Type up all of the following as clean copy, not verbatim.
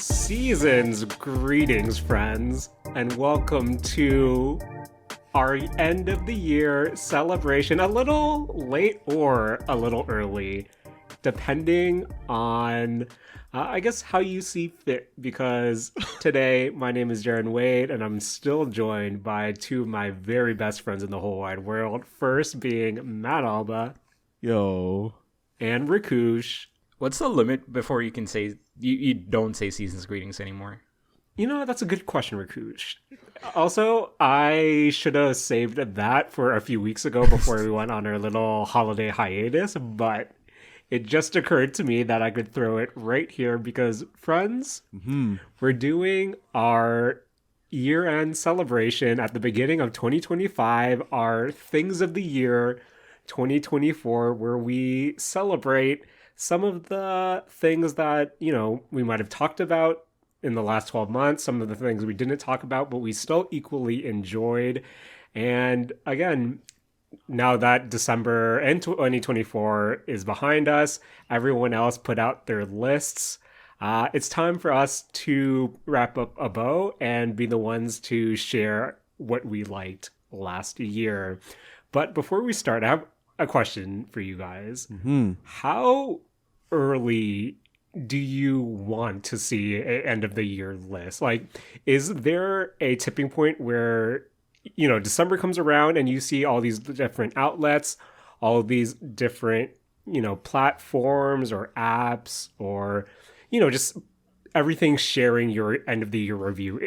Season's greetings, friends, and welcome to our end of the year celebration. A little late or a little early, depending on, I guess, how you see fit. Because today, my name is Jaren Wade, and I'm still joined by two of my very best friends in the whole wide world. First being Matt Alba. Yo. And Rakush. What's the limit before you can say you don't say season's greetings anymore? You know, that's a good question, Rakush. Also, I should have saved that for a few weeks ago before we went on our little holiday hiatus, but it just occurred to me that I could throw it right here because, friends, we're doing our year-end celebration at the beginning of 2025, our Things of the Year 2024, where we celebrate some of the things that, you know, we might have talked about in the last 12 months, some of the things we didn't talk about, but we still equally enjoyed. And again, now that December and 2024 is behind us, everyone else put out their lists. It's time for us to wrap up a bow and be the ones to share what we liked last year. But before we start, I have a question for you guys. How early do you want to see an end of the year list? Like, is there a tipping point where, you know, December comes around and you see all these different outlets, all of these different, you know, platforms or apps or, you know, just everything sharing your end of the year review?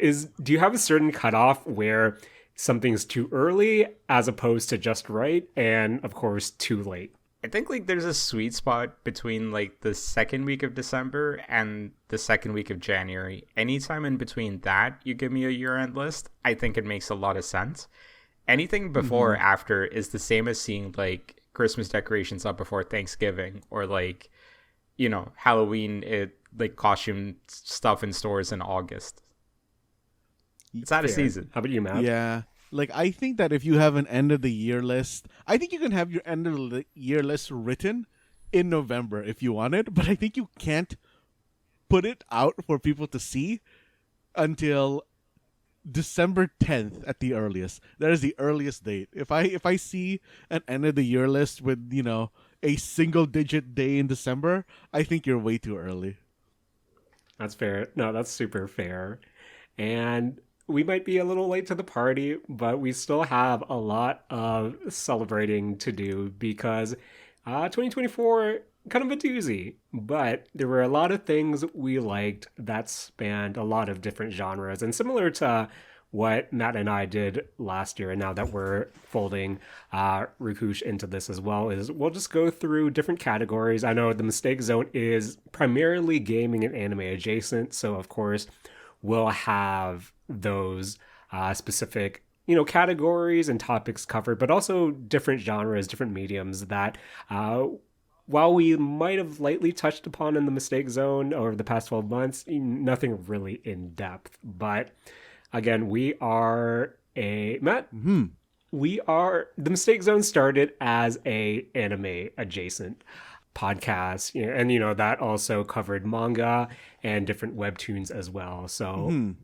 Do you have a certain cutoff where something's too early as opposed to just right and, of course, too late? I think like there's a sweet spot between like the second week of December and the second week of January. Anytime in between that, you give me a year-end list, I think it makes a lot of sense. Anything before or after is the same as seeing like Christmas decorations up before Thanksgiving or like, you know, Halloween, like costume stuff in stores in August. It's out of season. How about you, Matt? Yeah. Like, I think that if you have an end of the year list, I think you can have your end of the year list written in November if you want it, but I think you can't put it out for people to see until December 10th at the earliest. That is the earliest date. If I see an end of the year list with, you know, a single digit day in December, I think you're way too early. That's fair. No, that's super fair. And we might be a little late to the party, but we still have a lot of celebrating to do because 2024, kind of a doozy. But there were a lot of things we liked that spanned a lot of different genres. And similar to what Matt and I did last year, and now that we're folding Rakush into this as well, is we'll just go through different categories. I know the Mistake Zone is primarily gaming and anime adjacent, so of course we'll have those specific, you know, categories and topics covered, but also different genres, different mediums that while we might have lightly touched upon in the Mistake Zone over the past 12 months, nothing really in depth. But again, we are the Mistake Zone started as a anime adjacent podcast, you know, and you know that also covered manga and different webtoons as well. So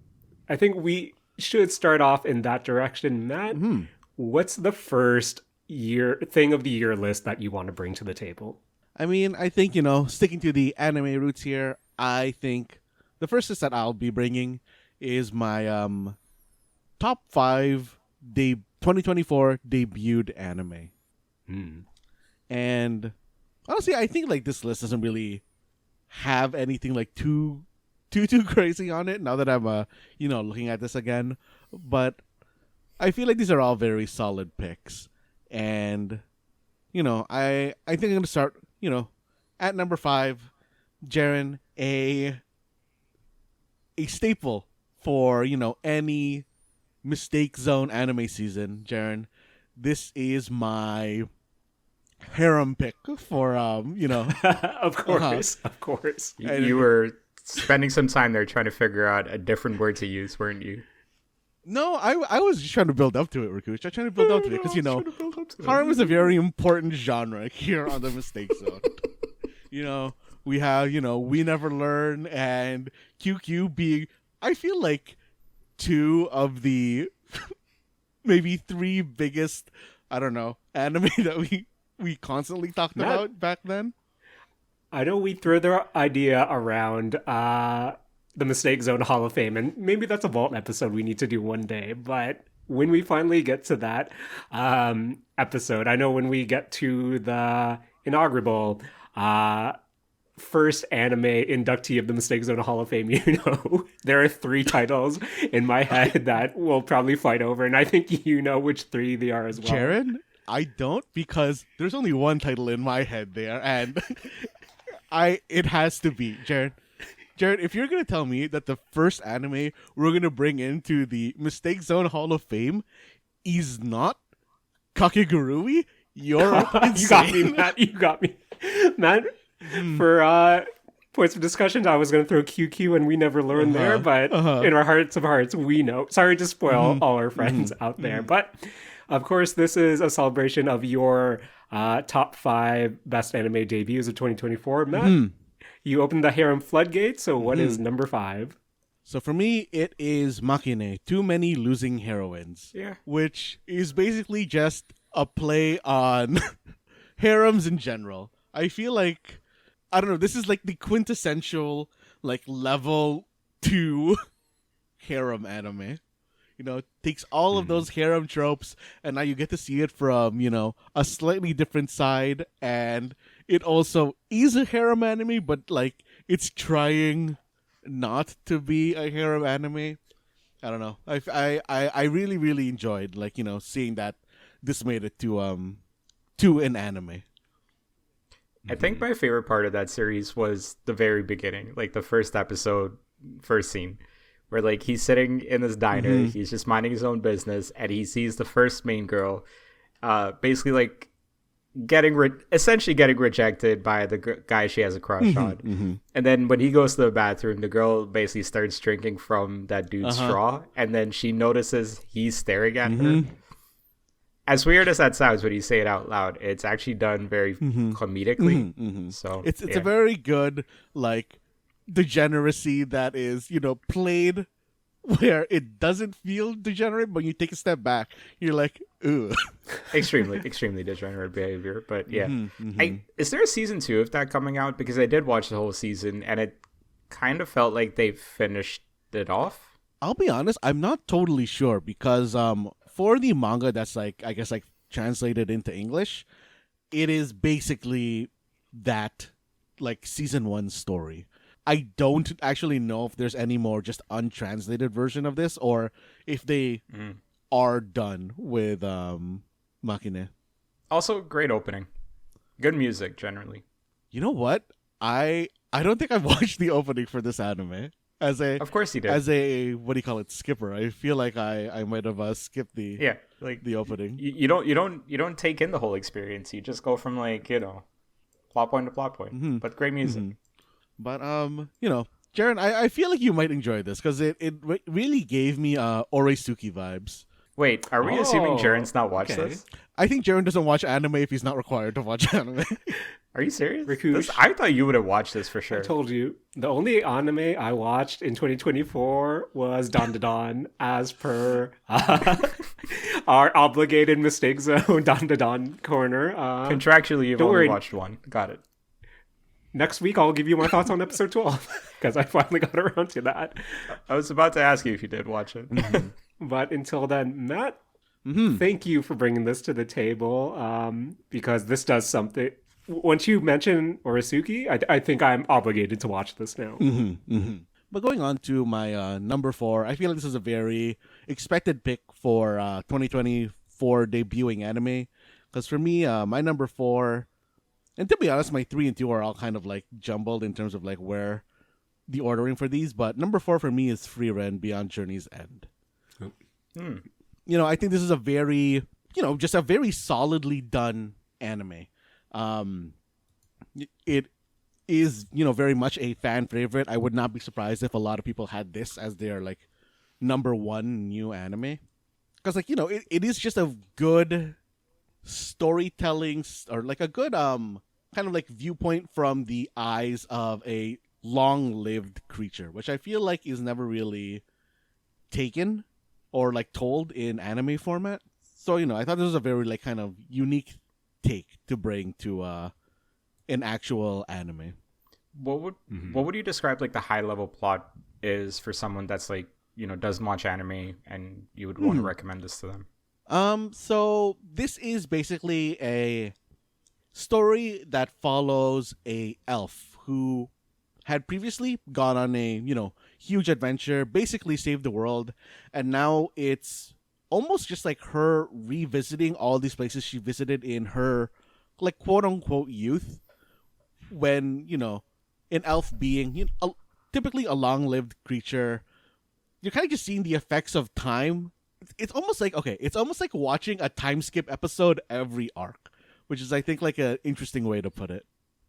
I think we should start off in that direction. Matt, what's the first thing of the year list that you want to bring to the table? I mean, I think, you know, sticking to the anime roots here, I think the first list that I'll be bringing is my top 5 2024 debuted anime. And honestly, I think like this list doesn't really have anything like too crazy on it now that I'm you know, looking at this again. But I feel like these are all very solid picks. And you know, I think I'm gonna start, you know, at number 5, Jaren, a staple for, you know, any Mistake Zone anime season. Jaren, this is my harem pick for you know. Of course. You were spending some time there trying to figure out a different word to use, weren't you? No, I was just trying to build up to it, Rakush. I'm trying to build up to it because, you know, harem is a very important genre here on the Mistake Zone. You know, We have, We Never Learn and QQ being, I feel like, two of the maybe three biggest, I don't know, anime that we constantly talked Matt, about back then. I know we threw the idea around the Mistake Zone Hall of Fame, and maybe that's a vault episode we need to do one day. But when we finally get to that episode, I know when we get to the inaugural first anime inductee of the Mistake Zone Hall of Fame, there are three titles in my head that we'll probably fight over, and I think you know which three they are as well. Jaren, I don't, because there's only one title in my head there, and it has to be Jaren. Jared, if you're gonna tell me that the first anime we're gonna bring into the Mistake Zone Hall of Fame is not Kakegurui, you're insane. You got me, Matt. You got me, Matt. For points of discussion, I was gonna throw QQ and We Never Learn there, but in our hearts of hearts, we know. Sorry to spoil all our friends out there, but of course, this is a celebration of your top 5 best anime debuts of 2024, Matt. You opened the harem floodgate, so what is number 5? So for me, it is Makine, Too Many Losing Heroines. Yeah. Which is basically just a play on harems in general. I feel like, I don't know, this is like the quintessential, like, level 2 harem anime. It takes all of those harem tropes, and now you get to see it from, a slightly different side, and it also is a harem anime, but, like, it's trying not to be a harem anime. I don't know. I really, really enjoyed, like, seeing that this made it to an anime. I think my favorite part of that series was the very beginning, like the first episode, first scene, where like he's sitting in his diner, he's just minding his own business, and he sees the first main girl, basically like essentially getting rejected by the guy she has a crush on. And then when he goes to the bathroom, the girl basically starts drinking from that dude's straw, and then she notices he's staring at her. As weird as that sounds when you say it out loud, it's actually done very comedically. So it's a very good, like, degeneracy that is, played where it doesn't feel degenerate, but you take a step back, you're like, ooh. extremely degenerate behavior. But yeah. Is there a season 2 of that coming out? Because I did watch the whole season, and it kind of felt like they finished it off. I'll be honest, I'm not totally sure, because for the manga that's, like, I guess, like, translated into English, it is basically that, like, season 1 story. I don't actually know if there's any more just untranslated version of this, or if they are done with Makine. Also, great opening. Good music, generally. You know what? I don't think I've watched the opening for this anime. Of course you did. As a, what do you call it, skipper. I feel like I might have skipped the the opening. You don't take in the whole experience. You just go from, like, plot point to plot point. But great music. But Jaren, I feel like you might enjoy this, because it really gave me Oresuki vibes. Wait, are we assuming Jaren's not watched this? I think Jaren doesn't watch anime if he's not required to watch anime. Are you serious? Rakush, I thought you would have watched this for sure. I told you. The only anime I watched in 2024 was Don Da Don, as per our obligated Mistake Zone Don Da Don corner. Contractually, you've only watched one. Got it. Next week, I'll give you my thoughts on episode 12, because I finally got around to that. I was about to ask you if you did watch it. But until then, Matt, thank you for bringing this to the table, because this does something. Once you mention Oresuki, I think I'm obligated to watch this now. But going on to my number 4, I feel like this is a very expected pick for 2024 debuting anime. Because for me, my number 4, and to be honest, my 3 and 2 are all kind of like jumbled in terms of like where the ordering for these. But number 4 for me is Frieren Beyond Journey's End. I think this is a very, just a very solidly done anime. It is, very much a fan favorite. I would not be surprised if a lot of people had this as their, like, number 1 new anime. Because, like, it is just a good storytelling, or like a good kind of like viewpoint from the eyes of a long-lived creature, which I feel like is never really taken or like told in anime format. So I thought this was a very like kind of unique take to bring to an actual anime. What would you describe like the high level plot is for someone that's like doesn't watch anime and you would want to recommend this to them? So this is basically a story that follows a elf who had previously gone on a huge adventure, basically saved the world, and now it's almost just like her revisiting all these places she visited in her like quote unquote youth, when an elf being typically a long-lived creature, you're kind of just seeing the effects of time. It's almost like watching a time skip episode every arc, which is I think like an interesting way to put it.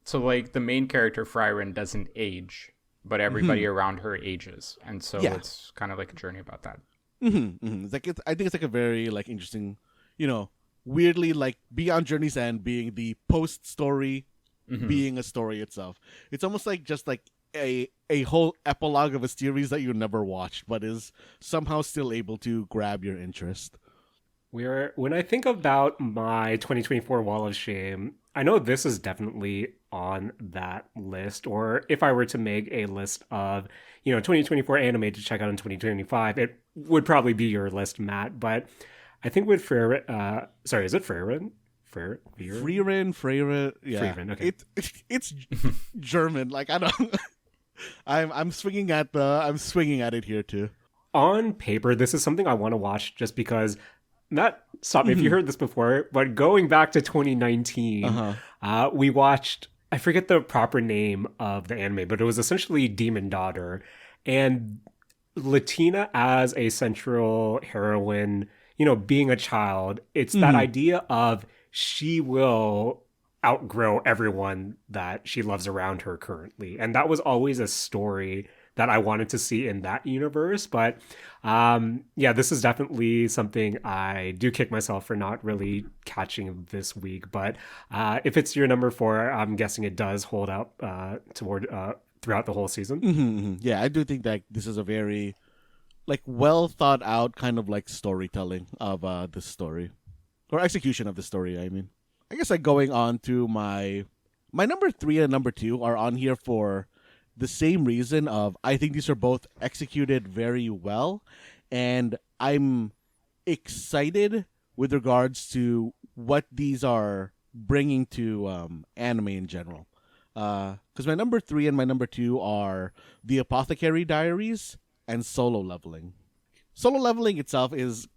So like the main character Friren doesn't age, but everybody around her ages, and so it's kind of like a journey about that. It's like I think it's like a very like interesting, weirdly like Beyond Journey's End being the post story, being a story itself. It's almost like just like a whole epilogue of a series that you never watched, but is somehow still able to grab your interest. When I think about my 2024 Wall of Shame, I know this is definitely on that list. Or if I were to make a list of 2024 anime to check out in 2025, it would probably be your list, Matt. But I think with Frieren, sorry, is it Frieren? Frieren, yeah. Frieren, okay. It's German. Like I don't. I'm swinging at it here too. On paper, this is something I want to watch just because. Not stop me if you heard this before, but going back to 2019, we watched. I forget the proper name of the anime, but it was essentially Demon Daughter, and Latina as a central heroine. Being a child, it's that idea of she will outgrow everyone that she loves around her currently, and that was always a story that I wanted to see in that universe. But this is definitely something I do kick myself for not really catching this week. But if it's your number 4, I'm guessing it does hold up throughout the whole season. Yeah, I do think that this is a very like well thought out kind of like storytelling of the story, or execution of the story. I mean, I guess like going on to my number 3 and number 2 are on here for the same reason of I think these are both executed very well, and I'm excited with regards to what these are bringing to anime in general. Because my number 3 and my number 2 are The Apothecary Diaries and Solo Leveling. Solo Leveling itself is,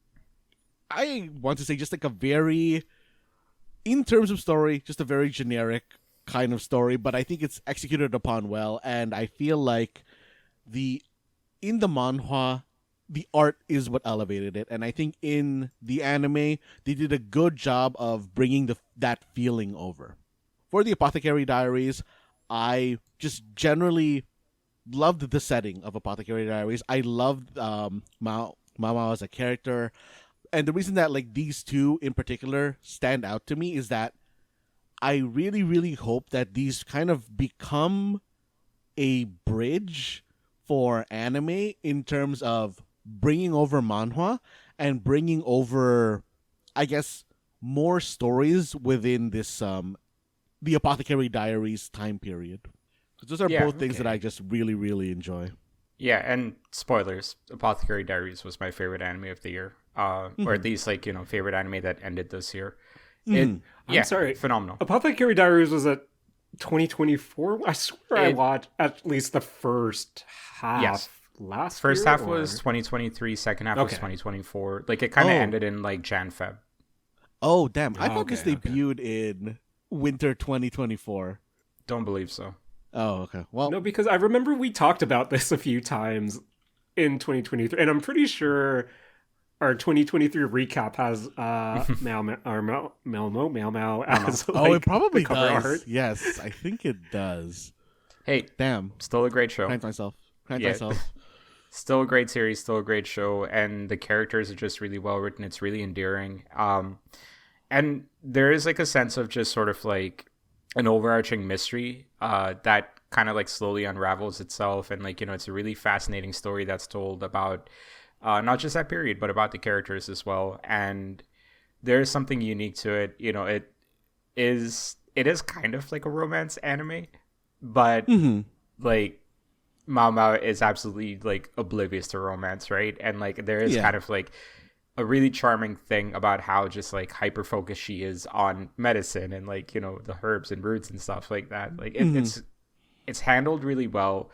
I want to say, just like a very, in terms of story, just a very generic kind of story, but I think it's executed upon well, and I feel like in the manhwa, the art is what elevated it, and I think in the anime they did a good job of bringing that feeling over. For The Apothecary Diaries, I just generally loved the setting of Apothecary Diaries. I loved Mao as a character, and the reason that like these two in particular stand out to me is that I really, really hope that these kind of become a bridge for anime in terms of bringing over manhwa and bringing over, I guess, more stories within this the Apothecary Diaries time period. Those are both things that I just really, really enjoy. Yeah, and spoilers, Apothecary Diaries was my favorite anime of the year. Or at least like, favorite anime that ended this year. I'm sorry, phenomenal. Apothecary Diaries was a 2024. I swear I watched at least the first half. Yes. First half was 2023, second half was 2024. Like it kind of ended in like Jan-Feb. Oh damn! I thought this debuted in winter 2024. Don't believe so. Oh, okay. Well, no, because I remember we talked about this a few times in 2023, and I'm pretty sure our 2023 recap has Mao Mao as like, it probably does. Art. Yes, I think it does. Hey, damn! Still a great show. Cranked myself. Still a great series, still a great show, and the characters are just really well written. It's really endearing. And there is like a sense of just sort of like an overarching mystery that kind of like slowly unravels itself, and like, it's a really fascinating story that's told about not just that period, but about the characters as well. And there's something unique to it. It is kind of like a romance anime, but Mm-hmm. like Mao Mao is absolutely like oblivious to romance, right? And like there is Yeah. kind of like a really charming thing about how just like hyper focused she is on medicine and like, the herbs and roots and stuff like that. Like Mm-hmm. it's handled really well.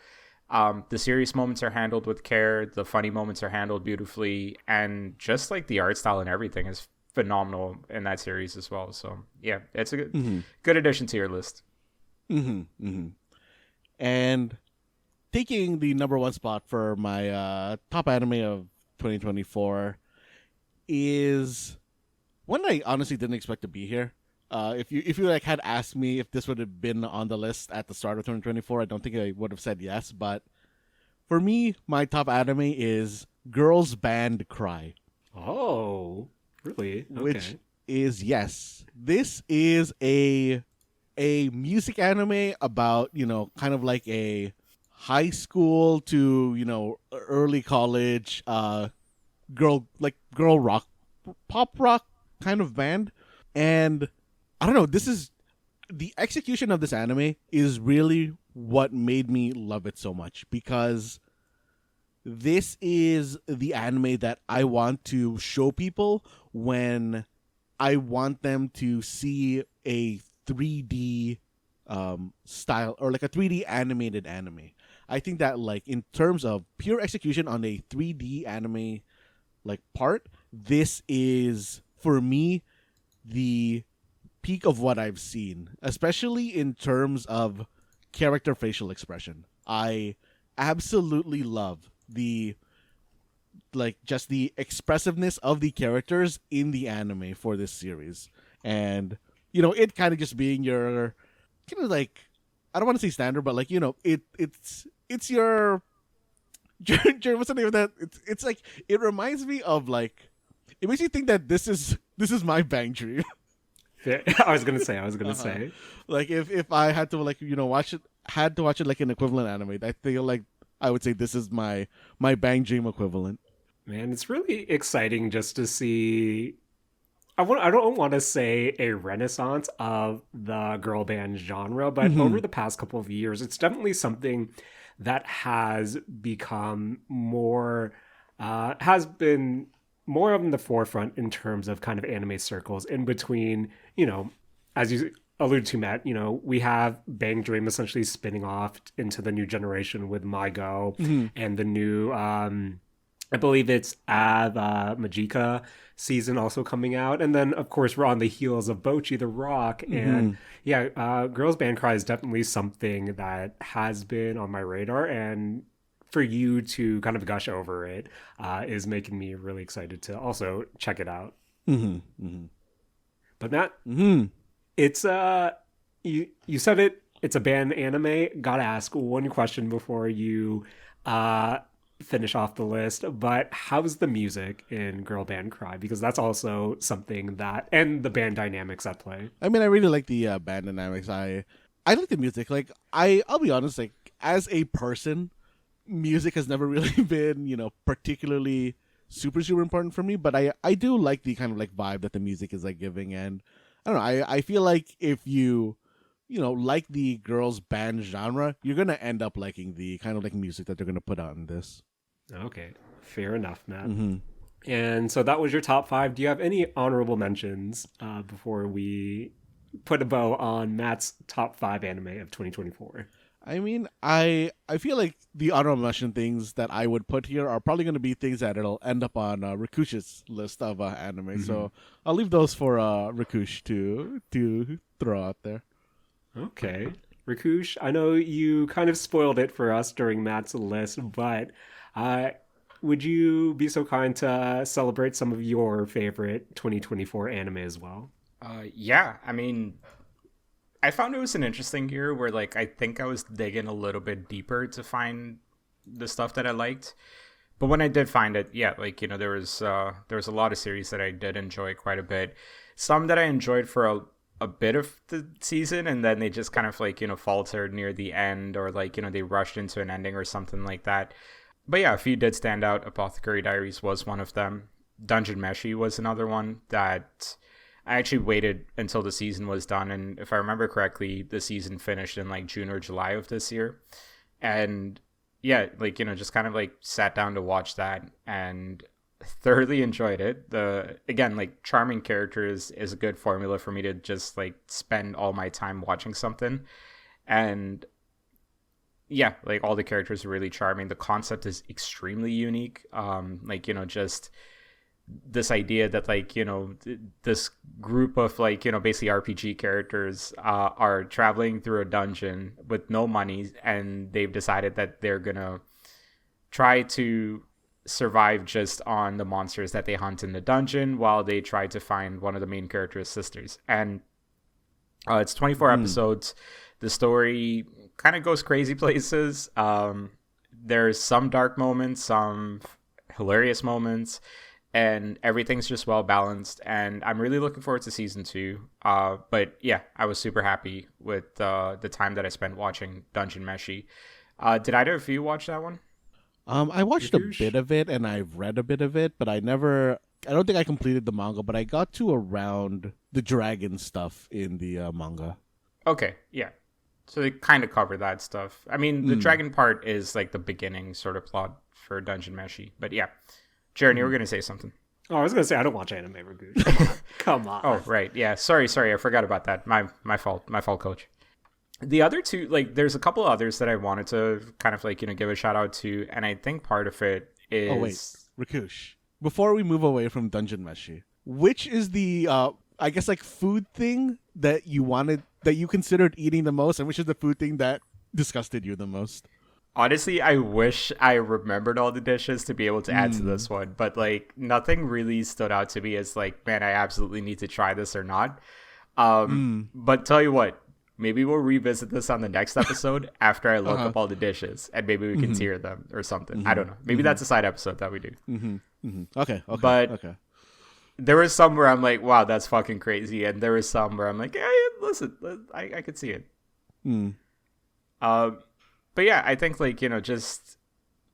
The serious moments are handled with care. The funny moments are handled beautifully, and just like the art style and everything is phenomenal in that series as well. So yeah, it's a Mm-hmm. good addition to your list. Mm-hmm. Mm-hmm. And taking the number one spot for my top anime of 2024 is one I honestly didn't expect to be here. If you like had asked me if this would have been on the list at the start of 2024, I don't think I would have said yes. But for me, my top anime is Girls Band Cry, Oh, really? which Okay. is yes, this is a music anime about kind of like a high school to early college girl rock pop rock kind of band. And I don't know, this is the execution of this anime is really what made me love it so much, because this is the anime that I want to show people when I want them to see a 3D style, or like a 3D animated anime. I think that like in terms of pure execution on a 3D anime like part, this is for me the peak of what I've seen, especially in terms of character facial expression. I absolutely love the like just the expressiveness of the characters in the anime for this series. And it kind of just being your kind of like, I don't want to say standard, but like it's your what's the name of that? It's like it reminds me of like, it makes you think that this is my bang dream. I was gonna say. I was gonna Uh-huh. say. Like if I had to like watch it like an equivalent anime, I feel like I would say this is my bang dream equivalent. Man, it's really exciting just to see. I don't want to say a renaissance of the girl band genre, but Mm-hmm. over the past couple of years, it's definitely something that has become more, has been more in the forefront in terms of kind of anime circles. In between, as you alluded to, Matt, we have Bang Dream essentially spinning off into the new generation with My Go Mm-hmm. and the new, I believe it's Av Majika season also coming out. And then, of course, we're on the heels of Bochi the Rock. Mm-hmm. And yeah, Girls Band Cry is definitely something that has been on my radar. And for you to kind of gush over it is making me really excited to also check it out. Mm-hmm. Mm-hmm. But Matt, Mm-hmm. it's you said it. It's a band anime. Gotta ask one question before you uh finish off the list. But how's the music in Girl Band Cry? Because that's also something that, and the band dynamics at play. I mean, I really like the band dynamics. I like the music. Like I'll be honest. Like as a person, music has never really been particularly super important for me. But I do like the kind of like vibe that the music is like giving. And I don't know. I feel like if you like the girls band genre, you're gonna end up liking the kind of like music that they're gonna put out in this. Okay, fair enough, Matt. Mm-hmm. And so that was your top five. Do you have any honorable mentions before we put a bow on Matt's top five anime of 2024? I mean, I feel like the honorable mention things that I would put here are probably going to be things that it'll end up on Rakush's list of anime. So I'll leave those for Rakush to throw out there. Okay. Rakush, I know you kind of spoiled it for us during Matt's list, but uh, would you be so kind to celebrate some of your favorite 2024 anime as well? Yeah, I mean, I found it was an interesting year where like I think I was digging a little bit deeper to find the stuff that I liked. But when I did find it, yeah, like there was a lot of series that I did enjoy quite a bit. Some that I enjoyed for a bit of the season, and then they just kind of like, faltered near the end, or like, they rushed into an ending or something like that. But yeah, a few did stand out. Apothecary Diaries was one of them. Dungeon Meshi was another one that I actually waited until the season was done, and if I remember correctly, the season finished in like June or July of this year. And yeah, like, just kind of like sat down to watch that and thoroughly enjoyed it. The again, like, charming characters is a good formula for me to just like spend all my time watching something. And yeah, like, all the characters are really charming. The concept is extremely unique. Like, just this idea that, like, this group of, like, basically RPG characters are traveling through a dungeon with no money, and they've decided that they're gonna try to survive just on the monsters that they hunt in the dungeon while they try to find one of the main character's sisters. And it's 24 episodes. The story kind of goes crazy places. There's some dark moments, some hilarious moments, and everything's just well balanced. And I'm really looking forward to season 2. But yeah, I was super happy with the time that I spent watching Dungeon Meshi. Did either of you watch that one? I watched a bit of it and I've read a bit of it, but I don't think I completed the manga, but I got to around the dragon stuff in the manga. Okay, yeah. So they kind of cover that stuff. I mean, the dragon part is like the beginning sort of plot for Dungeon Meshi. But yeah. Jaren, you were going to say something. Oh, I was going to say, I don't watch anime, Rakush. Come on. Come on. Oh, right. Yeah. Sorry. I forgot about that. My fault. My fault, coach. The other two, like, there's a couple others that I wanted to kind of like, give a shout out to. And I think part of it is... Oh, wait. Rakush, before we move away from Dungeon Meshi, which is the, I guess, like, food thing that you considered eating the most, and which is the food thing that disgusted you the most? Honestly, I wish I remembered all the dishes to be able to add to this one, but like, nothing really stood out to me as like, man, I absolutely need to try this or not. But tell you what, maybe we'll revisit this on the next episode after I look up all the dishes, and maybe we can tier them or something. I don't know. Maybe that's a side episode that we do. Okay. But there was some where I'm like, wow, that's fucking crazy, and there was some where I'm like, hey, listen, I could see it. But yeah, I think, like, just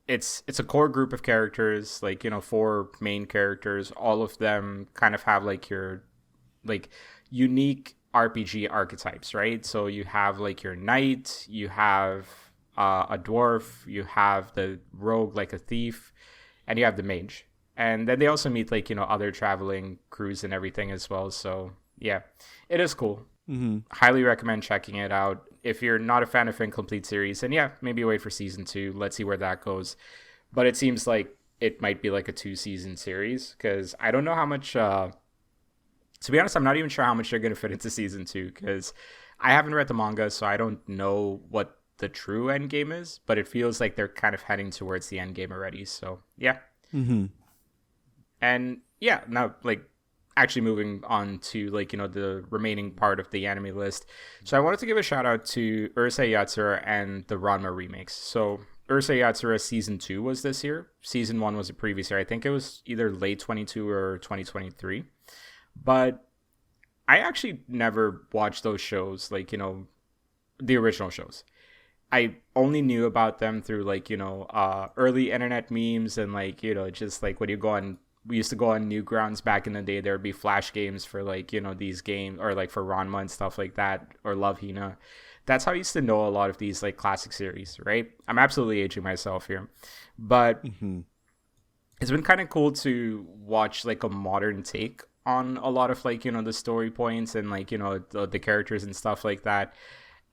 it's a core group of characters, like, 4 main characters. All of them kind of have like your like unique RPG archetypes, right? So you have like your knight, you have a dwarf, you have the rogue, like a thief, and you have the mage. And then they also meet like, other traveling crews and everything as well. So yeah, it is cool. Highly recommend checking it out. If you're not a fan of Incomplete series, then yeah, maybe wait for season 2. Let's see where that goes. But it seems like it might be like a 2-season series, because I don't know how much. To be honest, I'm not even sure how much they're going to fit into season 2, because I haven't read the manga, so I don't know what the true end game is. But it feels like they're kind of heading towards the end game already. So yeah. And yeah, now like, actually moving on to like, the remaining part of the anime list. So I wanted to give a shout out to Urusei Yatsura and the Ranma remakes. So Urusei Yatsura season 2 was this year. Season 1 was the previous year. I think it was either late 22 or 2023. But I actually never watched those shows, like, the original shows. I only knew about them through like, early internet memes, and like, just like when you go on, we used to go on Newgrounds back in the day. There would be flash games for like, these games, or like for Ranma and stuff like that, or Love Hina. That's how I used to know a lot of these like classic series, right? I'm absolutely aging myself here. But it's been kind of cool to watch like a modern take on a lot of like, the story points and like, the characters and stuff like that.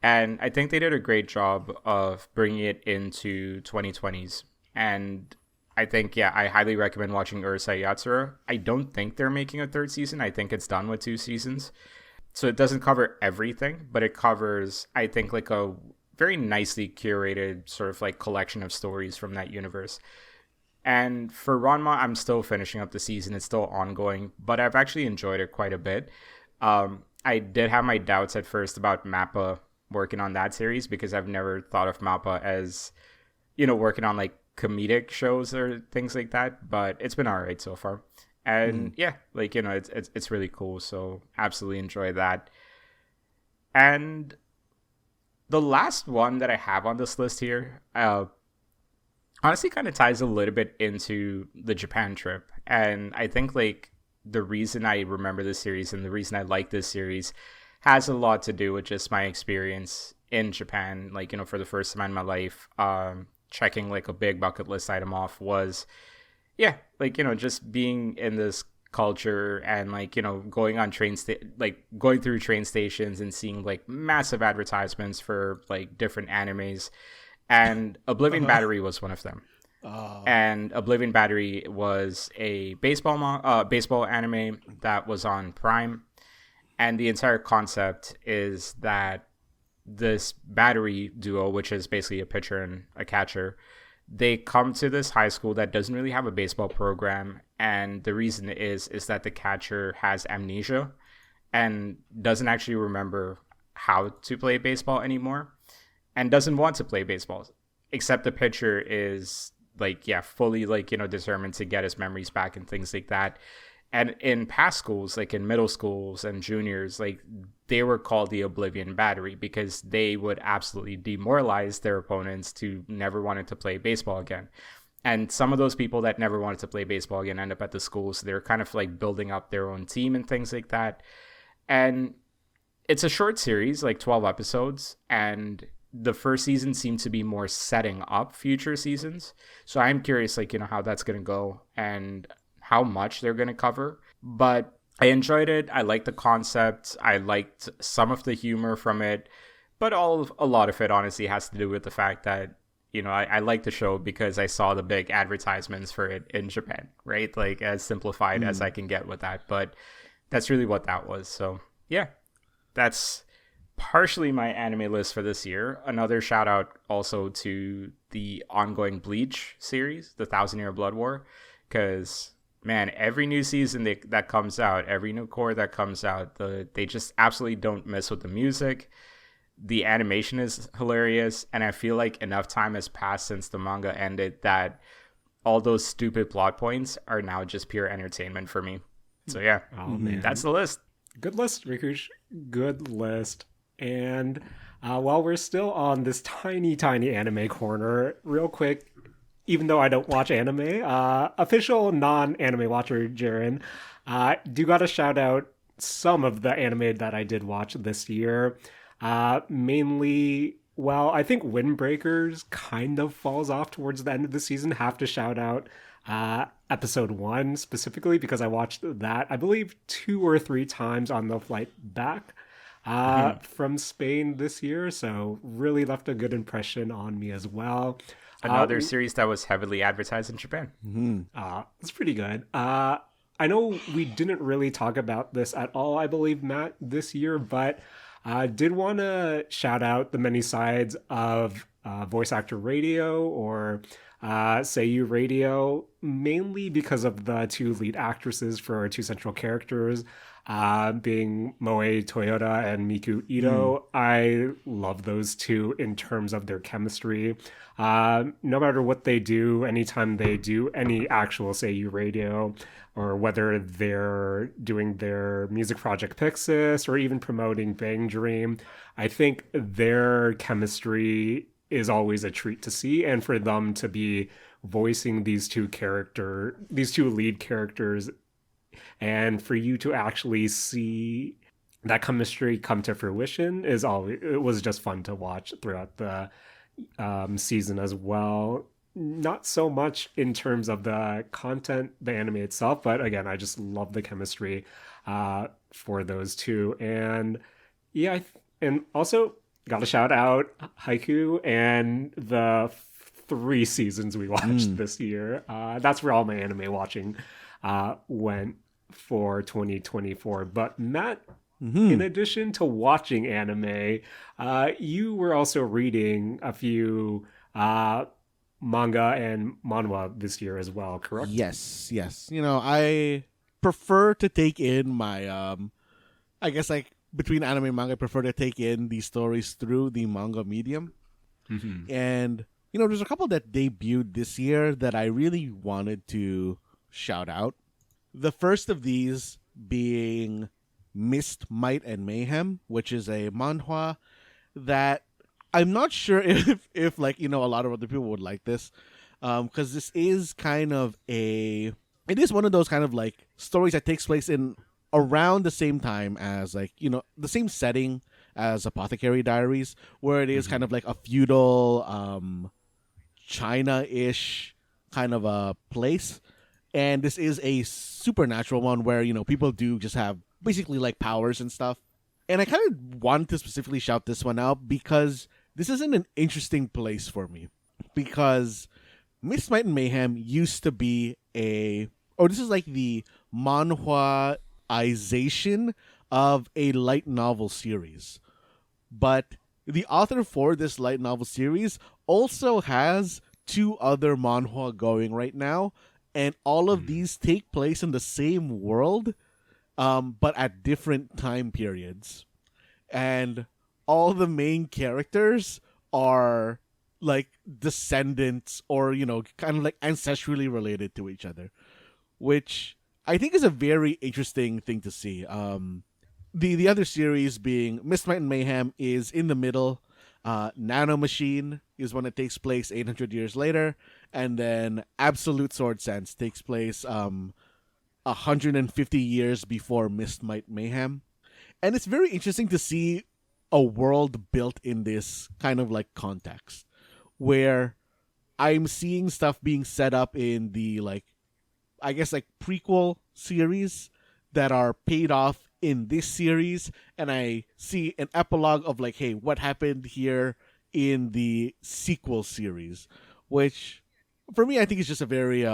And I think they did a great job of bringing it into 2020s. And I think, yeah, I highly recommend watching Urusei Yatsura. I don't think they're making a 3rd season. I think it's done with 2 seasons. So it doesn't cover everything, but it covers, I think, like a very nicely curated sort of like collection of stories from that universe. And for Ranma, I'm still finishing up the season. It's still ongoing, but I've actually enjoyed it quite a bit. I did have my doubts at first about Mappa working on that series, because I've never thought of Mappa as, working on like comedic shows or things like that, but it's been all right so far. And yeah, like, it's really cool. So absolutely enjoy that. And the last one that I have on this list here, honestly kind of ties a little bit into the Japan trip. And I think like the reason I remember this series and the reason I like this series has a lot to do with just my experience in Japan. Like, you know, for the first time in my life, checking like a big bucket list item off was, yeah, like, you know, just being in this culture and like, you know, going on going through train stations and seeing like massive advertisements for like different animes, and Oblivion Battery was one of them. And Oblivion Battery was a baseball anime that was on Prime, and the entire concept is that this battery duo, which is basically a pitcher and a catcher, they come to this high school that doesn't really have a baseball program, and the reason is that the catcher has amnesia and doesn't actually remember how to play baseball anymore and doesn't want to play baseball, except the pitcher is like, yeah, fully like, you know, determined to get his memories back and things like that. And in past schools, like in middle schools and juniors, like they were called the Oblivion Battery because they would absolutely demoralize their opponents to never wanted to play baseball again. And some of those people that never wanted to play baseball again end up at the schools. So they're kind of like building up their own team and things like that. And it's a short series, like 12 episodes, and the first season seemed to be more setting up future seasons. So I'm curious, like, you know, how that's going to go and how much they're going to cover. But I enjoyed it. I liked the concept. I liked some of the humor from it. But a lot of it, honestly, has to do with the fact that, you know, I like the show because I saw the big advertisements for it in Japan, right? Like, as simplified as I can get with that. But that's really what that was. So, yeah, that's partially my anime list for this year. Another shout out also to the ongoing Bleach series, the 1,000-Year Blood War, because man, every new season that comes out, every new core that comes out, they just absolutely don't miss with the music. The animation is hilarious, and I feel like enough time has passed since the manga ended that all those stupid plot points are now just pure entertainment for me. So yeah, man. That's the list. Good list, Rakush. Good list. And while we're still on this tiny anime corner, real quick, even though I don't watch anime, official non-anime watcher Jaren, do gotta shout out some of the anime that I did watch this year. Mainly, well, I think Windbreakers kind of falls off towards the end of the season. Have to shout out episode 1 specifically because I watched that, I believe, 2 or 3 times on the flight back from Spain this year. So really left a good impression on me as well. Another series that was heavily advertised in Japan. It's pretty good. I know we didn't really talk about this at all, I believe, Matt, this year, but did want to shout out the many sides of voice actor radio or Seiyu radio, mainly because of the 2 lead actresses for our 2 central characters, being Moe Toyota and Miku Ito. I love those 2 in terms of their chemistry. No matter what they do, anytime they do any actual Seiyu radio, or whether they're doing their music project Pixis or even promoting Bang Dream, I think their chemistry is always a treat to see, and for them to be voicing these 2 lead characters, and for you to actually see that chemistry come to fruition it was just fun to watch throughout the season as well. Not so much in terms of the content, the anime itself, but again, I just love the chemistry for those 2. And yeah, and also gotta shout out Haiku and the 3 seasons we watched this year. That's where all my anime watching went for 2024. But Matt, in addition to watching anime, you were also reading a few manga and manhwa this year as well, correct? Yes. You know, I prefer to take in my I guess like between anime and manga, I prefer to take in these stories through the manga medium. And you know, there's a couple that debuted this year that I really wanted to shout out. The first of these being Mist, Might, and Mayhem, which is a manhwa that I'm not sure if like a lot of other people would like this, because this is kind of it is one of those kind of like stories that takes place in around the same time as like the same setting as Apothecary Diaries, where it is kind of like a feudal China-ish kind of a place. And this is a supernatural one where, people do just have basically like powers and stuff. And I kind of wanted to specifically shout this one out because this is in an interesting place for me. Because Miss Might and Mayhem used to be this is like the manhwaization of a light novel series. But the author for this light novel series also has 2 other manhwa going right now. And all of these take place in the same world, but at different time periods. And all the main characters are like descendants or, kind of like ancestrally related to each other, which I think is a very interesting thing to see. The other series being Miss Might and Mayhem is in the middle. Nano Machine is when it takes place 800 years later, and then Absolute Sword Sense takes place 150 years before Mist Might Mayhem. And it's very interesting to see a world built in this kind of like context where I'm seeing stuff being set up in the like I guess like prequel series that are paid off in this series, and I see an epilogue of like, hey, what happened here in the sequel series, which for me I think is just a very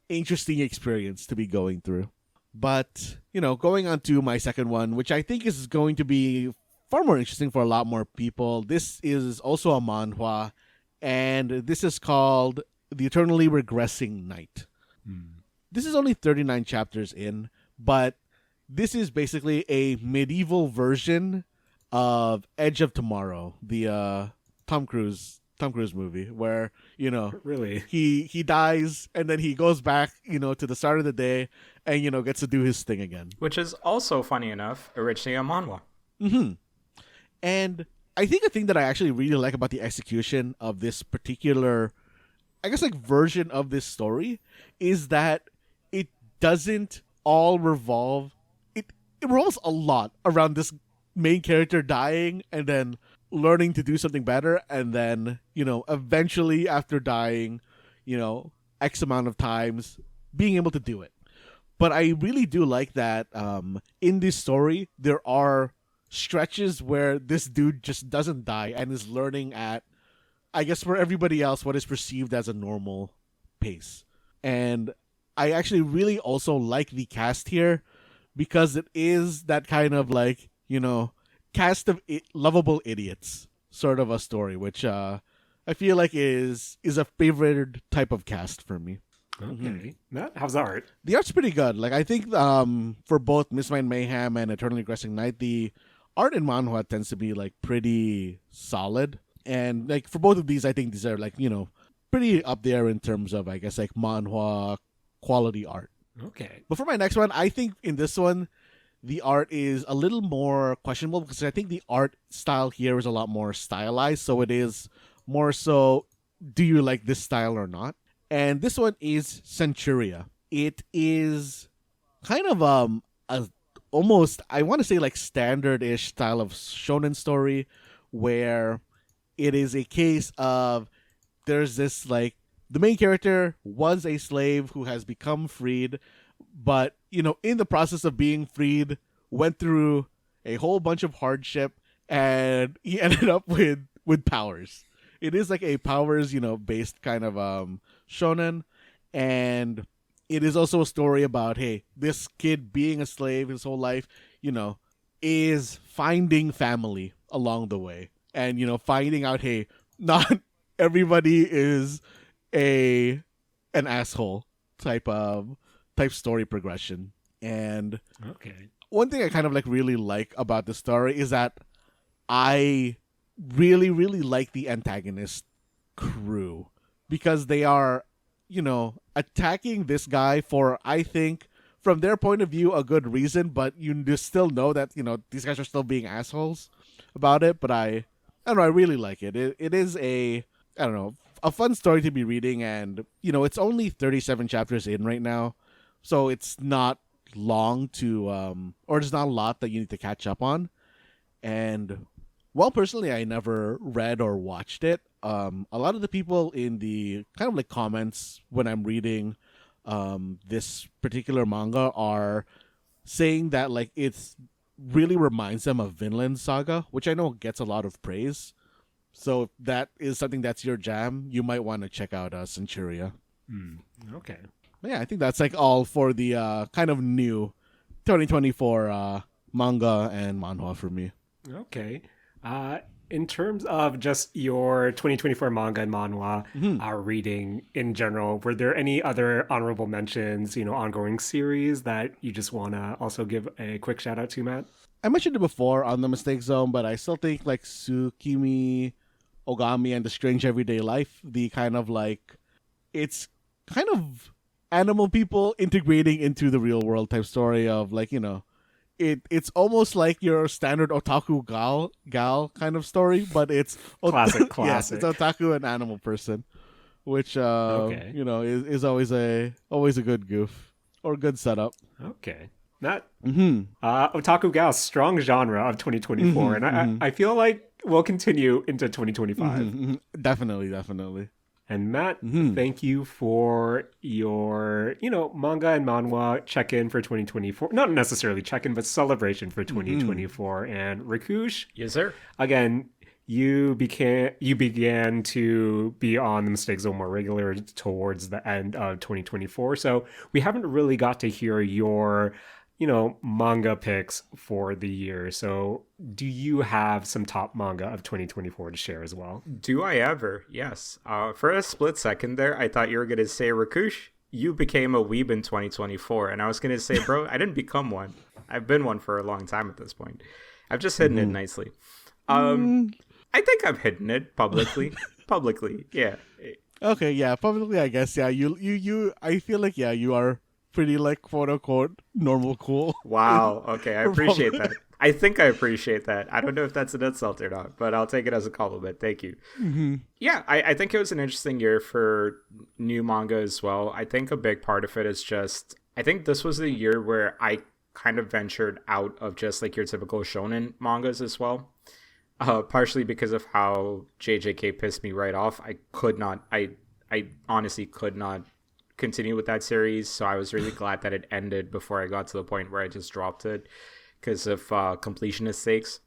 interesting experience to be going through. But going on to my second one, which I think is going to be far more interesting for a lot more people. This is also a manhwa, and this is called The Eternally Regressing Night. This is only 39 chapters in, but this is basically a medieval version of Edge of Tomorrow, the Tom Cruise movie, where Really? he dies and then he goes back to the start of the day and gets to do his thing again. Which is also, funny enough, originally a manhwa. And I think a thing that I actually really like about the execution of this particular, I guess, like version of this story is that it doesn't all revolve. It revolves a lot around this main character dying and then learning to do something better, and then eventually after dying X amount of times being able to do it. But I really do like that in this story there are stretches where this dude just doesn't die and is learning at, I guess, for everybody else, what is perceived as a normal pace. And I actually really also like the cast here because it is that kind of like, cast of lovable idiots sort of a story, which I feel like is a favorite type of cast for me. Okay. How's the art? The art's pretty good. Like, I think for both Miss Might Mayhem and Eternally Regressing Night, the art in manhwa tends to be like pretty solid. And like for both of these, I think these are like, pretty up there in terms of, I guess, like manhwa quality art. Okay. But for my next one, I think in this one, the art is a little more questionable because I think the art style here is a lot more stylized. So it is more so, do you like this style or not? And this one is Centuria. It is kind of a almost, I want to say like standard-ish style of shonen story where it is a case of there's this like the main character was a slave who has become freed, but in the process of being freed went through a whole bunch of hardship and he ended up with powers. It is like a powers based kind of shonen, and it is also a story about, hey, this kid being a slave his whole life is finding family along the way, and finding out, hey, not everybody is an asshole type story progression. And Okay. one thing I kind of like really like about the story is that I really, really like the antagonist crew because they are, attacking this guy for, I think, from their point of view a good reason, but you just still know that these guys are still being assholes about it. But I don't know, I really like it. It is I don't know, a fun story to be reading, and it's only 37 chapters in right now, so it's not long to or there's not a lot that you need to catch up on. And well, personally, I never read or watched it. A lot of the people in the kind of like comments when I'm reading this particular manga are saying that like it's really reminds them of Vinland Saga, which I know gets a lot of praise. So if that is something that's your jam, you might want to check out Centuria. Okay. Yeah, I think that's like all for the kind of new 2024 manga and manhwa for me. Okay. In terms of just your 2024 manga and manhwa reading in general, were there any other honorable mentions, ongoing series that you just want to also give a quick shout out to, Matt? I mentioned it before on the Mistake Zone, but I still think like Tsukimi Ogami and the Strange Everyday Life, the kind of like, it's kind of animal people integrating into the real world type story of like, it's almost like your standard otaku gal kind of story, but it's Classic. yes, it's otaku and animal person, which Okay. is always a good goof or good setup. Okay. Matt? Otaku gal, strong genre of 2024, and I feel like we'll continue into 2025. Definitely. And Matt, thank you for your, manga and manhwa check-in for 2024. Not necessarily check-in, but celebration for 2024. And Rakush, Yes, sir. again, you began to be on the Mistake Zone more regular towards the end of 2024. So we haven't really got to hear your manga picks for the year. So do you have some top manga of 2024 to share as well? Do I ever? Yes. For a split second there, I thought you were going to say, Rakush, you became a weeb in 2024. And I was going to say, bro, I didn't become one. I've been one for a long time at this point. I've just hidden it nicely. I think I've hidden it publicly. Publicly, yeah. Okay, yeah, publicly, I guess. Yeah, you I feel like, yeah, you are pretty like quote unquote normal cool. Wow. Okay, I appreciate that. I think I appreciate that. I don't know if that's an insult or not, but I'll take it as a compliment. Thank you. Yeah, I think it was an interesting year for new manga as well. I think a big part of it is just, I think this was the year where I kind of ventured out of just like your typical shonen mangas as well. Partially because of how JJK pissed me right off. I honestly could not continue with that series, so I was really glad that it ended before I got to the point where I just dropped it because of completionist sakes.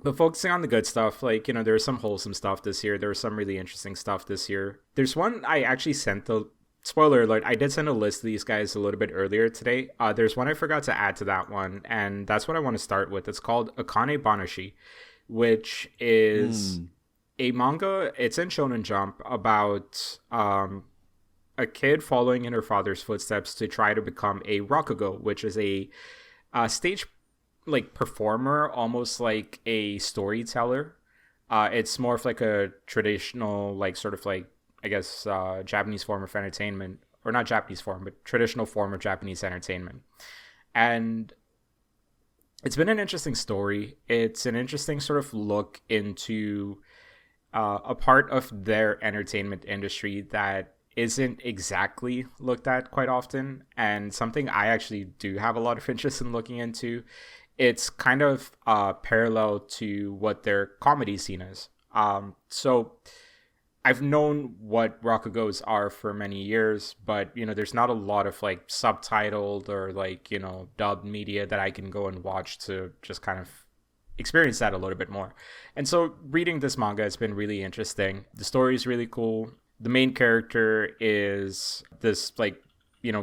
But focusing on the good stuff, like, there was some wholesome stuff this year. There was some really interesting stuff this year. There's one I actually sent the spoiler alert, I did send a list of these guys a little bit earlier today. There's one I forgot to add to that one, and that's what I want to start with. It's called Akane Banashi, which is a manga. It's in Shonen Jump about a kid following in her father's footsteps to try to become a rakugo, which is a stage like performer, almost like a storyteller. It's more of like a traditional, like sort of like, I guess, Japanese form of entertainment, or not Japanese form, but traditional form of Japanese entertainment. And it's been an interesting story. It's an interesting sort of look into a part of their entertainment industry that isn't exactly looked at quite often, and something I actually do have a lot of interest in looking into. It's kind of parallel to what their comedy scene is. So I've known what rakugos are for many years, but there's not a lot of like subtitled or like dubbed media that I can go and watch to just kind of experience that a little bit more. And so reading this manga has been really interesting. The story is really cool. The main character is this like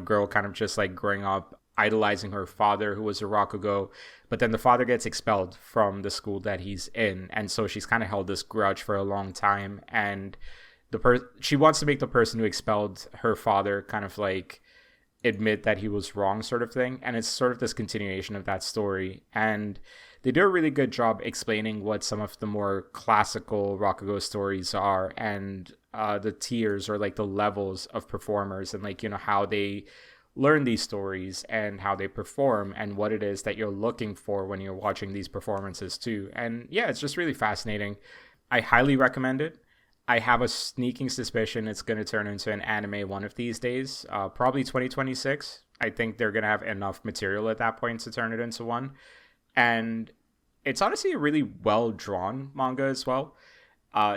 girl kind of just like growing up idolizing her father, who was a rakugo, but then the father gets expelled from the school that he's in, and so she's kind of held this grudge for a long time, and she wants to make the person who expelled her father kind of like admit that he was wrong, sort of thing. And it's sort of this continuation of that story, and they do a really good job explaining what some of the more classical rakugo stories are, and the tiers or like the levels of performers, and like how they learn these stories and how they perform and what it is that you're looking for when you're watching these performances too. And yeah, it's just really fascinating. I highly recommend it. I have a sneaking suspicion it's going to turn into an anime one of these days, probably 2026. I think they're going to have enough material at that point to turn it into one. And it's honestly a really well drawn manga as well.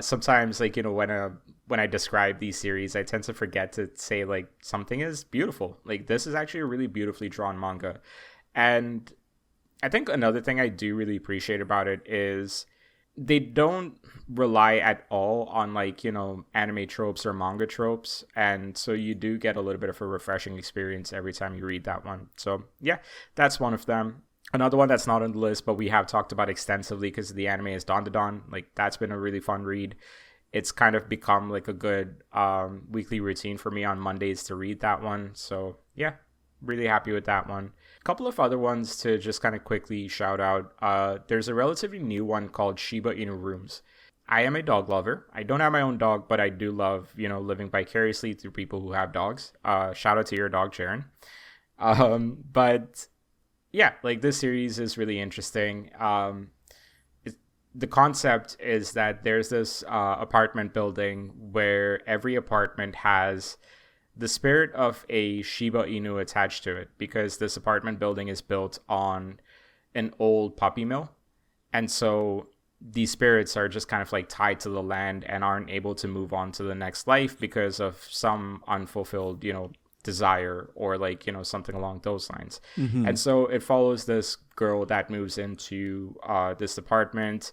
Sometimes, like, when I describe these series, I tend to forget to say like something is beautiful. Like, this is actually a really beautifully drawn manga. And I think another thing I do really appreciate about it is they don't rely at all on, like, anime tropes or manga tropes, and so you do get a little bit of a refreshing experience every time you read that one. So yeah, that's one of them. Another one that's not on the list, but we have talked about extensively because the anime is Don. Like, that's been a really fun read. It's kind of become like a good weekly routine for me on Mondays to read that one. So yeah, really happy with that one. A couple of other ones to just kind of quickly shout out. There's a relatively new one called Shiba Inu Rooms. I am a dog lover. I don't have my own dog, but I do love, living vicariously through people who have dogs. Shout out to your dog, Jaren. But yeah, like, this series is really interesting. The concept is that there's this apartment building where every apartment has the spirit of a Shiba Inu attached to it, because this apartment building is built on an old puppy mill. And so these spirits are just kind of like tied to the land and aren't able to move on to the next life because of some unfulfilled, desire, or like, something along those lines. And so it follows this girl that moves into this apartment.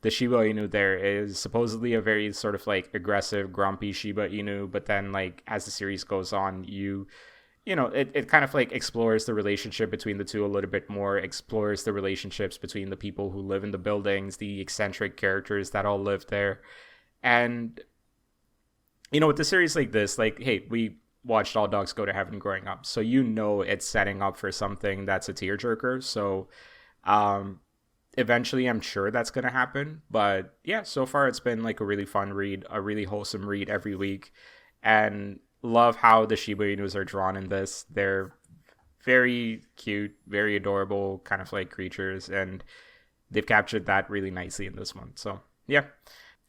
The Shiba Inu there is supposedly a very sort of like aggressive, grumpy Shiba Inu, but then, like, as the series goes on, it kind of like explores the relationship between the two a little bit more, explores the relationships between the people who live in the buildings, the eccentric characters that all live there. And with the series like this, like, hey, we watched All Dogs Go to Heaven growing up, so it's setting up for something that's a tearjerker. So eventually I'm sure that's going to happen. But yeah, so far it's been like a really fun read, a really wholesome read every week. And love how the Shiba Inus are drawn in this. They're very cute, very adorable kind of like creatures, and they've captured that really nicely in this one. So yeah.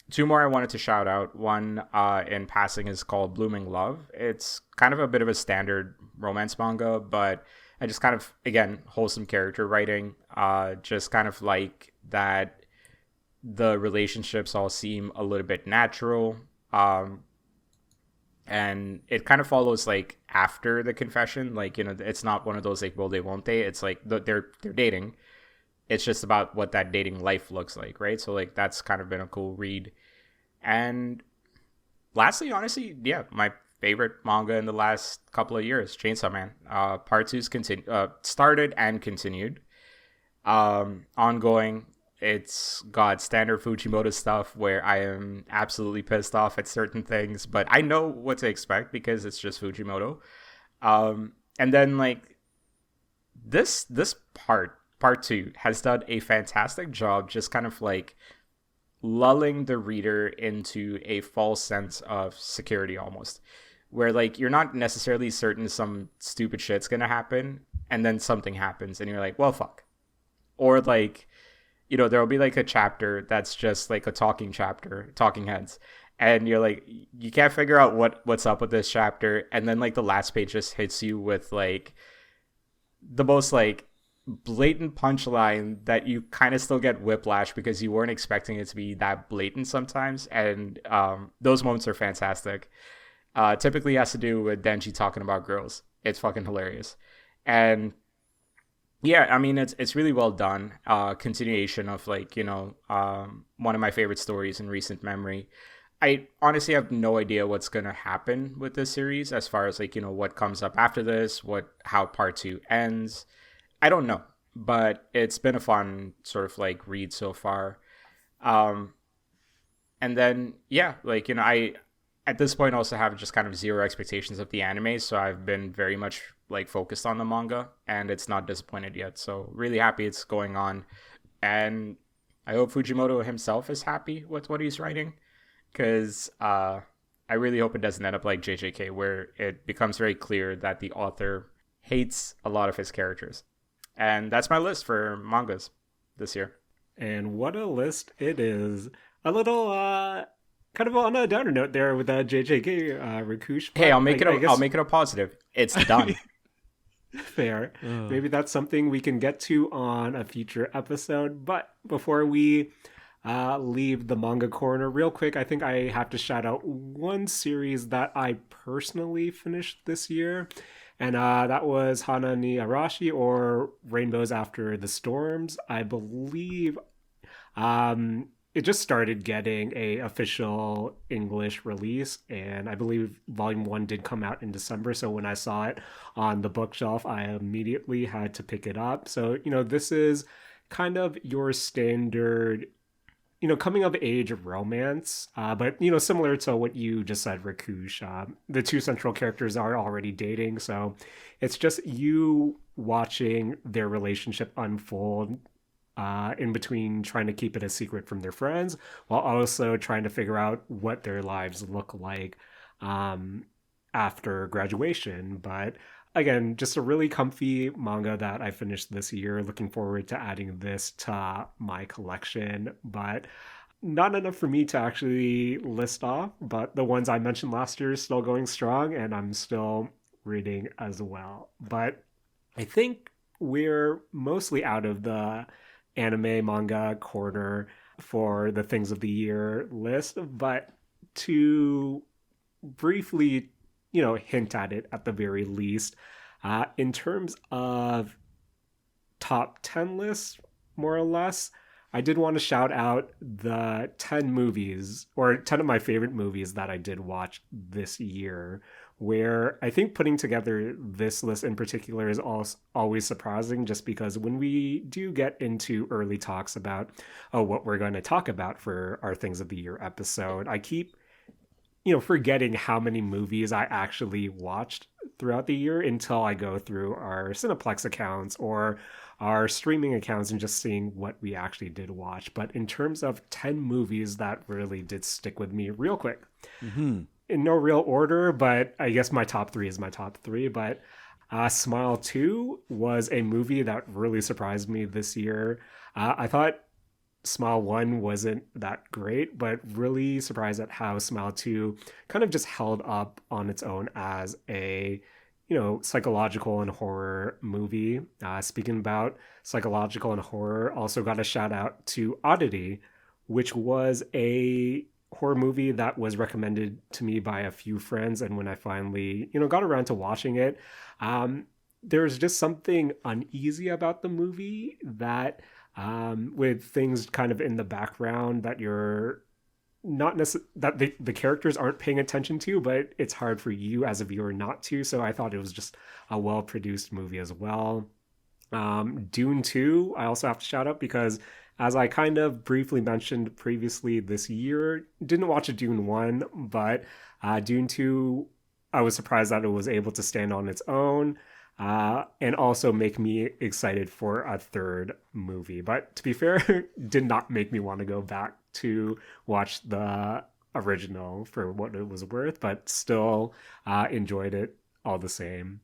Two more I wanted to shout out. One in passing is called Blooming Love. It's kind of a bit of a standard romance manga, but I just kind of, again, wholesome character writing. Just kind of like that the relationships all seem a little bit natural. And it kind of follows like after the confession. Like, it's not one of those like, will they, won't they? It's like they're dating. It's just about what that dating life looks like, right? So like, that's kind of been a cool read. And lastly, honestly, yeah, my favorite manga in the last couple of years, Chainsaw Man. Part 2's started and continued. Ongoing. It's got standard Fujimoto stuff where I am absolutely pissed off at certain things, but I know what to expect because it's just Fujimoto. And then like this part 2 has done a fantastic job just kind of like lulling the reader into a false sense of security almost, where like you're not necessarily certain some stupid shit's gonna happen, and then something happens and you're like, well, fuck. Or like, there'll be like a chapter that's just like a talking heads, and you're like, you can't figure out what's up with this chapter, and then like the last page just hits you with like the most like blatant punchline that you kind of still get whiplash because you weren't expecting it to be that blatant sometimes. And those moments are fantastic. Typically has to do with Denji talking about girls. It's fucking hilarious. And yeah, I mean, it's really well done. Continuation of like, one of my favorite stories in recent memory. I honestly have no idea what's going to happen with this series as far as like, what comes up after this, how part 2 ends. I don't know, but it's been a fun sort of like read so far. And then, yeah, like, I at this point also have just kind of zero expectations of the anime. So I've been very much like focused on the manga, and it's not disappointed yet. So really happy it's going on. And I hope Fujimoto himself is happy with what he's writing, because I really hope it doesn't end up like JJK, where it becomes very clear that the author hates a lot of his characters. And that's my list for mangas this year. And what a list it is. A little kind of on a downer note there with JJK Rakush. Hey, I'll make I guess I'll make it a positive. It's done. fair. Maybe that's something we can get to on a future episode. But before we leave the manga corner, real quick, I think I have to shout out one series that I personally finished this year. And that was Hana ni Arashi, or Rainbows After the Storms. I believe it just started getting a official English release, and I believe volume 1 did come out in December. So when I saw it on the bookshelf, I immediately had to pick it up. So, this is kind of your standard coming of age romance, but similar to what you just said, Rakush. The two central characters are already dating, so it's just you watching their relationship unfold, in between trying to keep it a secret from their friends, while also trying to figure out what their lives look like after graduation. But again, just a really comfy manga that I finished this year. Looking forward to adding this to my collection, but not enough for me to actually list off. But the ones I mentioned last year are still going strong, and I'm still reading as well. But I think we're mostly out of the anime manga corner for the things of the year list, but to briefly hint at it at the very least. In terms of top 10 lists, more or less, I did want to shout out the 10 movies, or 10 of my favorite movies that I did watch this year, where I think putting together this list in particular is always surprising, just because when we do get into early talks about, what we're going to talk about for our Things of the Year episode, I keep forgetting how many movies I actually watched throughout the year until I go through our Cineplex accounts or our streaming accounts and just seeing what we actually did watch. But in terms of 10 movies that really did stick with me, real quick, in no real order, but I guess my top 3 is my top 3. But Smile 2 was a movie that really surprised me this year. I thought Smile 1 wasn't that great, but really surprised at how Smile 2 kind of just held up on its own as a, psychological and horror movie. Speaking about psychological and horror, also got a shout out to Oddity, which was a horror movie that was recommended to me by a few friends. And when I finally, got around to watching it, there's just something uneasy about the movie that, with things kind of in the background that you're not that the characters aren't paying attention to, but it's hard for you as a viewer not to. So I thought it was just a well-produced movie as well. Dune 2, I also have to shout out because, as I kind of briefly mentioned previously this year, didn't watch a Dune 1, but Dune 2, I was surprised that it was able to stand on its own. And also make me excited for a third movie. But to be fair, did not make me want to go back to watch the original for what it was worth, but still enjoyed it all the same.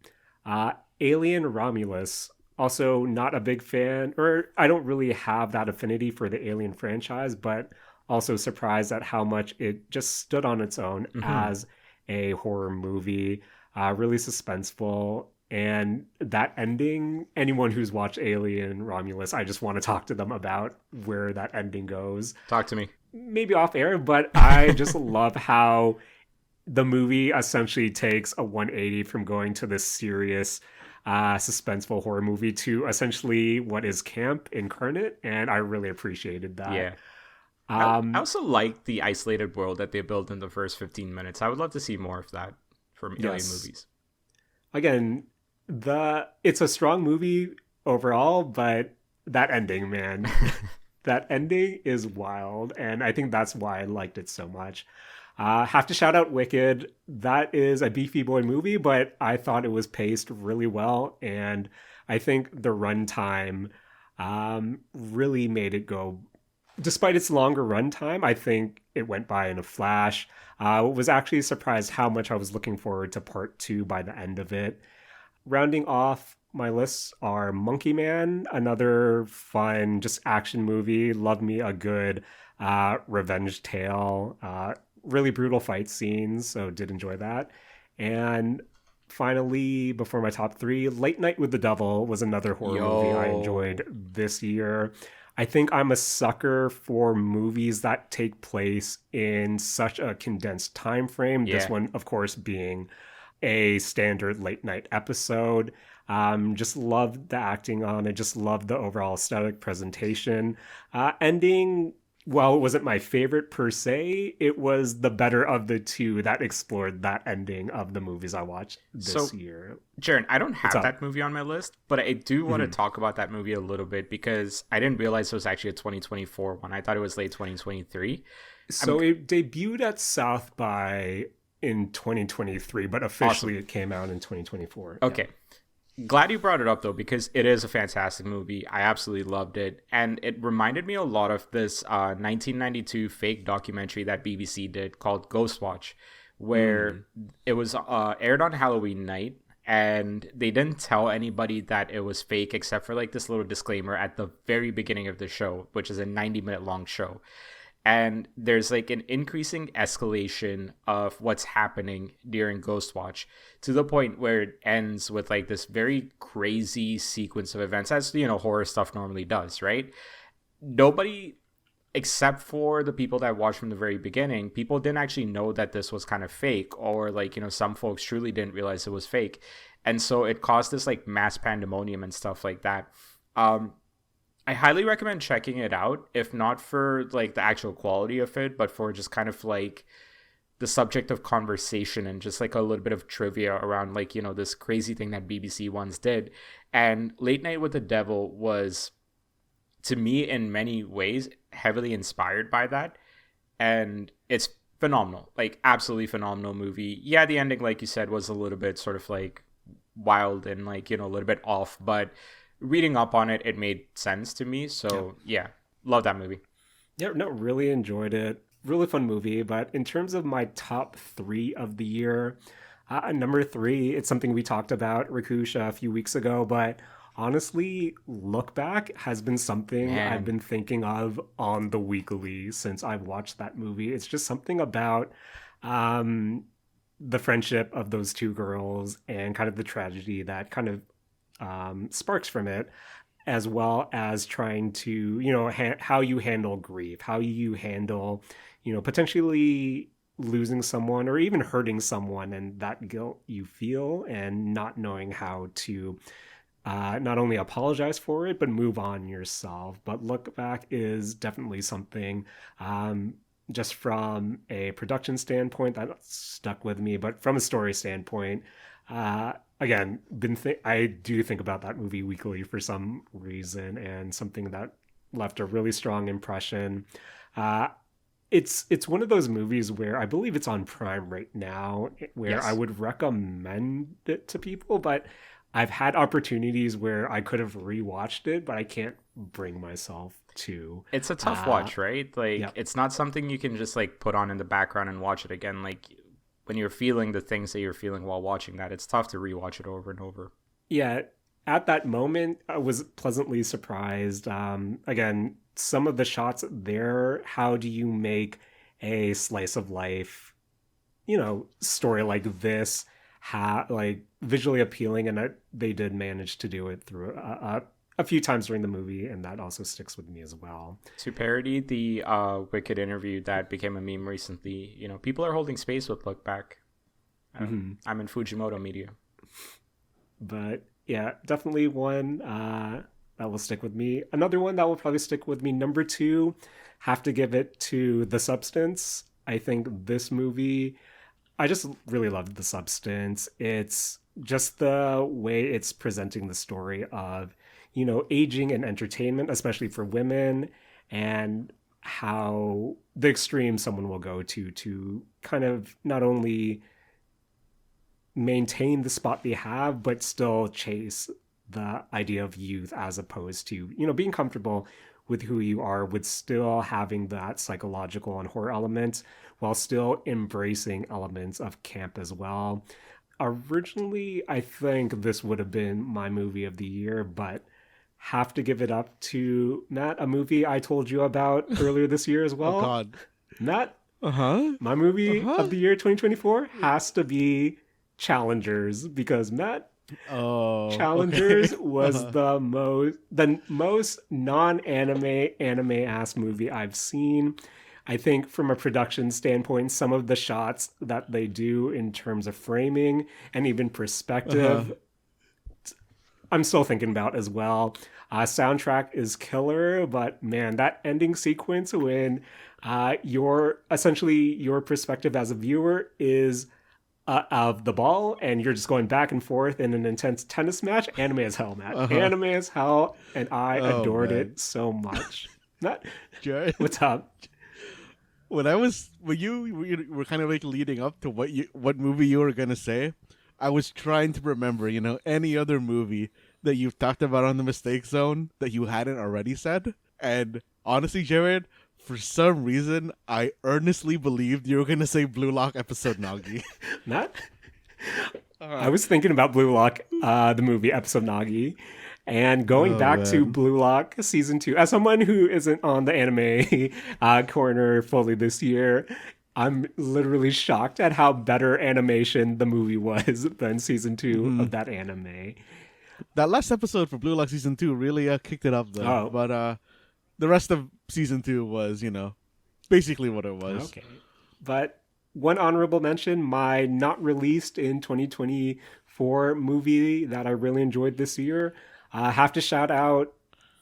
Alien Romulus, also not a big fan, or I don't really have that affinity for the Alien franchise, but also surprised at how much it just stood on its own as a horror movie, really suspenseful. And that ending, anyone who's watched Alien Romulus, I just want to talk to them about where that ending goes. Talk to me. Maybe off air, but I just love how the movie essentially takes a 180 from going to this serious, suspenseful horror movie to essentially what is camp incarnate. And I really appreciated that. Yeah. I also like the isolated world that they built in the first 15 minutes. I would love to see more of that from Alien movies. Again, it's a strong movie overall, but that ending, man, that ending is wild, and I think that's why I liked it so much. Have to shout out Wicked. That is a beefy boy movie, but I thought it was paced really well, and I think the runtime really made it go. Despite its longer runtime, I think it went by in a flash. Was actually surprised how much I was looking forward to part 2 by the end of it. Rounding off my lists are Monkey Man, another fun, just action movie. Love me a good revenge tale. Really brutal fight scenes, so did enjoy that. And finally, before my top three, Late Night with the Devil was another horror movie I enjoyed Yo. this year. I think I'm a sucker for movies that take place in such a condensed time frame. This Yeah. one, of course, being a standard late night episode. Just loved the acting on it. Just loved the overall aesthetic presentation. Ending, while it wasn't my favorite per se, it was the better of the two that explored that ending of the movies I watched this So, year. Jaren, I don't What's have up? that movie on my list, but I do want to Mhm. talk about that movie a little bit because I didn't realize it was actually a 2024 one. I thought it was late 2023. I'm So it debuted at South by in 2023, but awesome. officially it came out in 2024. Yeah. Okay. Glad you brought it up though, because it is a fantastic movie. I absolutely loved it, and it reminded me a lot of this 1992 fake documentary that BBC did called Ghostwatch, where Mm. it was aired on Halloween night, and they didn't tell anybody that it was fake except for like this little disclaimer at the very beginning of the show, which is a 90-minute long show. And there's like an increasing escalation of what's happening during Ghostwatch to the point where it ends with like this very crazy sequence of events, as you know horror stuff normally does, right? Nobody, except for the people that watched from the very beginning, people didn't actually know that this was kind of fake, or like some folks truly didn't realize it was fake, and so it caused this like mass pandemonium and stuff like that. um I highly recommend checking it out, if not for like the actual quality of it, but for just kind of like the subject of conversation and just like a little bit of trivia around like, this crazy thing that BBC once did. And Late Night with the Devil was, to me, in many ways, heavily inspired by that. And it's phenomenal, like absolutely phenomenal movie. Yeah, the ending, like you said, was a little bit sort of like wild and like, a little bit off, but reading up on it, it made sense to me. Yeah. So yeah, love that movie. Yeah, no, really enjoyed it. Really fun movie. But in terms of my top three of the year, number three, it's something we talked about, Rakush, a few weeks ago. But honestly, Look Back has been something I've Man, been thinking of on the weekly since I've watched that movie. It's just something about um, the friendship of those two girls and kind of the tragedy that kind of sparks from it, as well as trying to, how you handle grief, how you handle, potentially losing someone or even hurting someone and that guilt you feel and not knowing how to not only apologize for it, but move on yourself. But Look Back is definitely something. Just from a production standpoint, that stuck with me. But from a story standpoint, again, I do think about that movie weekly for some reason, and something that left a really strong impression. Uh, it's one of those movies where I believe it's on Prime right now, where I yes. would recommend it to people, but I've had opportunities where I could have rewatched it, but I can't bring myself to. It's a tough Uh, watch, right? Like yeah, it's not something you can just like put on in the background and watch it again. Like when you're feeling the things that you're feeling while watching that, it's tough to rewatch it over and over. yeah. At that moment, I was pleasantly surprised. Again, some of the shots there. How do you make a slice of life, story like this, like visually appealing? And they did manage to do it through a few times during the movie, and that also sticks with me as well. To parody the Wicked interview that became a meme recently, people are holding space with Look Back. Hmm. I'm in Fujimoto Media. But yeah, definitely one that will stick with me. Another one that will probably stick with me, number two, have to give it to The Substance. I think this movie, I just really loved The Substance. It's just the way it's presenting the story of, aging and entertainment, especially for women, and how the extreme someone will go to kind of not only maintain the spot they have, but still chase the idea of youth, as opposed to, being comfortable with who you are, with still having that psychological and horror element while still embracing elements of camp as well. originally I think this would have been my movie of the year, but have to give it up to Matt, a movie I told you about earlier this year as Oh well. God. Matt, Uh-huh. my movie Uh-huh. of the year 2024 has to be Challengers because Matt, Oh, okay. Challengers was Uh-huh. the most non-anime anime ass movie I've seen. I think from a production standpoint, some of the shots that they do in terms of framing and even Uh-huh. perspective, I'm still thinking about as well. Soundtrack is killer, but man, that ending sequence when your perspective as a viewer is of the ball and you're just going back and forth in an intense tennis match. Anime as hell, Matt. Uh-huh. Anime as hell, and I Oh adored man. it so much. Not Jared, what's up? when you were kind of like leading up to what movie you were gonna say, I was trying to remember, any other movie that you've talked about on the Mistake Zone that you hadn't already said. And honestly, Jared, for some reason, I earnestly believed you were gonna say Blue Lock episode Nagi. Matt. I Uh, was thinking about Blue Lock, the movie episode Nagi, and going oh back to man. Blue Lock season two. As someone who isn't on the anime corner fully this year, I'm literally shocked at how better animation the movie was than season two Hmm. of that anime. That last episode for Blue Lock season 2 really kicked it up though. Oh, But the rest of season 2 was, basically what it was. okay. But one honorable mention, my not released in 2024 movie that I really enjoyed this year. I have to shout out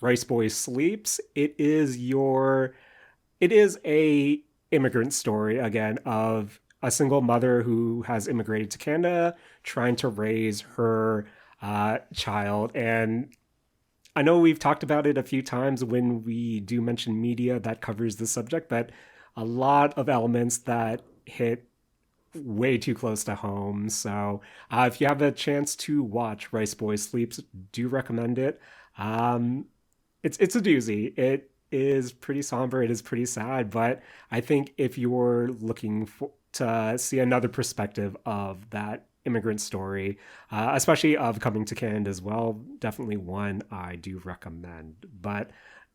Rice Boy Sleeps. It is a immigrant story again of a single mother who has immigrated to Canada trying to raise her child. And I know we've talked about it a few times when we do mention media that covers the subject, but a lot of elements that hit way too close to home. So if you have a chance to watch Rice Boy Sleeps, do recommend it. Um, it's a doozy. It is pretty somber. It is pretty sad, but I think if you're looking to see another perspective of that immigrant story, especially of coming to Canada as well, definitely one I do recommend. But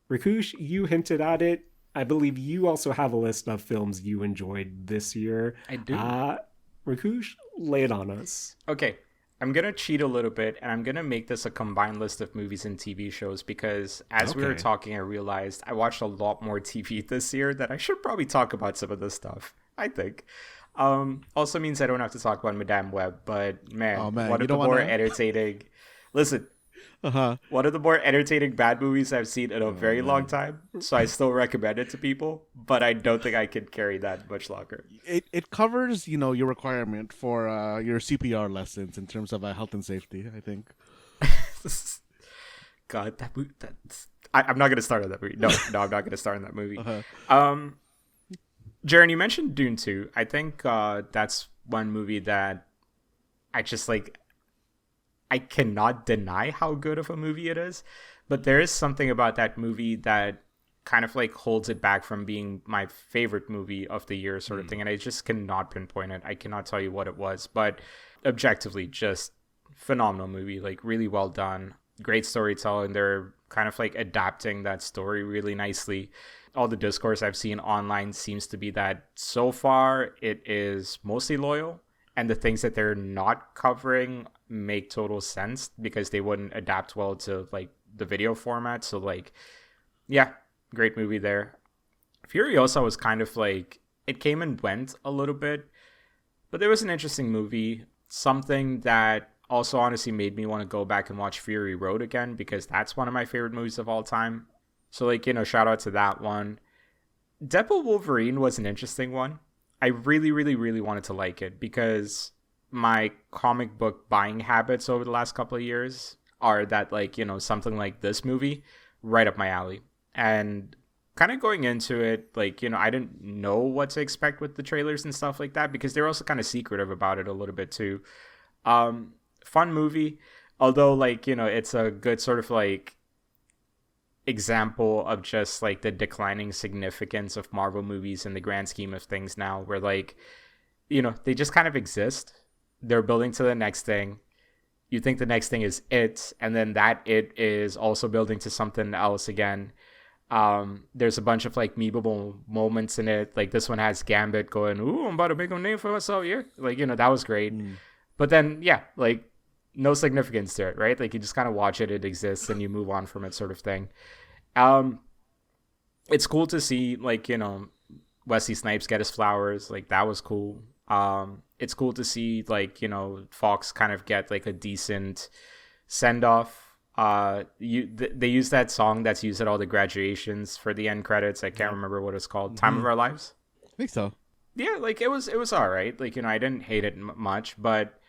Rakush, you hinted at it. I believe you also have a list of films you enjoyed this year. I do. Uh, Rakush, lay it on us. Okay, I'm gonna cheat a little bit, and I'm gonna make this a combined list of movies and TV shows because as we were Okay. talking, I realized I watched a lot more TV this year that I should probably talk about some of this stuff. I think. Also means I don't have to talk about Madame Web, but man, Oh man, one you of the don't more wanna. entertaining. Listen, Uh-huh. one of the more entertaining bad movies I've seen in a Oh very long man. time. So I still recommend it to people, but I don't think I can carry that much longer. It covers, your requirement for your CPR lessons in terms of health and safety, I think. God, that movie. I'm not gonna start on that movie. No, I'm not gonna start on that movie. Uh-huh. Um, Jaren, you mentioned Dune 2. I think that's one movie that I just like. I cannot deny how good of a movie it is, but there is something about that movie that kind of like holds it back from being my favorite movie of the year, sort of thing. And I just cannot pinpoint it. I cannot tell you what it was, but objectively, just phenomenal movie. Like really well done, great storytelling. They're kind of like adapting that story really nicely. All the discourse I've seen online seems to be that so far it is mostly loyal, and the things that they're not covering make total sense because they wouldn't adapt well to like the video format. So like, yeah, great movie there. Furiosa was kind of like it came and went a little bit, but there was an interesting movie. Something that also honestly made me want to go back and watch Fury Road again because that's one of my favorite movies of all time. So like, shout out to that one. Deadpool Wolverine was an interesting one. I really, really, really wanted to like it because my comic book buying habits over the last couple of years are that like, something like this movie right up my alley. And kind of going into it, like, I didn't know what to expect with the trailers and stuff like that because they're also kind of secretive about it a little bit too. Fun movie, although like, it's a good sort of like example of just like the declining significance of Marvel movies in the grand scheme of things now, where like, they just kind of exist. they're building to the next thing. You think the next thing is it, and then that it is also building to something else again. There's a bunch of like memeable moments in it. Like this one has Gambit going, "Ooh, I'm about to make a name for myself here." Like, that was great. But then, yeah, like no significance to it, right? Like you just kind of watch it, it exists, and you move on from it, sort of thing. Um, it's cool to see, like, Wesley Snipes get his flowers. Like that was cool. It's cool to see, like, Fox kind of get like a decent send off. They use that song that's used at all the graduations for the end credits. I can't remember what it's called. Time of Our Lives. I think so. Yeah, like it was all right. Like, I didn't hate it much, but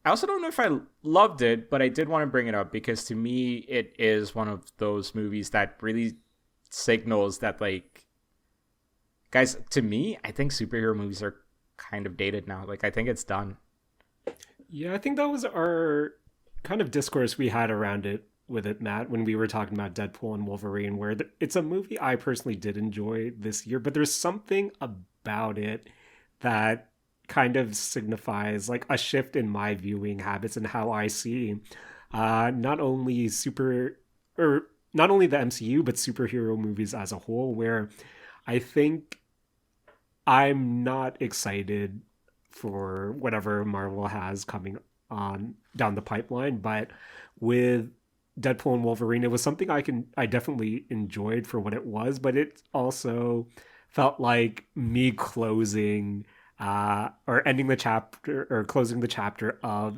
I also don't know if I loved it, but I did want to bring it up because to me it is one of those movies that really signals that, like, guys, to me, I think superhero movies are kind of dated now. Like, I think it's done. Yeah, I think that was our kind of discourse we had around it with it, Matt, when we were talking about Deadpool and Wolverine, where it's a movie I personally did enjoy this year, but there's something about it that kind of signifies like a shift in my viewing habits and how I see not only not only the MCU, but superhero movies as a whole, where I think I'm not excited for whatever Marvel has coming on down the pipeline, but with Deadpool and Wolverine, it was something I definitely enjoyed for what it was, but it also felt like me closing or ending the chapter or closing the chapter of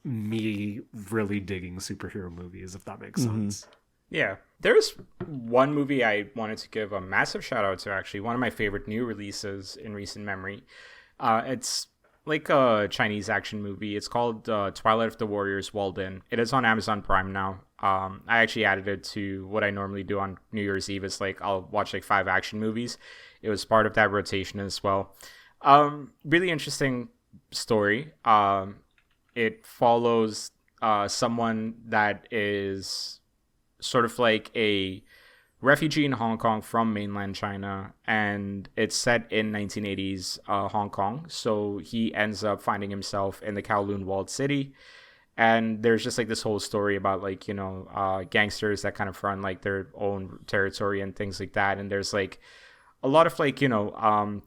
me really digging superhero movies, if that makes sense. Yeah. There's one movie I wanted to give a massive shout out to, actually. One of my favorite new releases in recent memory. It's like a Chinese action movie. It's called Twilight of the Warriors Walden. It is on Amazon Prime now. I actually added it to what I normally do on New Year's Eve. It's like I'll watch like 5 action movies. It was part of that rotation as well. Really interesting story. It follows someone that is sort of like a refugee in Hong Kong from mainland China, and it's set in 1980s Hong Kong. So he ends up finding himself in the Kowloon walled city, and there's just like this whole story about like gangsters that kind of run like their own territory and things like that. And there's like a lot of like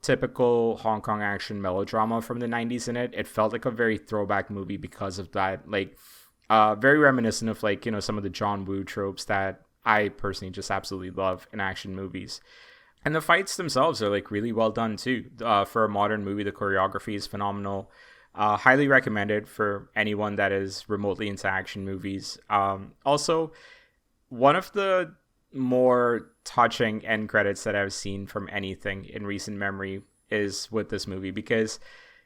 typical Hong Kong action melodrama from the 90s in it. It felt like a very throwback movie because of that, like very reminiscent of like some of the John Woo tropes that I personally just absolutely love in action movies. And the fights themselves are like really well done too. For a modern movie, the choreography is phenomenal. Highly recommended for anyone that is remotely into action movies. Also, one of the more touching end credits that I've seen from anything in recent memory is with this movie, because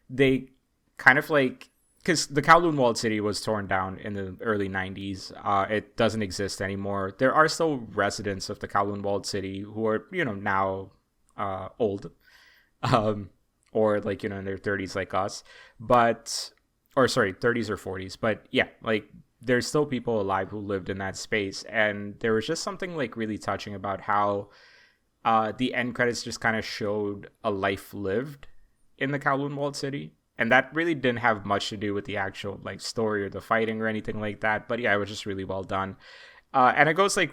they kind of like, because the Kowloon walled city was torn down in the early 90s. It doesn't exist anymore. There are still residents of the Kowloon walled city who are, now old, or like, in their 30s like us, but, or sorry, 30s or 40s. But yeah, like there's still people alive who lived in that space. And there was just something like really touching about how the end credits just kind of showed a life lived in the Kowloon walled city. And that really didn't have much to do with the actual like story or the fighting or anything like that. But yeah, it was just really well done. And it goes like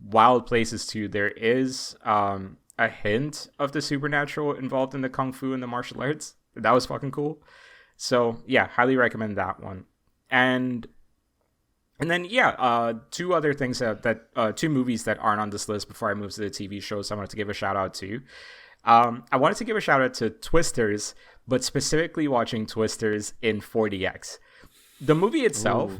wild places too. There is a hint of the supernatural involved in the kung fu and the martial arts. That was fucking cool. So yeah, highly recommend that one. And then yeah, 2 other things that 2 movies that aren't on this list before I move to the TV shows I wanted to give a shout out to. I wanted to give a shout out to Twisters, but specifically watching Twisters in 4DX. The movie itself,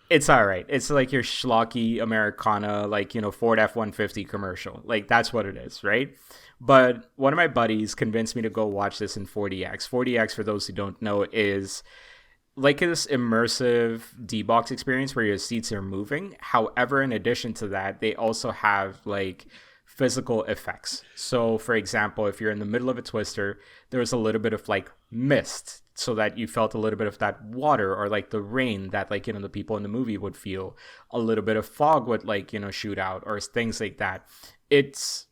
it's all right. It's like your schlocky Americana, like, Ford F-150 commercial. Like, that's what it is, right? But one of my buddies convinced me to go watch this in 4DX. 4DX, for those who don't know, is like this immersive D-Box experience where your seats are moving. However, in addition to that, they also have like physical effects. So for example, if you're in the middle of a twister, there's a little bit of like mist, so that you felt a little bit of that water or like the rain that like the people in the movie would feel. A little bit of fog would like shoot out, or things like that. It's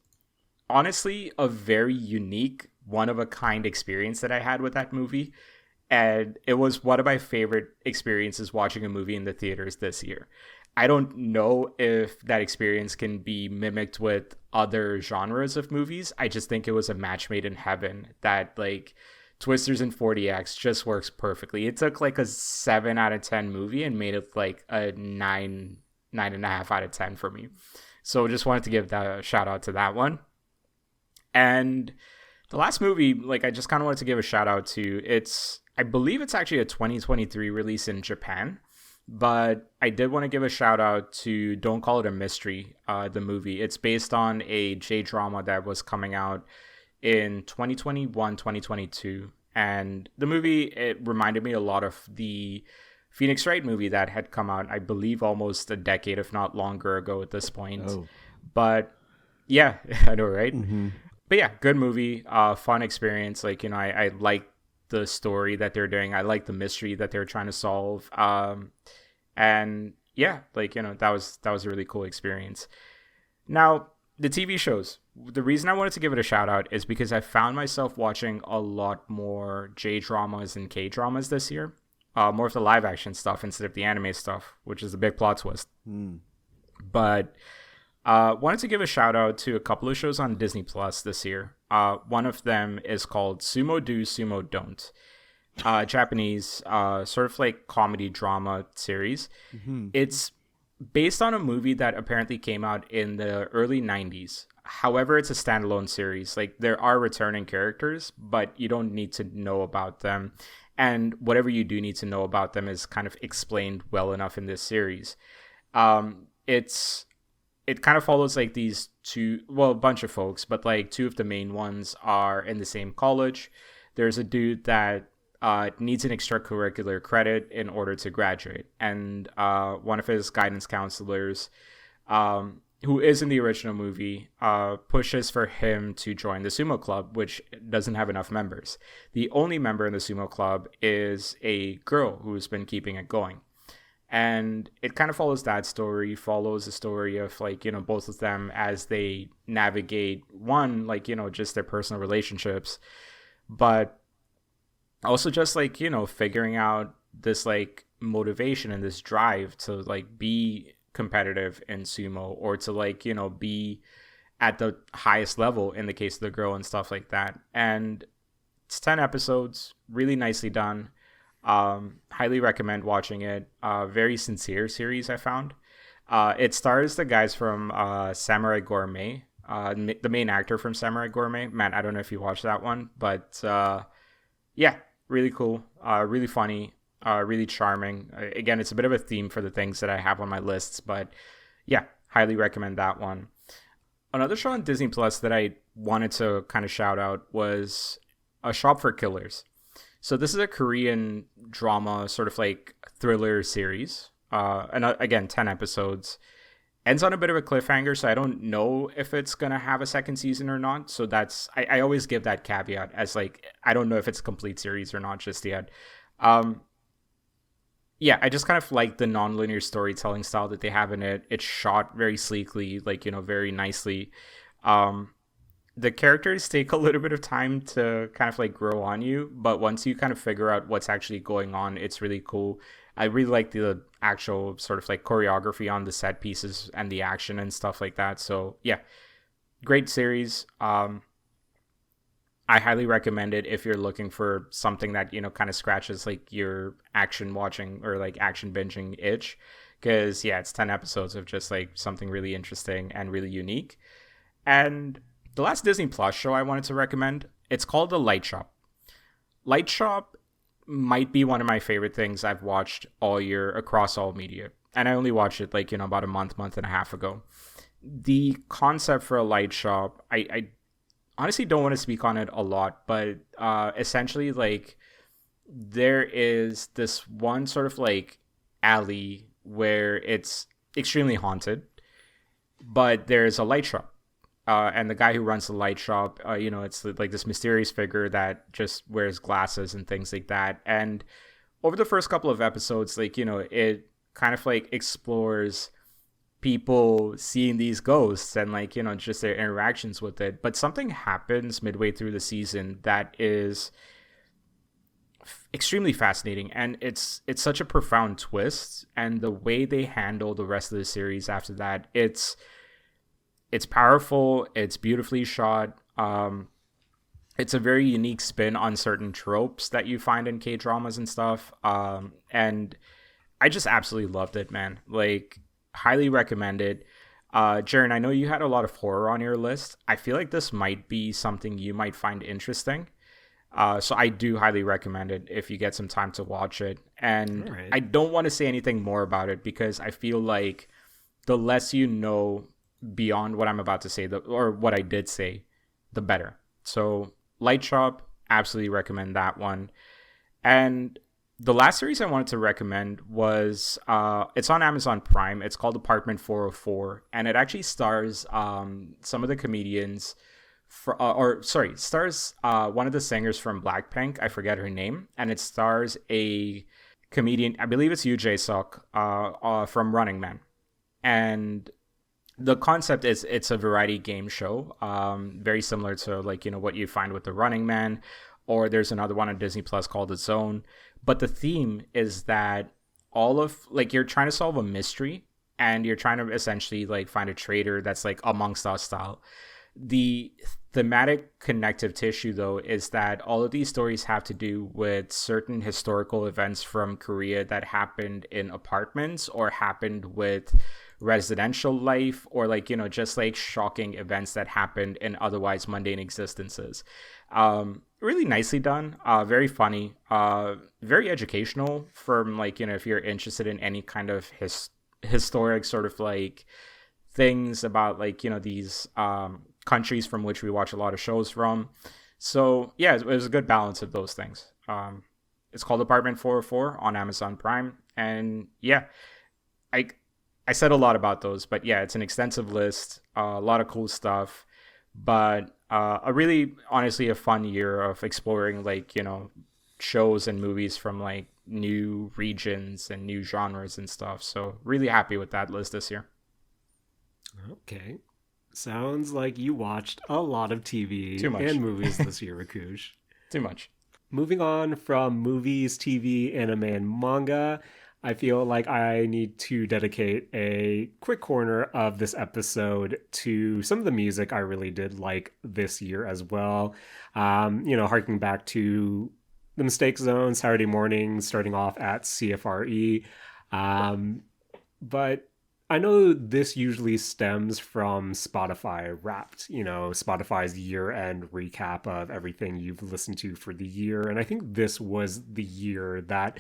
honestly a very unique, one of a kind experience that I had with that movie. And it was one of my favorite experiences watching a movie in the theaters this year. I don't know if that experience can be mimicked with other genres of movies. I just think it was a match made in heaven that like Twisters and 40X just works perfectly. It took like a 7 out of 10 movie and made it like a 9.5 out of 10 for me. So just wanted to give that a shout out to that one. And the last movie, like I just kind of wanted to give a shout out to, I believe it's actually a 2023 release in Japan. But I did want to give a shout out to Don't Call It a Mystery, the movie. It's based on a J-drama that was coming out in 2021, 2022. And the movie, it reminded me a lot of the Phoenix Wright movie that had come out, I believe, almost a decade, if not longer ago at this point. Oh. But yeah, I know, right? Mm-hmm. But yeah, good movie, fun experience. Like, I like the story that they're doing. I like the mystery that they're trying to solve. And yeah, like, that was a really cool experience. Now, the TV shows. The reason I wanted to give it a shout out is because I found myself watching a lot more J-dramas and K-dramas this year. More of the live action stuff instead of the anime stuff, which is a big plot twist. But wanted to give a shout out to a couple of shows on Disney Plus this year. One of them is called Sumo Do, Sumo Don't. Japanese, sort of like comedy drama series. Mm-hmm. It's based on a movie that apparently came out in the early 90s. However, it's a standalone series. Like, there are returning characters, but you don't need to know about them. And whatever you do need to know about them is kind of explained well enough in this series. It kind of follows like these a bunch of folks, but like two of the main ones are in the same college. There's a dude that needs an extracurricular credit in order to graduate. And one of his guidance counselors, who is in the original movie, pushes for him to join the sumo club, which doesn't have enough members. The only member in the sumo club is a girl who's been keeping it going. And it kind of follows that story, follows the story of like, both of them as they navigate one, like, just their personal relationships, but also just like, figuring out this like motivation and this drive to like be competitive in sumo, or to like, be at the highest level in the case of the girl and stuff like that. And it's 10 episodes, really nicely done. Highly recommend watching it. Very sincere series, I found. It stars the guys from Samurai Gourmet, the main actor from Samurai Gourmet. Man, I don't know if you watched that one, but yeah, really cool, really funny, really charming. Again, it's a bit of a theme for the things that I have on my lists, but yeah, highly recommend that one. Another show on Disney Plus that I wanted to kind of shout out was A Shop for Killers. So this is a Korean drama, sort of like thriller series. And again, 10 episodes. Ends on a bit of a cliffhanger, so I don't know if it's going to have a second season or not. So that's, I always give that caveat as like, I don't know if it's a complete series or not just yet. Yeah, I just kind of like the nonlinear storytelling style that they have in it. It's shot very sleekly, like, very nicely. The characters take a little bit of time to kind of like grow on you, but once you kind of figure out what's actually going on, it's really cool. I really like the actual sort of like choreography on the set pieces and the action and stuff like that. So yeah, great series. I highly recommend it if you're looking for something that, kind of scratches like your action watching or like action binging itch. Because yeah, it's 10 episodes of just like something really interesting and really unique. And the last Disney Plus show I wanted to recommend, it's called The Light Shop. Light Shop might be one of my favorite things I've watched all year across all media. And I only watched it like, about a month and a half ago. The concept for a light shop, I honestly don't want to speak on it a lot, but essentially like there is this one sort of like alley where it's extremely haunted, but there's a light shop. And the guy who runs the light shop, it's like this mysterious figure that just wears glasses and things like that. And over the first couple of episodes, like, it kind of like explores people seeing these ghosts and like, just their interactions with it. But something happens midway through the season that is extremely fascinating, and it's such a profound twist, and the way they handle the rest of the series after that, it's powerful, it's beautifully shot. It's a very unique spin on certain tropes that you find in K dramas and stuff. And I just absolutely loved it, man. Like, highly recommended. Jaren, I know you had a lot of horror on your list. I feel like this might be something you might find interesting. So I do highly recommend it if you get some time to watch it. And All right. I don't want to say anything more about it because I feel like the less you know beyond what I'm about to say, or what I did say, the better. So Light Shop, absolutely recommend that one. And the last series I wanted to recommend was it's on Amazon Prime. It's called Apartment 404, and it actually stars some of the comedians stars one of the singers from Blackpink. I forget her name, and it stars a comedian. I believe it's Yoo Jae Suk from Running Man, and the concept is it's a variety game show, very similar to like what you find with the Running Man, or there's another one on Disney Plus called The Zone. But the theme is that all of like you're trying to solve a mystery, and you're trying to essentially like find a traitor that's like Amongst Us style. The thematic connective tissue, though, is that all of these stories have to do with certain historical events from Korea that happened in apartments or happened with residential life, or like just like shocking events that happened in otherwise mundane existences. Really nicely done, very funny, very educational from like if you're interested in any kind of historic sort of like things about like these countries from which we watch a lot of shows from. So yeah, it was a good balance of those things. It's called Apartment 404 on Amazon Prime, and yeah, I said a lot about those, but yeah, it's an extensive list, a lot of cool stuff, but a really, honestly, a fun year of exploring like, shows and movies from like new regions and new genres and stuff. So really happy with that list this year. Okay. Sounds like you watched a lot of TV Too much. and movies this year, Rakush. Too much. Moving on from movies, TV, anime, and manga, I feel like I need to dedicate a quick corner of this episode to some of the music I really did like this year as well. Harking back to The Mistake Zone, Saturday Morning, starting off at CFRE. But I know this usually stems from Spotify Wrapped, Spotify's year-end recap of everything you've listened to for the year. And I think this was the year that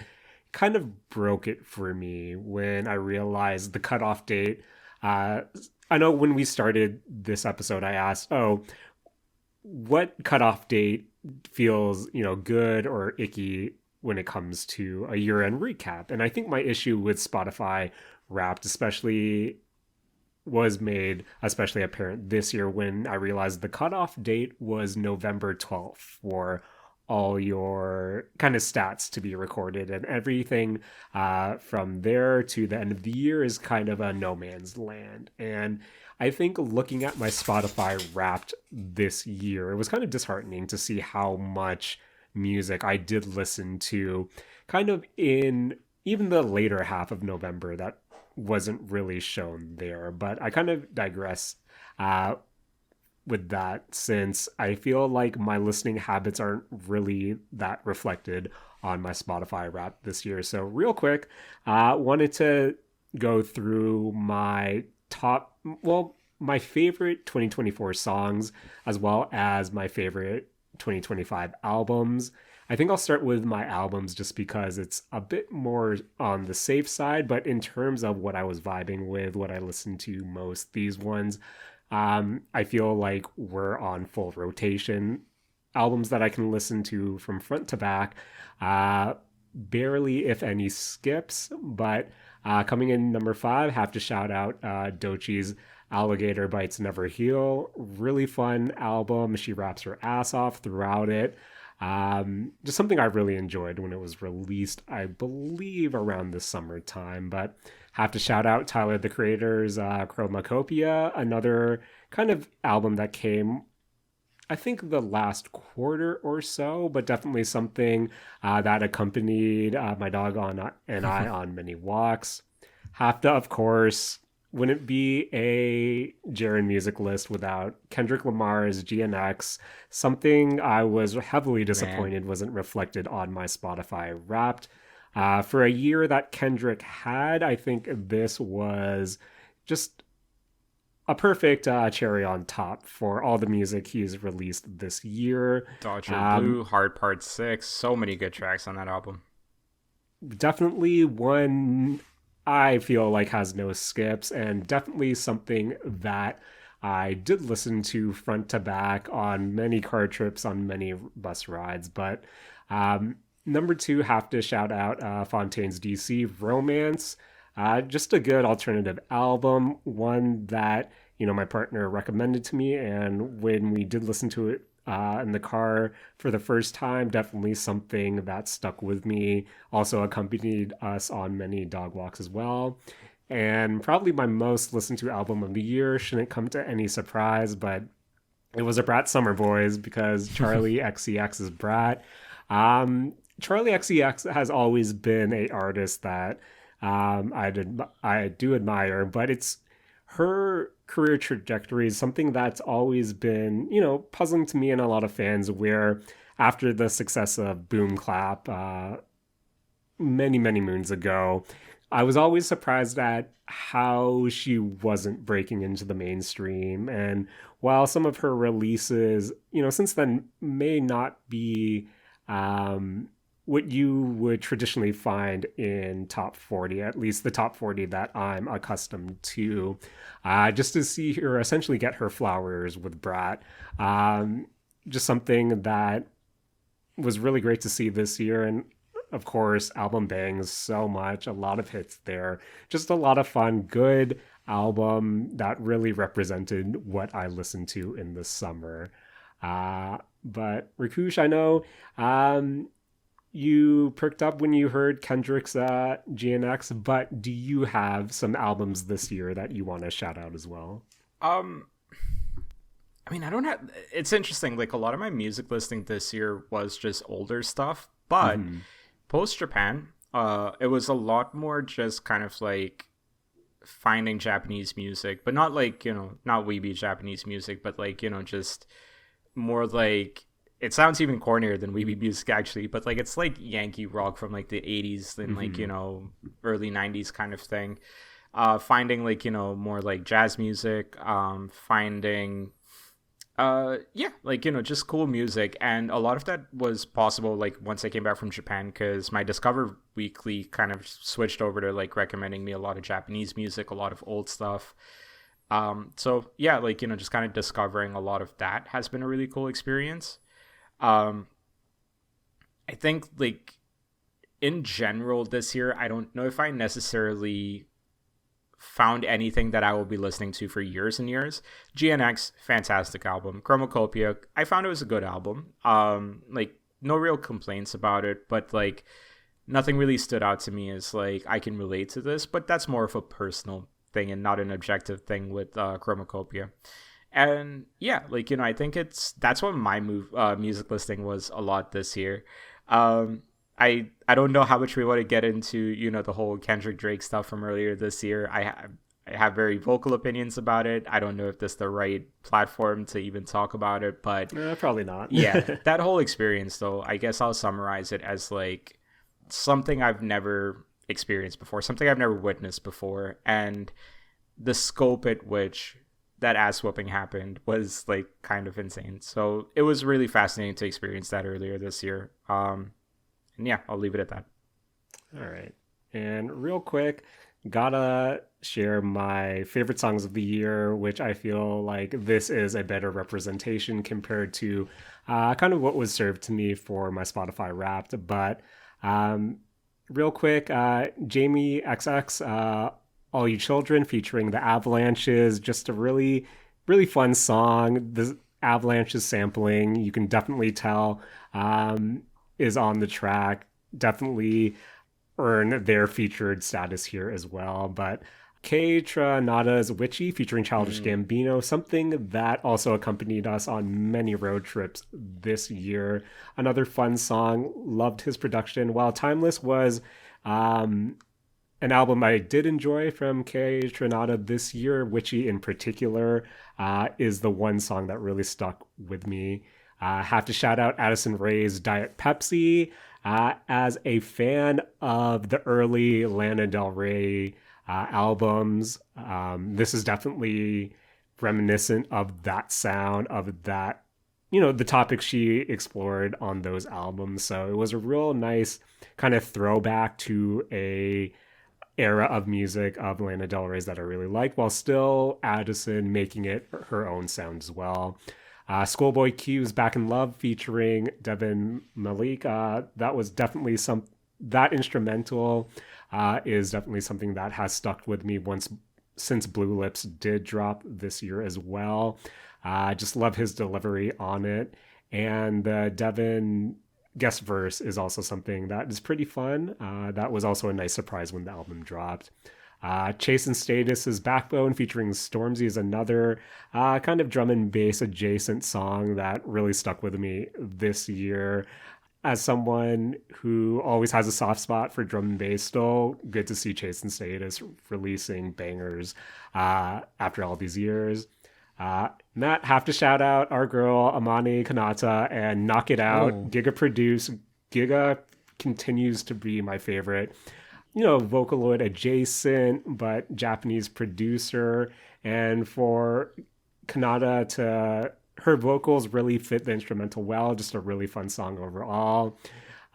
kind of broke it for me when I realized the cutoff date. I know when we started this episode, I asked, what cutoff date feels, good or icky when it comes to a year-end recap? And I think my issue with Spotify Wrapped was made especially apparent this year when I realized the cutoff date was November 12th for all your kind of stats to be recorded, and everything from there to the end of the year is kind of a no man's land. And I think looking at my Spotify Wrapped this year, it was kind of disheartening to see how much music I did listen to kind of in even the later half of November that wasn't really shown there. But I kind of digress with that, since I feel like my listening habits aren't really that reflected on my Spotify Wrapped this year. So real quick, wanted to go through my my favorite 2024 songs, as well as my favorite 2025 albums. I think I'll start with my albums just because it's a bit more on the safe side, but in terms of what I was vibing with, what I listened to most, these ones, I feel like we're on full rotation. Albums that I can listen to from front to back, barely, if any, skips. But coming in number 5, have to shout out Dochi's Alligator Bites Never Heal. Really fun album. She raps her ass off throughout it. Just something I really enjoyed when it was released, I believe around the summertime. But have to shout out Tyler, the Creator's Chromacopia, another kind of album that came I think the last quarter or so, but definitely something that accompanied my dog on and I on many walks. Have to, of course, wouldn't be a Jaren music list without Kendrick Lamar's GNX. Something I was heavily Man, disappointed wasn't reflected on my Spotify Wrapped. For a year that Kendrick had, I think this was just a perfect cherry on top for all the music he's released this year. Dodger Um, Blue, Hard Part 6, so many good tracks on that album. Definitely one I feel like has no skips, and definitely something that I did listen to front to back on many car trips, on many bus rides. But um, number two, have to shout out Fontaine's DC Romance. Just a good alternative album, one that my partner recommended to me, and when we did listen to it in the car for the first time, definitely something that stuck with me. Also accompanied us on many dog walks as well. And probably my most listened to album of the year shouldn't come to any surprise, but it was a Brat Summer Boys because Charlie XCX is Brat. Charlie XCX has always been a artist that I do admire, but it's her career trajectory is something that's always been, puzzling to me and a lot of fans. Where after the success of Boom Clap many, many moons ago, I was always surprised at how she wasn't breaking into the mainstream. And while some of her releases, since then may not be what you would traditionally find in top 40, at least the top 40 that I'm accustomed to, just to see her essentially get her flowers with Brat. Just something that was really great to see this year. And of course, album bangs so much, a lot of hits there. Just a lot of fun, good album that really represented what I listened to in the summer. But Rakush, I know you perked up when you heard Kendrick's GNX, but do you have some albums this year that you want to shout out as well? Um, I mean, I don't have. It's interesting. Like a lot of my music listening this year was just older stuff, but Mm-hmm. post Japan, it was a lot more just kind of like finding Japanese music, but not like not weeby Japanese music, but like just more like it sounds even cornier than weeby music actually, but like it's like Yankee rock from like the 80s and like Mm-hmm. early 90s kind of thing. Finding like more like jazz music, finding yeah, like just cool music, and a lot of that was possible like once I came back from Japan because my Discover Weekly kind of switched over to like recommending me a lot of Japanese music, a lot of old stuff. So yeah, like just kind of discovering a lot of that has been a really cool experience. um I think like in general this year, I don't know if I necessarily found anything that I will be listening to for years and years. GNX, fantastic album. Chromacopia, I found it was a good album. Like no real complaints about it, but like nothing really stood out to me as like I can relate to this, but that's more of a personal thing and not an objective thing with Chromacopia. And yeah, like I think that's what my music listing was a lot this year. Um, I don't know how much we want to get into the whole Kendrick Drake stuff from earlier this year. I have very vocal opinions about it. I don't know if this is the right platform to even talk about it, but Probably not. yeah, that whole experience though, I guess I'll summarize it as like something I've never experienced before, something I've never witnessed before, and the scope at which that ass whooping happened was like kind of insane. So it was really fascinating to experience that earlier this year. And yeah, I'll leave it at that. All right. And real quick, gotta share my favorite songs of the year, which I feel like this is a better representation compared to kind of what was served to me for my Spotify Wrapped. But um, real quick, Jamie XX, All You Children, featuring the Avalanches, just a really, really fun song. The Avalanches sampling, you can definitely tell, is on the track. Definitely earn their featured status here as well. But Kei Tranada's Witchy featuring Childish Gambino, something that also accompanied us on many road trips this year. Another fun song, loved his production. While Timeless was an album I did enjoy from Kei Tranada this year, Witchy in particular, is the one song that really stuck with me. Have to shout out Addison Rae's Diet Pepsi. As a fan of the early Lana Del Rey albums, this is definitely reminiscent of that sound, of that, the topics she explored on those albums. So it was a real nice kind of throwback to a era of music of Lana Del Rey's that I really liked, while still Addison making it her own sound as well. Schoolboy Q's Back in Love featuring Devin Malik. That was definitely that instrumental is definitely something that has stuck with me since Blue Lips did drop this year as well. Just love his delivery on it. And Devin guest verse is also something that is pretty fun. That was also a nice surprise when the album dropped. Chase and Status's Backbone featuring Stormzy is another kind of drum and bass adjacent song that really stuck with me this year. As someone who always has a soft spot for drum and bass, still good to see Chase and Status releasing bangers after all these years. Matt, have to shout out our girl Amani Kanata and Knock It Out. Giga produced. Giga continues to be my favorite, Vocaloid adjacent, but Japanese producer. And for Kanata her vocals really fit the instrumental well. Just a really fun song overall.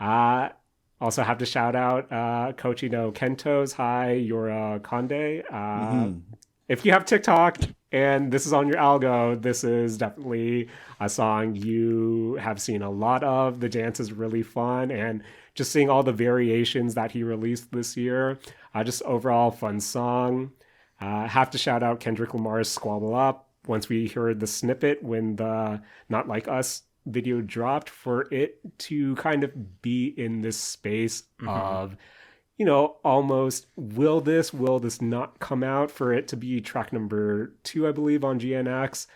Also have to shout out Kochi no Kento's Hi Yora Konde. If you have TikTok and this is on your algo, this is definitely a song you have seen a lot of. The dance is really fun, and just seeing all the variations that he released this year, just overall fun song. Have to shout out Kendrick Lamar's Squabble Up. Once we heard the snippet when the Not Like Us video dropped, for it to kind of be in this space of, almost will this not come out, for it to be track number 2, I believe, on GNX.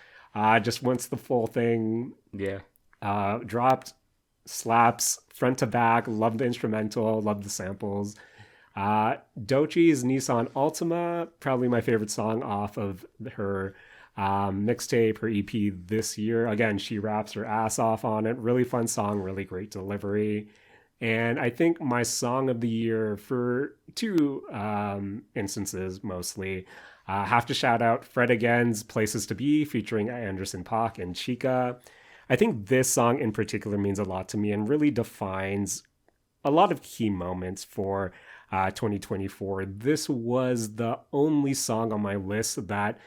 Just once the full thing dropped, slaps front to back, love the instrumental, love the samples. Dochi's Nissan Altima, probably my favorite song off of her mixtape, her EP this year. Again, she raps her ass off on it. Really fun song, really great delivery. And I think my song of the year, for 2 instances mostly, have to shout out Fred Again's Places to Be featuring Anderson .Paak and Chica. I think this song in particular means a lot to me and really defines a lot of key moments for 2024. This was the only song on my list that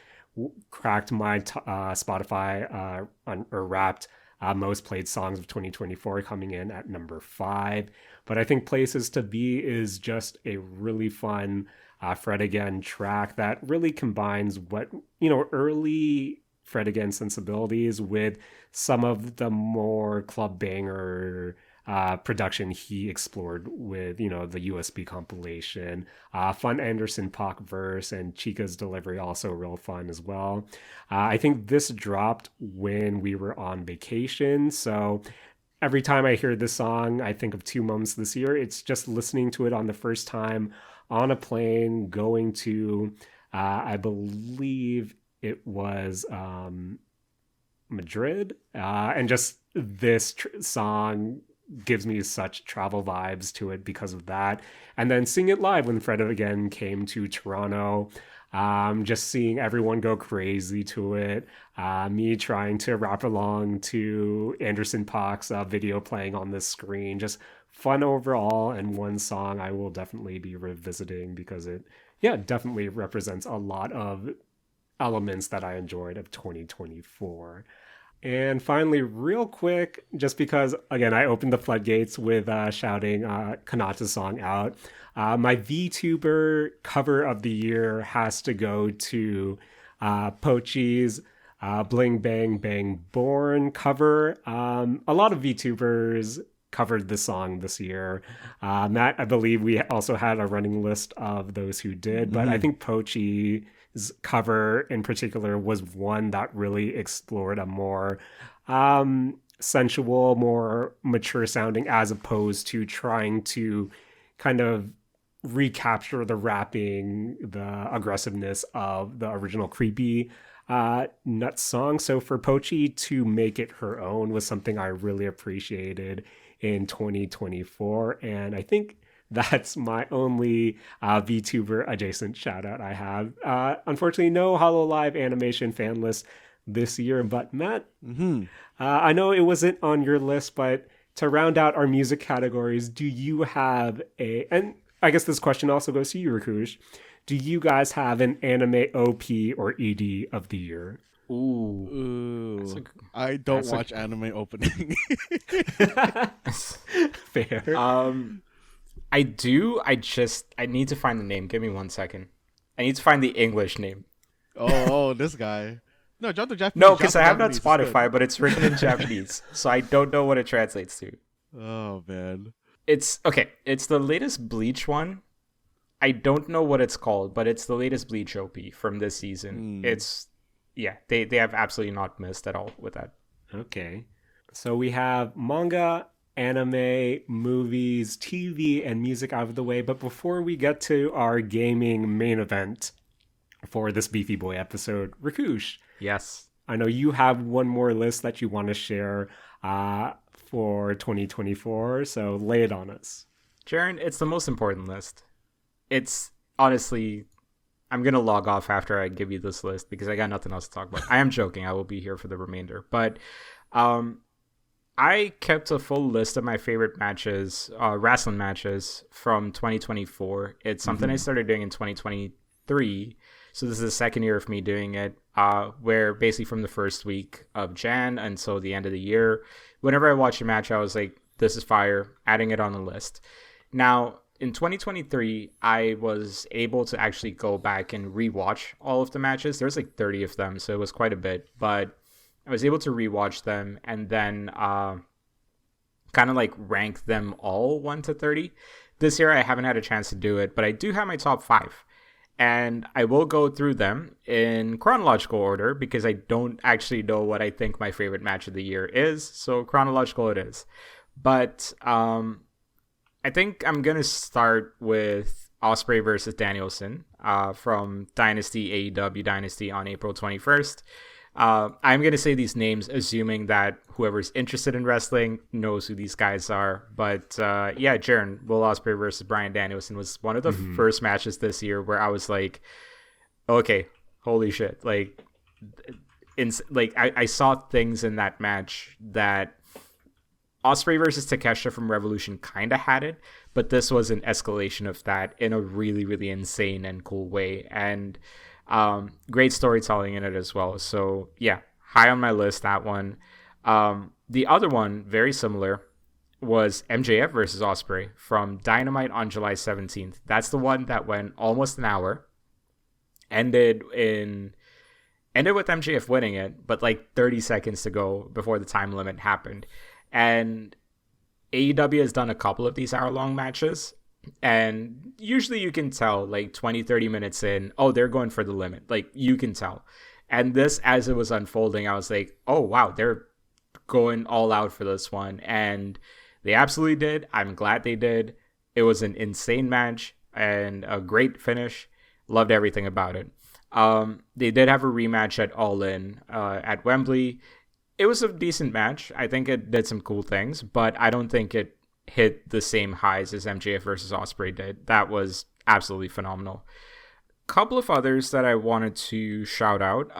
cracked my Spotify or Wrapped most played songs of 2024, coming in at number 5. But I think Places to Be is just a really fun Fred Again track that really combines what, early Fred Again sensibilities with some of the more club banger production he explored with, the USB compilation. Fun Anderson .Paak verse, and Chica's delivery also real fun as well. I think this dropped when we were on vacation, so every time I hear this song, I think of 2 moments this year. It's just listening to it on the first time on a plane going to, I believe it was Madrid, and just this song gives me such travel vibes to it because of that. And then seeing it live when Fred Again came to Toronto, just seeing everyone go crazy to it, me trying to rap along to Anderson .Paak's video playing on the screen, just fun overall, and one song I will definitely be revisiting because it definitely represents a lot of elements that I enjoyed of 2024. And finally, real quick, just because, again, I opened the floodgates with shouting Kanata's song out, my VTuber cover of the year has to go to Pochi's Bling Bang Bang Born cover. A lot of VTubers covered the song this year. Matt, I believe we also had a running list of those who did, but I think Pochi's cover in particular was one that really explored a more sensual, more mature sounding, as opposed to trying to kind of recapture the rapping, the aggressiveness of the original creepy Nuts song. So for Pochi to make it her own was something I really appreciated in 2024. And I think that's my only VTuber adjacent shout out I have. Unfortunately, no Hololive animation fan list this year, but Matt, I know it wasn't on your list, but to round out our music categories, do you have and I guess this question also goes to you, Rakush. Do you guys have an anime OP or ED of the year? Ooh. I don't watch anime opening. Fair. I do. I need to find the name. Give me 1 second. I need to find the English name. Oh, this guy. No, drop the Japanese. No, because I have not Spotify, but it's written in Japanese, so I don't know what it translates to. Oh man. It's okay. It's the latest Bleach one. I don't know what it's called, but it's the latest Bleach OP from this season. It's they have absolutely not missed at all with that. Okay. So we have manga, anime, movies, TV, and music out of the way. But before we get to our gaming main event for this Beefy Boy episode, Rakush. Yes. I know you have one more list that you want to share for 2024, so lay it on us. Jaren, it's the most important list. It's honestly, I'm going to log off after I give you this list because I got nothing else to talk about. I am joking. I will be here for the remainder. But I kept a full list of my favorite matches, wrestling matches from 2024. It's something I started doing in 2023. So this is the second year of me doing it, where basically from the first week of Jan until the end of the year, whenever I watch a match, I was like, this is fire, adding it on the list. Now, in 2023, I was able to actually go back and rewatch all of the matches. There's like 30 of them, so it was quite a bit. But I was able to rewatch them and then kind of like rank them all 1 to 30. This year, I haven't had a chance to do it, but I do have my top 5. And I will go through them in chronological order because I don't actually know what I think my favorite match of the year is. So chronological it is. But I think I'm going to start with Ospreay versus Danielson from Dynasty, AEW Dynasty on April 21st. I'm going to say these names assuming that whoever's interested in wrestling knows who these guys are. But Jaren, Will Ospreay versus Bryan Danielson was one of the first matches this year where I was like, okay, holy shit. Like, I saw things in that match that Ospreay versus Takeshita from Revolution kind of had it, but this was an escalation of that in a really, really insane and cool way. And great storytelling in it as well. So yeah, high on my list, that one. The other one, very similar, was MJF versus Ospreay from Dynamite on July 17th. That's the one that went almost an hour. Ended with MJF winning it, but like 30 seconds to go before the time limit happened. And AEW has done a couple of these hour-long matches, and usually you can tell, like 20, 30 minutes in, oh, they're going for the limit. Like, you can tell. And this, as it was unfolding, I was like, oh, wow, they're going all out for this one. And they absolutely did. I'm glad they did. It was an insane match and a great finish. Loved everything about it. They did have a rematch at All In at Wembley. It was a decent match. I think it did some cool things, but I don't think it hit the same highs as MJF versus Ospreay did. That was absolutely phenomenal. Couple of others that I wanted to shout out.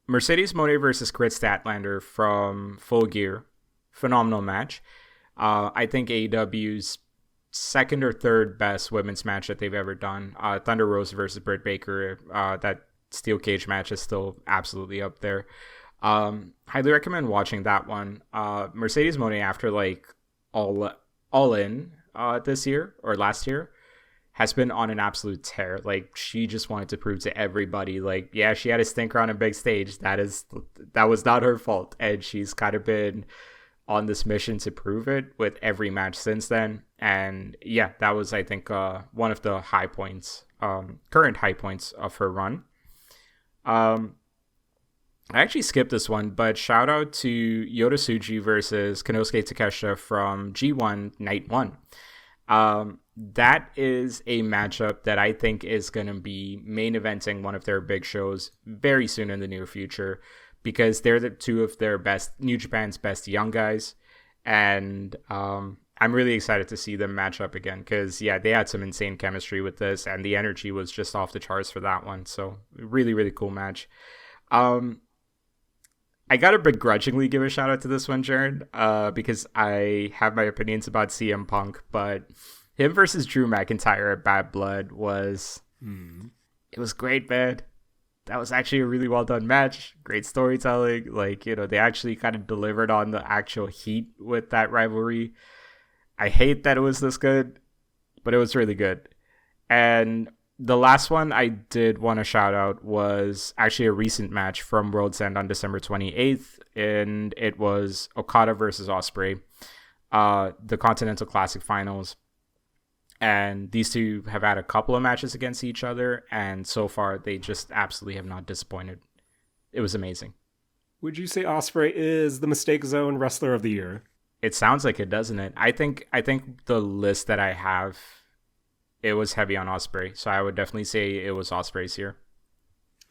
Mercedes Moné versus Chris Statlander from Full Gear. Phenomenal match. I think AEW's second or third best women's match that they've ever done. Thunder Rosa versus Britt Baker. That steel cage match is still absolutely up there. Highly recommend watching that one. Mercedes Moné, after like all in this year or last year, has been on an absolute tear. Like, she just wanted to prove to everybody, like, yeah, she had a stinker on a big stage. That was not her fault, and she's kind of been on this mission to prove it with every match since then. And yeah, that was, I think, one of the high points, current high points of her run. I actually skipped this one, but shout out to Yoda versus Konosuke Takeshita from G1 Night 1. That is a matchup that I think is going to be main eventing one of their big shows very soon in the near future, because they're the two of their best, New Japan's best young guys. And I'm really excited to see them match up again, because, yeah, they had some insane chemistry with this, and the energy was just off the charts for that one. So really, really cool match. I gotta begrudgingly give a shout out to this one, Jaren, because I have my opinions about CM Punk, but him versus Drew McIntyre at Bad Blood was it was great, man. That was actually a really well done match. Great storytelling. Like, you know, they actually kind of delivered on the actual heat with that rivalry. I hate that it was this good, but it was really good. And the last one I did want to shout out was actually a recent match from World's End on December 28th, and it was Okada versus Ospreay, the Continental Classic Finals. And these two have had a couple of matches against each other, and so far they just absolutely have not disappointed. It was amazing. Would you say Ospreay is the Mistake Zone Wrestler of the Year? It sounds like it, doesn't it? I think the list that I have, it was heavy on Ospreay, so I would definitely say it was Ospreay's here.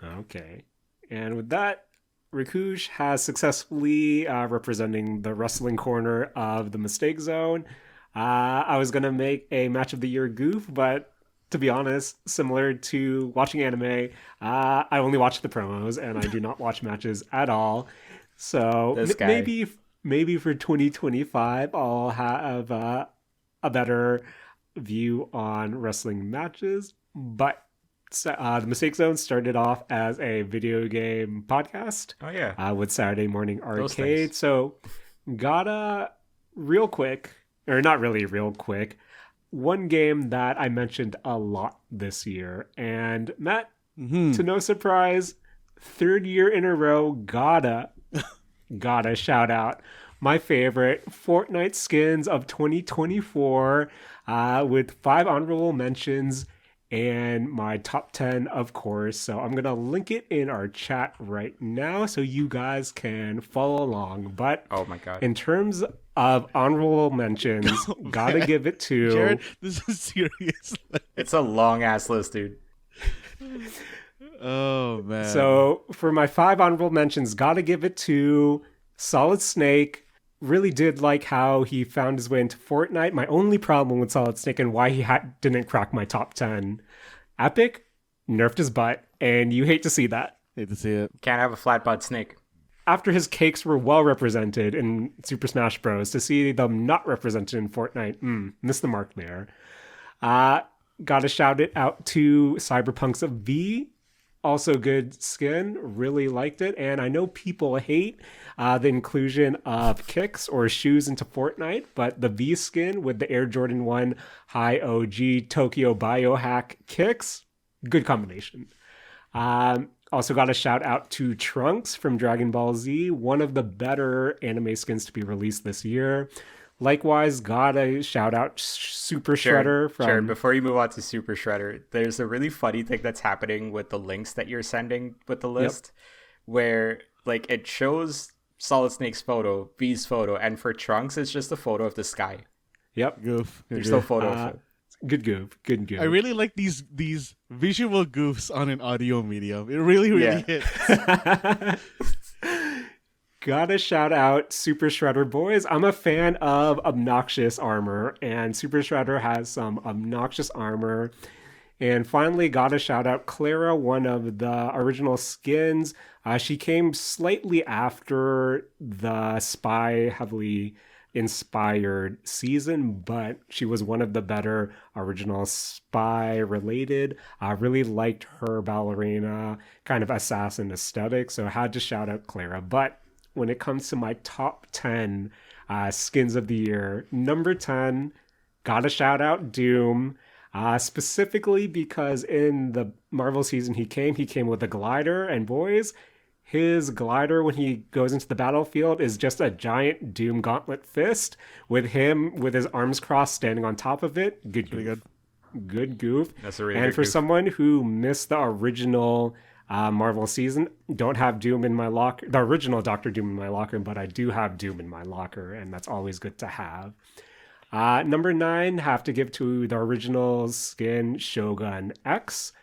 Okay. And with that, Rakush has successfully representing the wrestling corner of the Mistake Zone. I was going to make a Match of the Year goof, but to be honest, similar to watching anime, I only watch the promos, and I do not watch matches at all. So maybe for 2025, I'll have a better view on wrestling matches. But the Mistake Zone started off as a video game podcast. Oh yeah, with Saturday Morning Arcade. So gotta real quick, or not really real quick, one game that I mentioned a lot this year, and Matt, to no surprise, third year in a row, gotta shout out my favorite Fortnite skins of 2024, with 5 honorable mentions and my top 10, of course. So I'm going to link it in our chat right now so you guys can follow along. But oh my God, in terms of honorable mentions, gotta give it to... Jared, this is serious. It's a long ass list, dude. Oh, man. So for my 5 honorable mentions, gotta give it to Solid Snake. Really did like how he found his way into Fortnite. My only problem with Solid Snake and why he didn't crack my top 10. Epic nerfed his butt, and you hate to see that. Hate to see it. Can't have a flat butt Snake. After his cakes were well represented in Super Smash Bros., to see them not represented in Fortnite, missed the mark there. Gotta shout it out to Cyberpunk's V. Also good skin, really liked it. And I know people hate the inclusion of kicks or shoes into Fortnite, but the V skin with the Air Jordan 1 High OG Tokyo Biohack kicks, good combination. Also got a shout out to Trunks from Dragon Ball Z, one of the better anime skins to be released this year. Likewise, got a shout out Super Shredder from... Jared, before you move on to Super Shredder, there's a really funny thing that's happening with the links that you're sending with the list, where like it shows Solid Snake's photo, V's photo, and for Trunks, it's just a photo of the sky. Yep. Goof. There's no photo of it. Good goof. Good goof. I really like these visual goofs on an audio medium. It really hits. Gotta shout out Super Shredder boys. I'm a fan of obnoxious armor, and Super Shredder has some obnoxious armor. And finally, gotta shout out Clara, one of the original skins. She came slightly after the Spy heavily inspired season, but she was one of the better original Spy related. I really liked her ballerina kind of assassin aesthetic, so I had to shout out Clara. But when it comes to my top 10 skins of the year, number 10, gotta shout out Doom, specifically because in the Marvel season he came with a glider, and boys, His glider when he goes into the battlefield is just a giant Doom Gauntlet fist with him with his arms crossed standing on top of it. Good Pretty goof. good. Good goof. That's a really And good for goof. someone who missed the original Marvel season, don't have Doom in my locker, the original Doctor Doom in my locker, but I do have Doom in my locker, and that's always good to have. Number 9, have to give to the original skin Shogun X.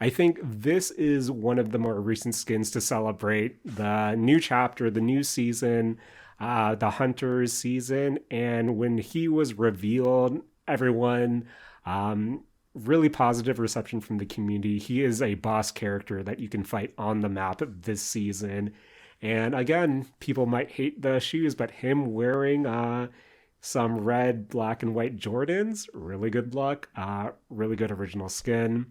I think this is one of the more recent skins to celebrate the new chapter, the new season, the Hunters season. And when he was revealed, everyone, really positive reception from the community. He is a boss character that you can fight on the map this season. And again, people might hate the shoes, but him wearing some red, black, and white Jordans, really good luck. Really good original skin.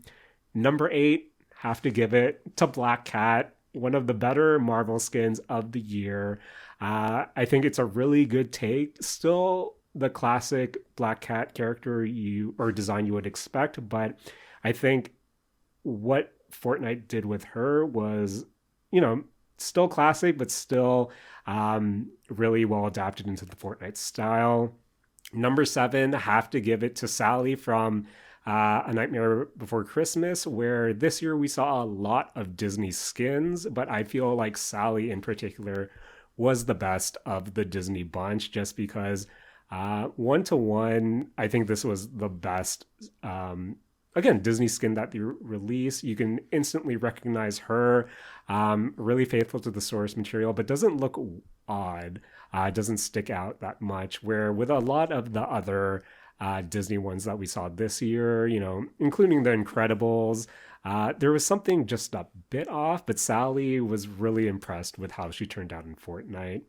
Number 8, have to give it to Black Cat, one of the better Marvel skins of the year. I think it's a really good take. Still the classic Black Cat character or design you would expect, but I think what Fortnite did with her was, still classic, but still really well adapted into the Fortnite style. Number 7, have to give it to Sally from A Nightmare Before Christmas, where this year we saw a lot of Disney skins, but I feel like Sally in particular was the best of the Disney bunch just because one to one, I think this was the best. Again, Disney skin that they release. You can instantly recognize her, really faithful to the source material, but doesn't look odd, doesn't stick out that much. Where with a lot of the other Disney ones that we saw this year, including The Incredibles, there was something just a bit off, but Sally was really impressed with how she turned out in Fortnite.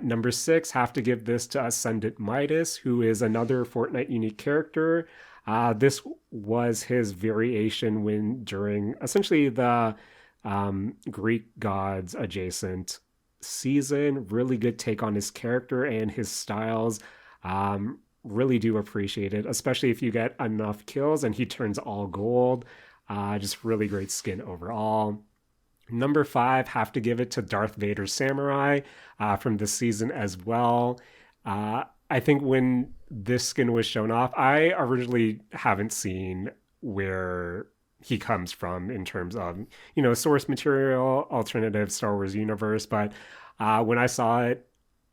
Number 6, have to give this to Ascendant Midas, who is another Fortnite unique character. This was his variation during essentially the Greek gods adjacent season. Really good take on his character and his styles. Really do appreciate it, especially if you get enough kills and he turns all gold. Just really great skin overall. Number 5, have to give it to Darth Vader Samurai from this season as well. I think when this skin was shown off, I originally haven't seen where he comes from in terms of, source material, alternative Star Wars universe. But when I saw it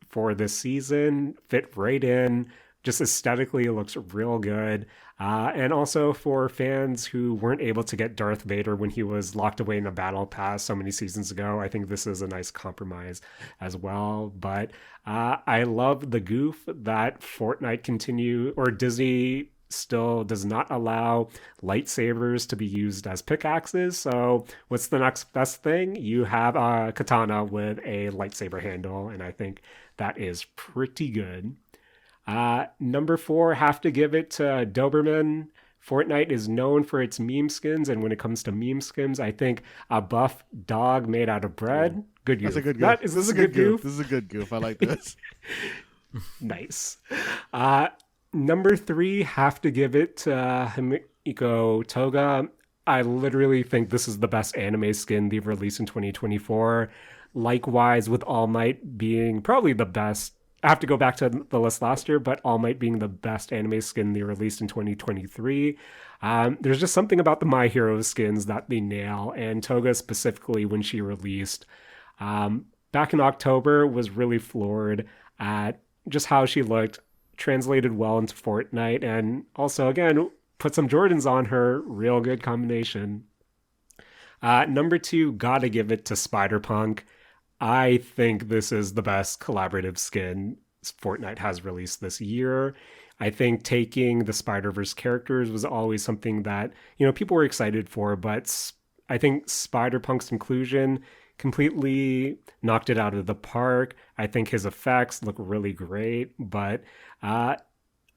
for this season, fit right in. Just aesthetically, it looks real good. And also for fans who weren't able to get Darth Vader when he was locked away in a battle pass so many seasons ago, I think this is a nice compromise as well. But I love the goof that Disney still does not allow lightsabers to be used as pickaxes. So what's the next best thing? You have a katana with a lightsaber handle, and I think that is pretty good. Number 4, have to give it to Doberman. Fortnite is known for its meme skins, and when it comes to meme skins, I think a buff dog made out of bread. Good goof. That's a good goof. Is this a good goof? This is a good goof. I like this. Nice. Number 3, have to give it to Himiko Toga. I literally think this is the best anime skin they've released in 2024. Likewise, with All Might being probably the best. I have to go back to the list last year, but All Might being the best anime skin they released in 2023. There's just something about the My Hero skins that they nail, and Toga specifically when she released back in October was really floored at just how she looked, translated well into Fortnite, and also, again, put some Jordans on her. Real good combination. Number 2, gotta give it to Spider-Punk. I think this is the best collaborative skin Fortnite has released this year. I think taking the Spider-Verse characters was always something that, people were excited for, but I think Spider-Punk's inclusion completely knocked it out of the park. I think his effects look really great, but I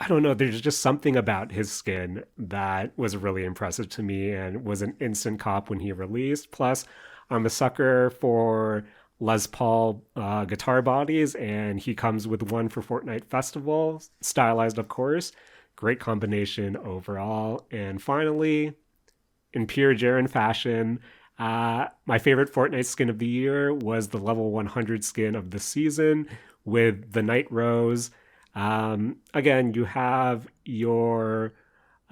don't know, there's just something about his skin that was really impressive to me and was an instant cop when he released. Plus, I'm a sucker for Les Paul guitar bodies, and he comes with one for Fortnite Festival, stylized, of course. Great combination overall. And finally, in pure Jaren fashion, My favorite Fortnite skin of the year was the level 100 skin of the season with the Night Rose. Again, you have your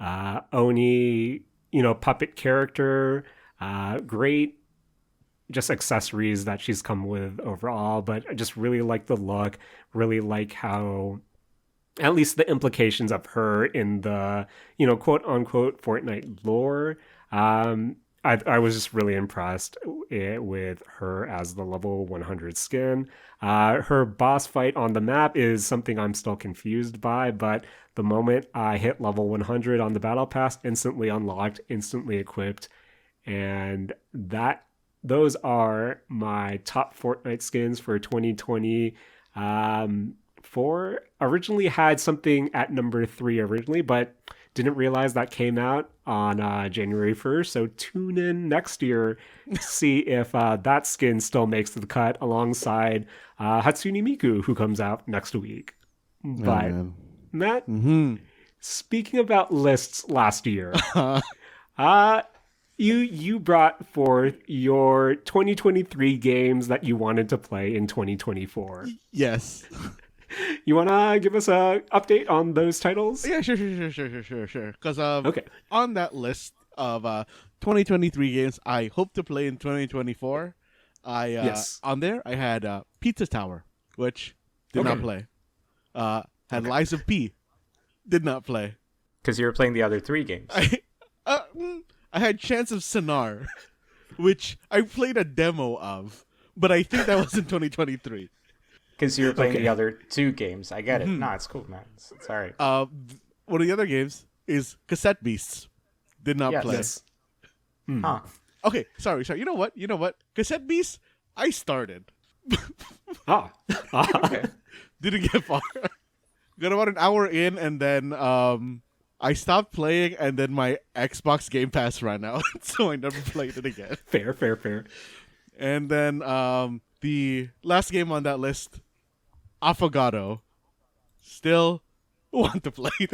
Oni, puppet character. Great just accessories that she's come with overall, but I just really like the look, really like how at least the implications of her in the, quote unquote Fortnite lore. I was just really impressed with her as the level 100 skin. Her boss fight on the map is something I'm still confused by, but the moment I hit level 100 on the battle pass, instantly unlocked, instantly equipped, and those are my top Fortnite skins for 2020. Originally had something at number 3 originally, but didn't realize that came out on January 1st. So tune in next year to see if that skin still makes the cut alongside Hatsune Miku, who comes out next week. But Matt, speaking about lists last year, you brought forth your 2023 games that you wanted to play in 2024. Yes. You want to give us a update on those titles? Yeah, sure. Because okay. On that list of 2023 games I hope to play in 2024, on there I had Pizza Tower, which did not play. Had Lies of P, did not play. Because you were playing the other 3 games. I had Chance of Sonar, which I played a demo of, but I think that was in 2023. Because you were playing the other 2 games. I get it. No, it's cool, man. It's all right. One of the other games is Cassette Beasts. Did not play. Yes. Huh. Okay, sorry. You know what? Cassette Beasts, I started. Okay. Didn't get far. Got about an hour in, and then I stopped playing, and then my Xbox Game Pass ran out, so I never played it again. Fair. And then the last game on that list, Affogato. Still want to play it.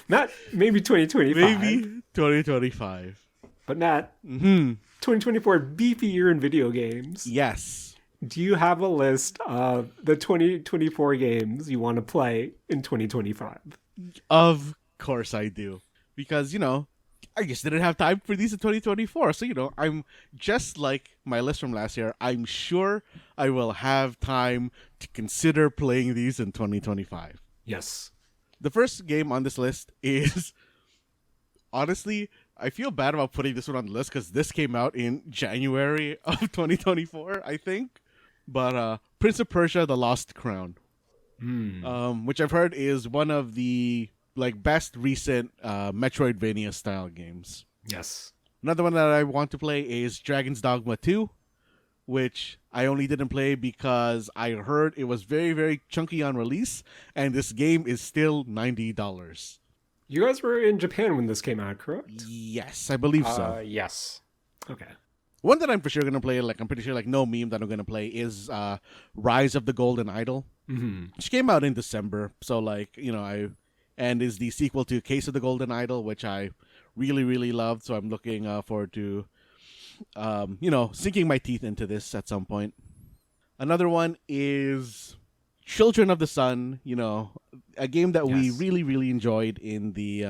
Matt, maybe 2025. Maybe 2025. But Matt, 2024 beefy year in video games. Yes. Do you have a list of the 2024 games you want to play in 2025? Of course I do. Because, I just didn't have time for these in 2024. So, I'm just like my list from last year. I'm sure I will have time to consider playing these in 2025. Yes. The first game on this list is, honestly, I feel bad about putting this one on the list because this came out in January of 2024, I think. But Prince of Persia: The Lost Crown, which I've heard is one of the best recent Metroidvania style games. Yes. Another one that I want to play is Dragon's Dogma 2, which I only didn't play because I heard it was very, very chunky on release, and this game is still $90. You guys were in Japan when this came out, correct? Yes, I believe so. Yes. Okay. One that I'm for sure going to play, I'm pretty sure no meme that I'm going to play, is Rise of the Golden Idol, which came out in December. So, and is the sequel to Case of the Golden Idol, which I really, really loved. So I'm looking forward to, sinking my teeth into this at some point. Another one is Children of the Sun, a game that we really, really enjoyed in the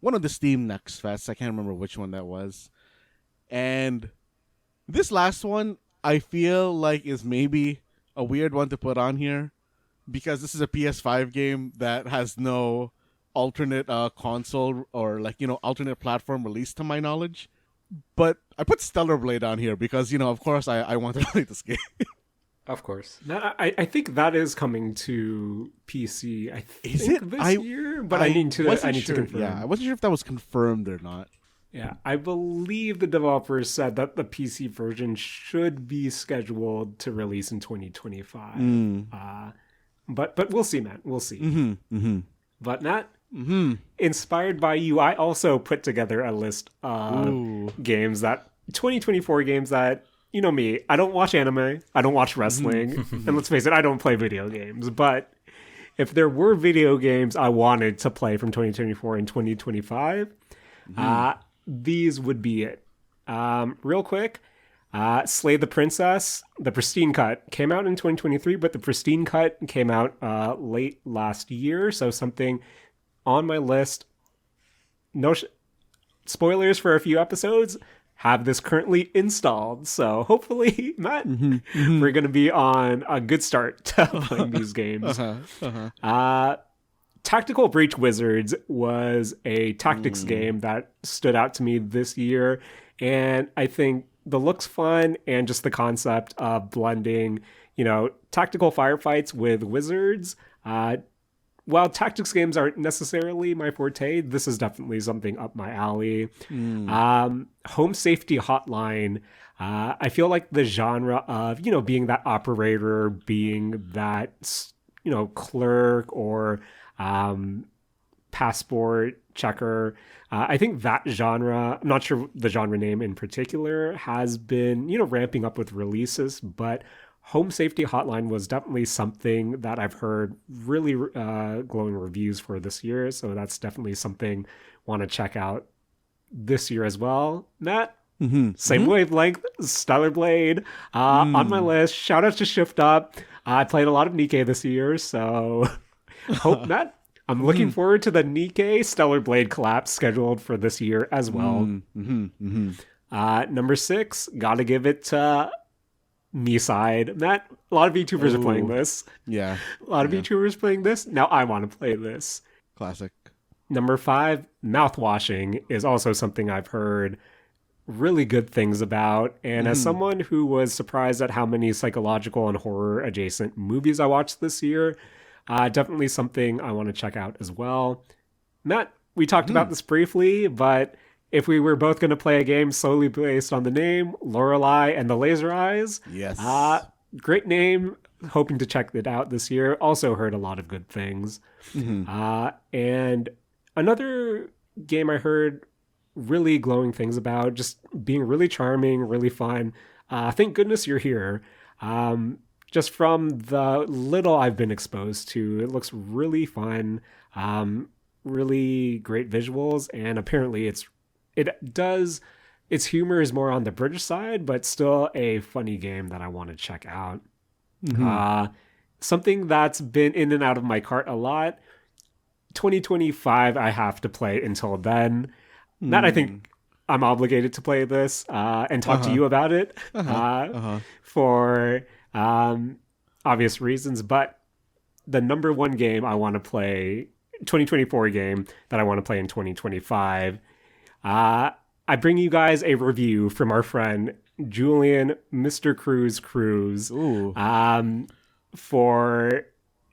one of the Steam Next Fest. I can't remember which one that was. And this last one, I feel like is maybe a weird one to put on here, because this is a PS5 game that has no alternate console or alternate platform release to my knowledge. But I put Stellar Blade on here because, of course I want to play this game. Of course. I think that is coming to PC. Is it this year? But I need to confirm. Yeah, I wasn't sure if that was confirmed or not. Yeah, I believe the developers said that the PC version should be scheduled to release in 2025. But we'll see, Matt. We'll see. But Matt, inspired by you, I also put together a list of 2024 games that, you know me, I don't watch anime, I don't watch wrestling, and let's face it, I don't play video games. But if there were video games I wanted to play from 2024 and 2025, these would be it. Real quick, Slay the Princess, the Pristine Cut, came out in 2023, but the Pristine Cut came out late last year, so something on my list. No spoilers for a few episodes. Have this currently installed, so hopefully, Matt, we're going to be on a good start to playing these games. Tactical Breach Wizards was a tactics game that stood out to me this year, and I think the look's fun and just the concept of blending, tactical firefights with wizards. While tactics games aren't necessarily my forte, this is definitely something up my alley. Home Safety Hotline. I feel like the genre of, being that operator, being that, clerk or passport checker. I think that genre, I'm not sure the genre name in particular, has been, ramping up with releases, but Home Safety Hotline was definitely something that I've heard really glowing reviews for this year. So that's definitely something I want to check out this year as well. Matt, same wavelength, Stellar Blade on my list. Shout out to Shift Up. I played a lot of Nikkei this year, so hope Matt. I'm looking forward to the Nikkei Stellar Blade collapse scheduled for this year as well. Number 6, gotta give it to me side. Matt, a lot of VTubers are playing this. Yeah. A lot of VTubers playing this. Now I want to play this. Classic. Number 5, mouthwashing is also something I've heard really good things about. And as someone who was surprised at how many psychological and horror adjacent movies I watched this year, definitely something I want to check out as well. Matt, we talked about this briefly, but if we were both going to play a game solely based on the name, Lorelei and the Laser Eyes. Yes. Great name. Hoping to check it out this year. Also heard a lot of good things. And another game I heard really glowing things about, just being really charming, really fun. Thank goodness you're here. Just from the little I've been exposed to, it looks really fun. Really great visuals, and apparently its humor is more on the British side, but still a funny game that I want to check out. Something that's been in and out of my cart a lot. 2025, I have to play until then. Matt, I think I'm obligated to play this and talk to you about it for obvious reasons. But the number one game I want to play, 2024 game that I want to play in 2025, I bring you guys a review from our friend Julian, Mr. Cruz,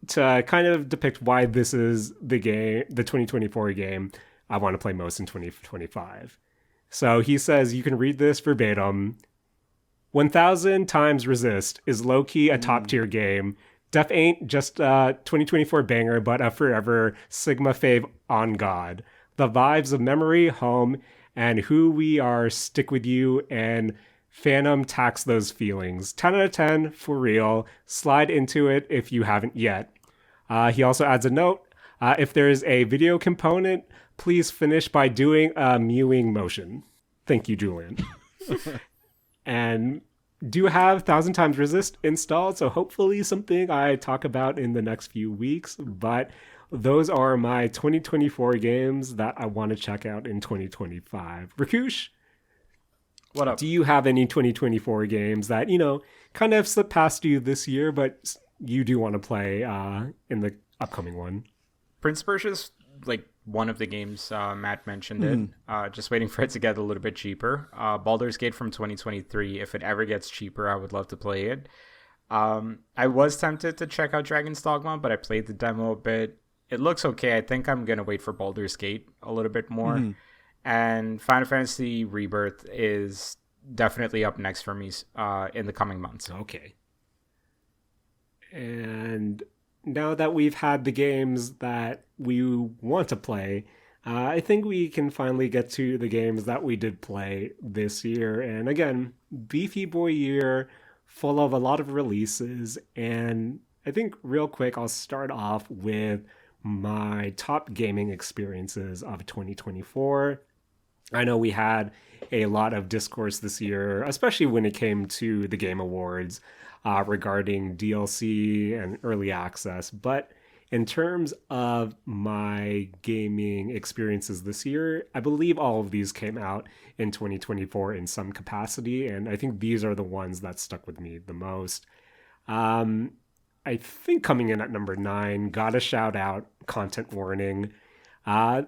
to kind of depict why this is the game, the 2024 game I want to play most in 2025. So he says, you can read this verbatim. 1000 Times Resist is low-key a top-tier game. Def ain't just a 2024 banger, but a forever Sigma fave on God. The vibes of memory, home, and who we are stick with you, and Phantom tax those feelings. 10 out of 10, for real. Slide into it if you haven't yet. He also adds a note. If there's a video component, please finish by doing a mewing motion. Thank you, Julian. And do have 1000 Times Resist installed, so hopefully something I talk about in the next few weeks. But those are my 2024 games that I want to check out in 2025. Rakush, what up? Do you have any 2024 games that, kind of slipped past you this year, but you do want to play in the upcoming one? Prince of Persia's like one of the games Matt mentioned it. Just waiting for it to get a little bit cheaper. Baldur's Gate from 2023. If it ever gets cheaper, I would love to play it. I was tempted to check out Dragon's Dogma, but I played the demo a bit. It looks okay. I think I'm going to wait for Baldur's Gate a little bit more. And Final Fantasy Rebirth is definitely up next for me in the coming months. Okay. And now that we've had the games that we want to play, I think we can finally get to the games that we did play this year. And again, beefy boy year, full of a lot of releases. And I think real quick, I'll start off with my top gaming experiences of 2024. I know we had a lot of discourse this year, especially when it came to the Game Awards regarding DLC and early access. But in terms of my gaming experiences this year, I believe all of these came out in 2024 in some capacity, and I think these are the ones that stuck with me the most. Um, I think coming in at number 9, gotta shout out Content Warning. Uh,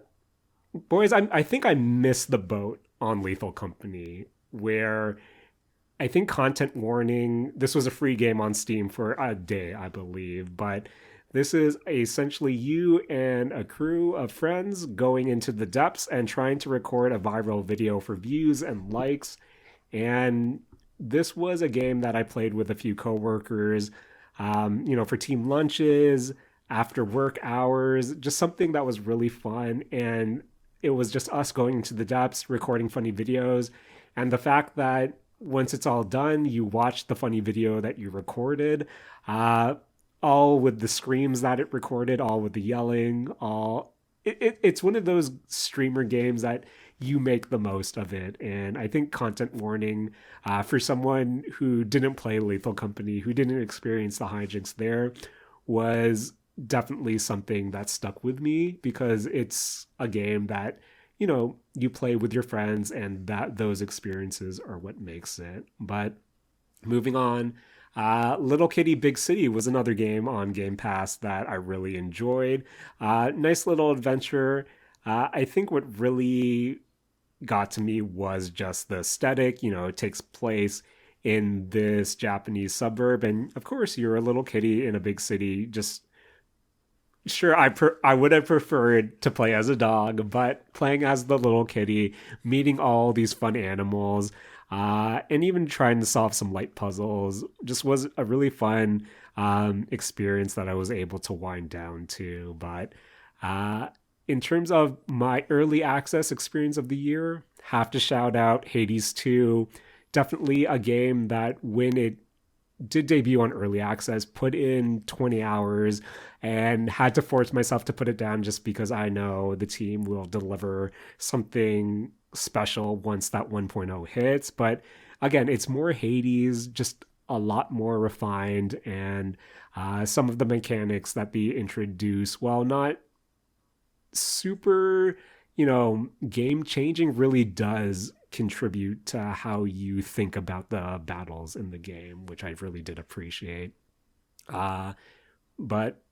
Boys, I think I missed the boat on Lethal Company, where I think Content Warning, this was a free game on Steam for a day, I believe, but this is essentially you and a crew of friends going into the depths and trying to record a viral video for views and likes. And this was a game that I played with a few coworkers, for team lunches, after work hours, just something that was really fun. And it was just us going into the depths, recording funny videos. And the fact that once it's all done, you watch the funny video that you recorded, all with the screams that it recorded, all with the yelling, all. It's one of those streamer games that you make the most of it. And I think Content Warning, for someone who didn't play Lethal Company, who didn't experience the hijinks there, was definitely something that stuck with me because it's a game that you play with your friends, and that those experiences are what makes it. But moving on, Little Kitty Big City was another game on Game Pass that I really enjoyed. Nice little adventure. I think what really got to me was just the aesthetic. It takes place in this Japanese suburb, and of course, you're a little kitty in a big city. Just sure, I would have preferred to play as a dog, but playing as the little kitty, meeting all these fun animals, and even trying to solve some light puzzles just was a really fun experience that I was able to wind down to. But in terms of my early access experience of the year, have to shout out Hades 2. Definitely a game that when it did debut on early access, put in 20 hours and had to force myself to put it down just because I know the team will deliver something special once that 1.0 hits. But again, it's more Hades, just a lot more refined, and some of the mechanics that they introduce, while not super, game changing, really does contribute to how you think about the battles in the game, which I really did appreciate. But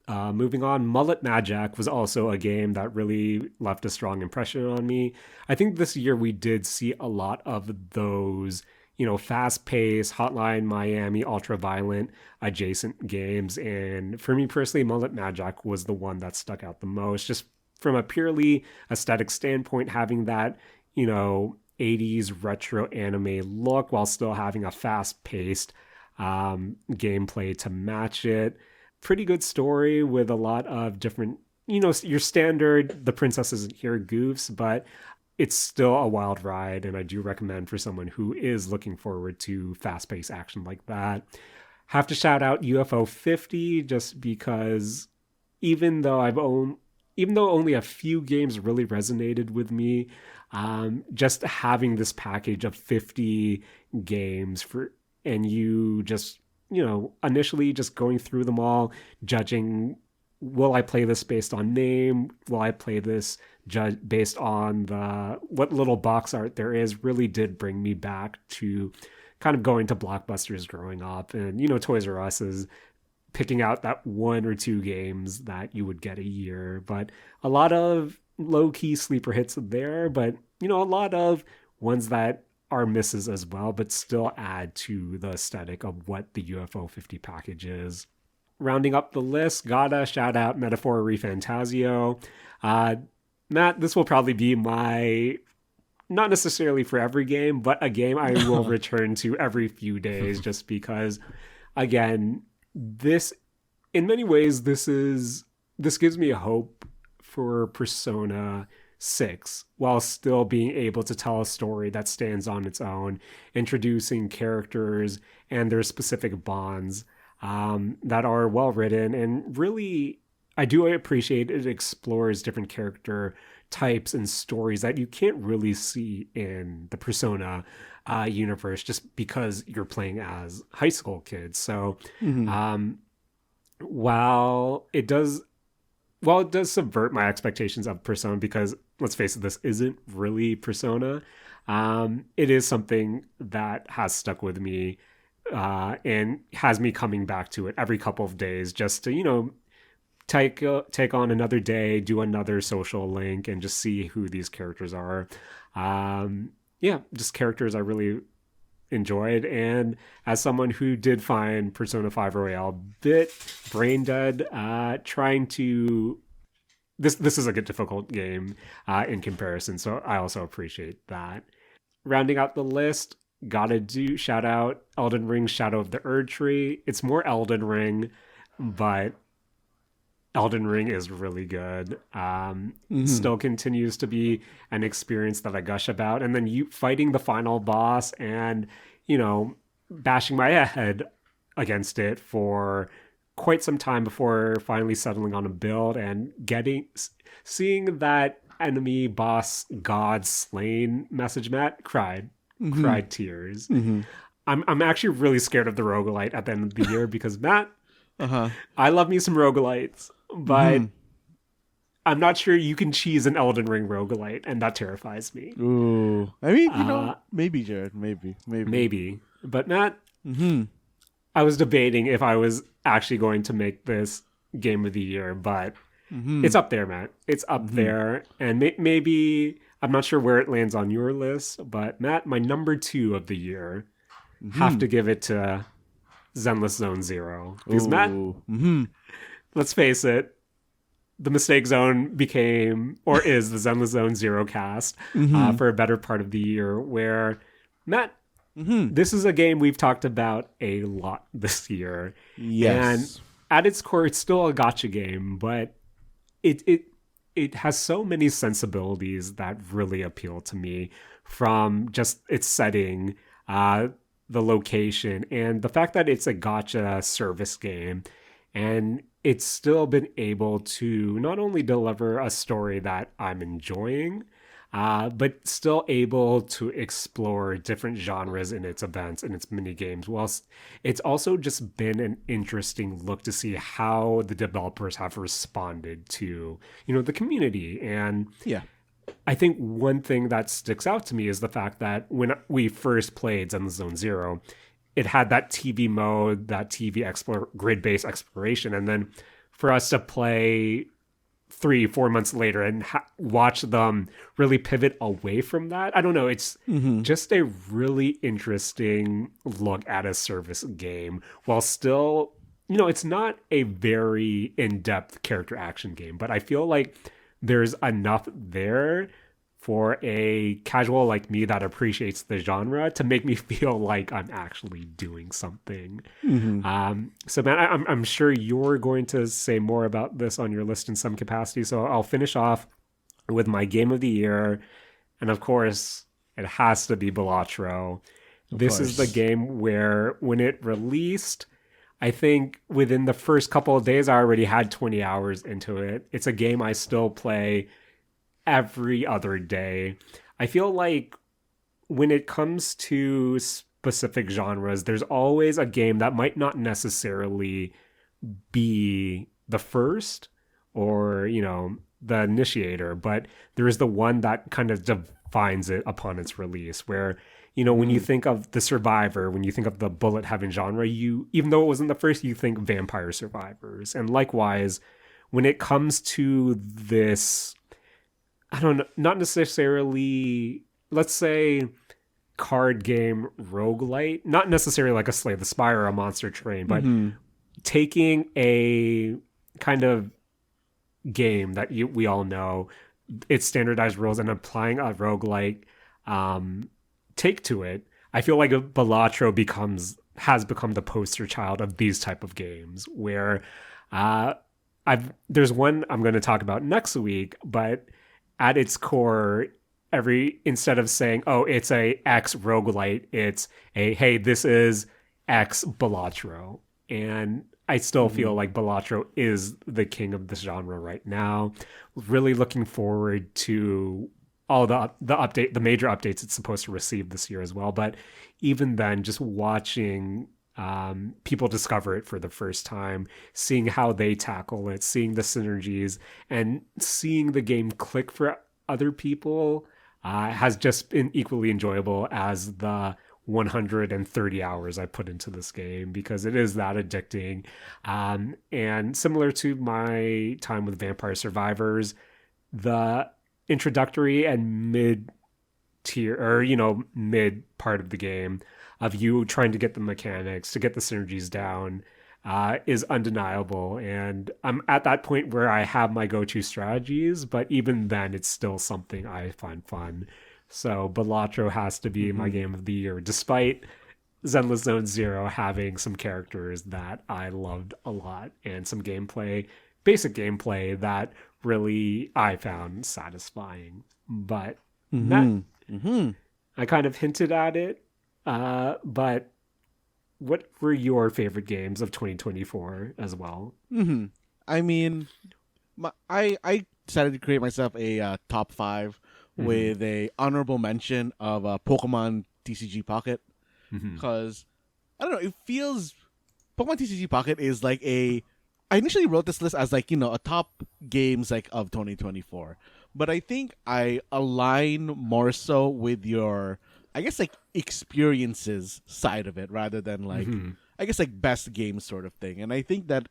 moving on, Mullet Magic was also a game that really left a strong impression on me. I think this year we did see a lot of those, fast-paced, Hotline Miami, ultra-violent adjacent games. And for me personally, Mullet Magic was the one that stuck out the most, just from a purely aesthetic standpoint, having that, 80s retro anime look while still having a fast-paced gameplay to match it. Pretty good story with a lot of different, your standard, the princess isn't here goofs, but it's still a wild ride, and I do recommend for someone who is looking forward to fast-paced action like that. Have to shout out UFO 50 just because even though only a few games really resonated with me, just having this package of 50 games and you just, initially just going through them all, judging, will I play this based on name? Will I play this based on what little box art there is, really did bring me back to kind of going to Blockbusters growing up. And, Toys R Us is picking out that one or two games that you would get a year. But a lot of low-key sleeper hits there, but, a lot of ones that are misses as well, but still add to the aesthetic of what the UFO 50 package is. Rounding up the list, gotta shout out Metaphor Refantasio. Matt, this will probably be my, not necessarily for every game, but a game I will return to every few days just because, again, this, in many ways, this gives me a hope for Persona 6 while still being able to tell a story that stands on its own, introducing characters and their specific bonds that are well written. And really, I do appreciate it explores different character types and stories that you can't really see in the Persona universe just because you're playing as high school kids. So Mhm. while it does subvert my expectations of Persona, because let's face it, this isn't really Persona. It is something that has stuck with me and has me coming back to it every couple of days just to, take on another day, do another social link, and just see who these characters are. Yeah, just characters I really enjoyed. And as someone who did find Persona 5 Royale a bit brain dead, trying to this is a difficult game in comparison, so I also appreciate that. Rounding out the list, gotta do shout out Elden Ring Shadow of the Erd Tree. It's more Elden Ring, but Elden Ring is really good. Still continues to be an experience that I gush about. And then you fighting the final boss and, bashing my head against it for quite some time before finally settling on a build and seeing that enemy boss god slain message, Matt, cried tears. I'm actually really scared of the roguelite at the end of the year because, Matt, I love me some roguelites, but I'm not sure you can cheese an Elden Ring roguelite, and that terrifies me. Ooh. I mean, maybe, Jared. Maybe. But Matt, I was debating if I was actually going to make this game of the year, but it's up there, Matt. It's up there. And maybe, I'm not sure where it lands on your list, but Matt, my number 2 of the year, have to give it to Zenless Zone Zero. Because Matt, let's face it, the Mistake Zone became, or is, the Zenless Zone Zero cast for a better part of the year, where, Matt, this is a game we've talked about a lot this year. Yes. And at its core, it's still a gacha game, but it has so many sensibilities that really appeal to me, from just its setting, the location, and the fact that it's a gacha service game, and it's still been able to not only deliver a story that I'm enjoying, but still able to explore different genres in its events and its mini games. Whilst it's also just been an interesting look to see how the developers have responded to, the community. And Yeah. I think one thing that sticks out to me is the fact that when we first played Zenless Zone Zero, it had that TV mode, that TV grid-based exploration, and then for us to play 3-4 months later and watch them really pivot away from that, I don't know, it's just a really interesting look at a service game, while still, it's not a very in-depth character action game, but I feel like there's enough there for a casual like me that appreciates the genre to make me feel like I'm actually doing something. So, man, I'm sure you're going to say more about this on your list in some capacity. So I'll finish off with my game of the year. And of course, it has to be Balatro. This is the game where when it released, I think within the first couple of days, I already had 20 hours into it. It's a game I still play every other day. I feel like when it comes to specific genres, there's always a game that might not necessarily be the first or, the initiator, but there is the one that kind of defines it upon its release, where, when you think of the Survivor, when you think of the bullet heaven genre, even though it wasn't the first, you think Vampire Survivors. And likewise, when it comes to this, I don't know, not necessarily, let's say, card game roguelite, not necessarily like a Slay the Spire or a Monster Train, but taking a kind of game that we all know, its standardized rules, and applying a roguelike take to it. I feel like Balatro has become the poster child of these type of games, where there's one I'm going to talk about next week, but at its core, instead of saying, oh, it's a X roguelite, it's a, hey, this is X Balatro. And I still feel like Balatro is the king of this genre right now. Really looking forward to all the major updates it's supposed to receive this year as well. But even then, just watching people discover it for the first time, seeing how they tackle it, seeing the synergies, and seeing the game click for other people has just been equally enjoyable as the 130 hours I put into this game, because it is that addicting. And similar to my time with Vampire Survivors, the introductory and mid tier, or mid part of the game, of you trying to get the mechanics, to get the synergies down, is undeniable. And I'm at that point where I have my go-to strategies, but even then it's still something I find fun. So Balatro has to be my game of the year, despite Zenless Zone Zero having some characters that I loved a lot and some basic gameplay that really I found satisfying. But Matt, I kind of hinted at it, but what were your favorite games of 2024 as well? I mean, I decided to create myself a top 5 with a honorable mention of Pokemon TCG Pocket, because I don't know, it feels Pokemon TCG Pocket is like I initially wrote this list as like a top games like of 2024, but I think I align more so with your, I guess, like experiences side of it rather than like I guess like best game sort of thing. And I think that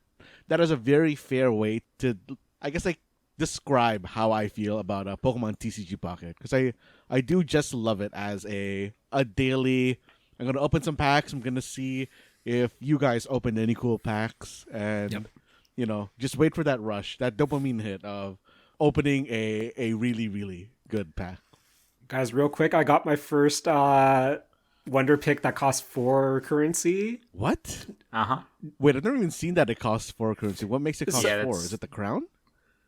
is a very fair way to, I guess, like describe how I feel about Pokemon TCG Pocket, because I do just love it as a daily. I'm gonna open some packs. I'm gonna see if you guys opened any cool packs, and just wait for that rush, that dopamine hit of opening a really really good pack. Guys, real quick, I got my first Wonder Pick that costs 4 currency. What? Wait, I've never even seen that it costs 4 currency. What makes it cost 4? Is it the crown?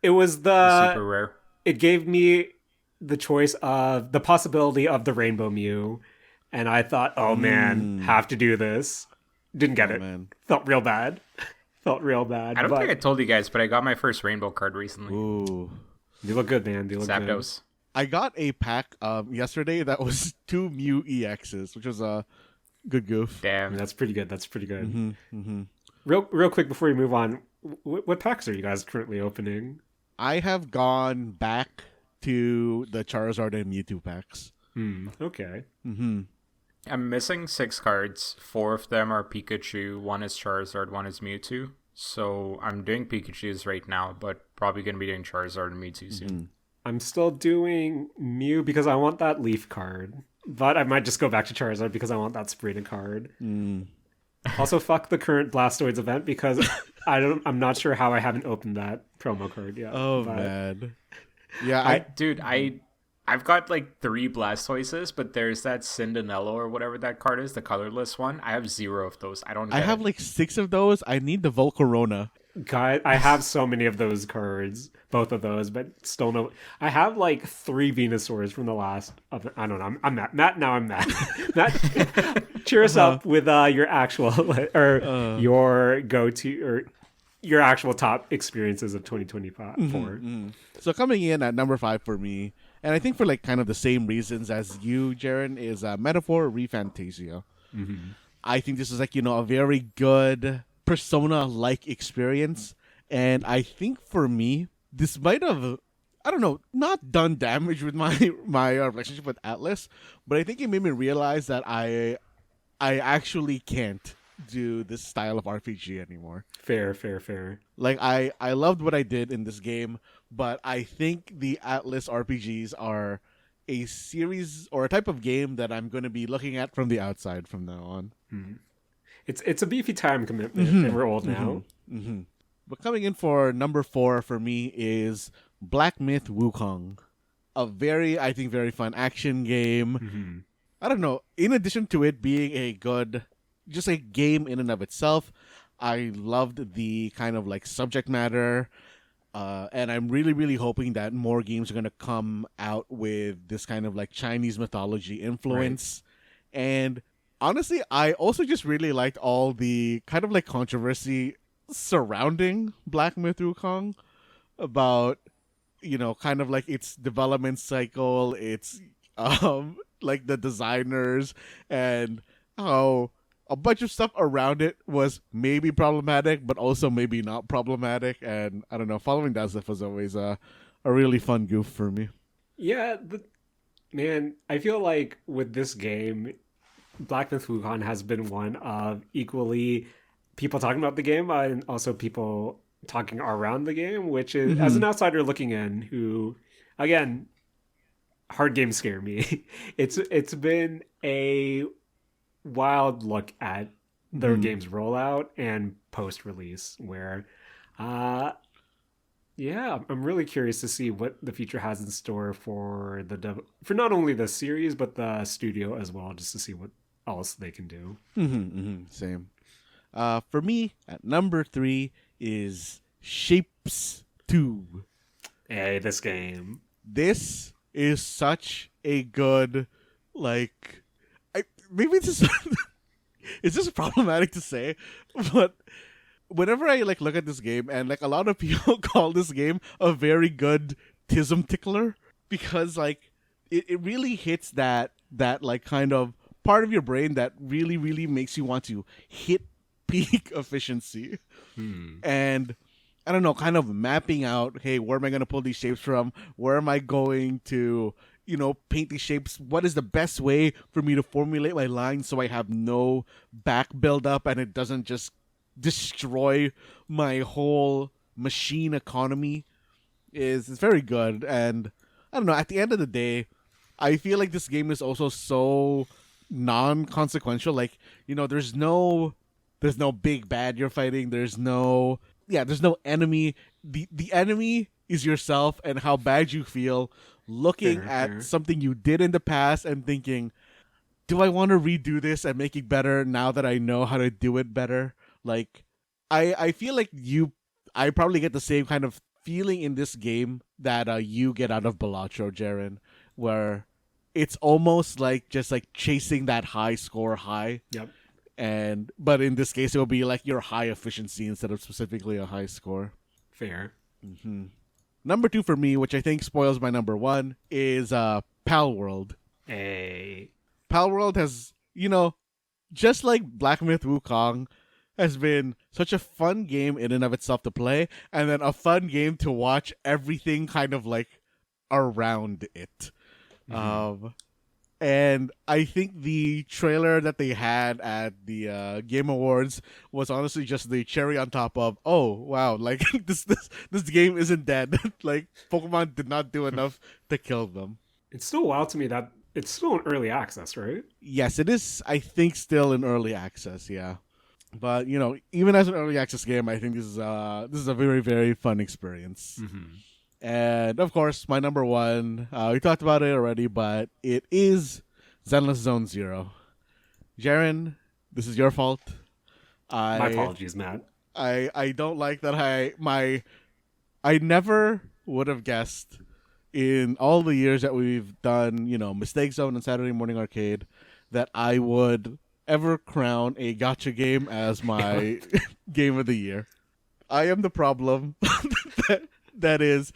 It was super rare. It gave me the choice of the possibility of the Rainbow Mew, and I thought, oh man, have to do this. Didn't get it. Man. Felt real bad. I don't think I told you guys, but I got my first rainbow card recently. Ooh. You look good, man. You look Zapdos. good. I got a pack yesterday that was 2 Mew EXs, which was a good goof. Damn. That's pretty good. Real quick before we move on, what packs are you guys currently opening? I have gone back to the Charizard and Mewtwo packs. Okay. I'm missing 6 cards. 4 of them are Pikachu. 1 is Charizard. 1 is Mewtwo. So I'm doing Pikachu's right now, but probably going to be doing Charizard and Mewtwo soon. I'm still doing Mew because I want that Leaf card. But I might just go back to Charizard because I want that Spritta card. Also, fuck the current Blastoids event because I'm not sure how I haven't opened that promo card yet. Oh, man. Yeah, I've got like 3 Blastoises, but there's that Cindanello or whatever that card is, the colorless one. I have 0 of those. I have like 6 of those. I need the Volcarona. God, I have so many of those cards, both of those, but still no. I have like 3 Venusaurs from the last. I don't know. I'm Matt. Now I'm Matt. Matt, cheer us up with your actual your go-to or your actual top experiences of 2024. So coming in at number 5 for me, and I think for like kind of the same reasons as you, Jaren, is Metaphor ReFantasia. I think this is like a very good Persona-like experience, and I think for me this might have, I don't know, not done damage with my relationship with Atlas, but I think it made me realize that I actually can't do this style of RPG anymore. Fair. Like I loved what I did in this game, but I think the Atlas RPGs are a series or a type of game that I'm going to be looking at from the outside from now on. It's a beefy time commitment, and we're old now. But coming in for number 4 for me is Black Myth Wukong, a very fun action game. I don't know. In addition to it being a good, just a game in and of itself, I loved the kind of like subject matter. And I'm really, really hoping that more games are going to come out with this kind of like Chinese mythology influence. Right. And honestly, I also just really liked all the kind of like controversy surrounding Black Myth Wukong, about kind of like its development cycle, its like the designers, and how a bunch of stuff around it was maybe problematic, but also maybe not problematic. And I don't know, following that stuff was always a really fun goof for me. Yeah, man, I feel like with this game, Black Myth Wukong has been one of equally people talking about the game and also people talking around the game, which is, as an outsider looking in, who, again, hard games scare me. It's been a wild look at their game's rollout and post release, where, yeah, I'm really curious to see what the future has in store for for not only the series but the studio as well, just to see what else they can do. Same. For me, at number 3 is Shapes 2. Hey, this game. This is such a good, like, maybe it's just, it's just problematic to say, but whenever I like look at this game, and like a lot of people call this game a very good tism tickler, because like it really hits that like kind of part of your brain that really, really makes you want to hit peak efficiency. And I don't know, kind of mapping out, hey, where am I going to pull these shapes from? Where am I going to, paint these shapes? What is the best way for me to formulate my lines so I have no back build up and it doesn't just destroy my whole machine economy? Is very good. And I don't know, at the end of the day, I feel like this game is also so non-consequential. Like, there's no big bad you're fighting. There's no enemy. The enemy is yourself and how bad you feel looking at something you did in the past and thinking, do I want to redo this and make it better now that I know how to do it better? Like, I feel like I probably get the same kind of feeling in this game that you get out of Balatro, Jaren, where it's almost like just like chasing that high score high. Yep. But in this case, it will be like your high efficiency instead of specifically a high score. Fair. Number 2 for me, which I think spoils my number 1, is Pal World. Hey. Pal World has, just like Black Myth Wukong, has been such a fun game in and of itself to play, and then a fun game to watch everything kind of like around it. And I think the trailer that they had at the Game Awards was honestly just the cherry on top of, oh wow, like this game isn't dead. Like, Pokemon did not do enough to kill them. It's still wild to me that it's still in early access, right? Yes, it is. I think still in early access. Yeah, but even as an early access game, I think this is a very, very fun experience. And of course, my number 1, we talked about it already, but it is Zenless Zone Zero. Jaren, this is your fault. My apologies, Matt. I don't like that I never would have guessed in all the years that we've done, Mistake Zone and Saturday Morning Arcade, that I would ever crown a gacha game as my game of the year. I am the problem that is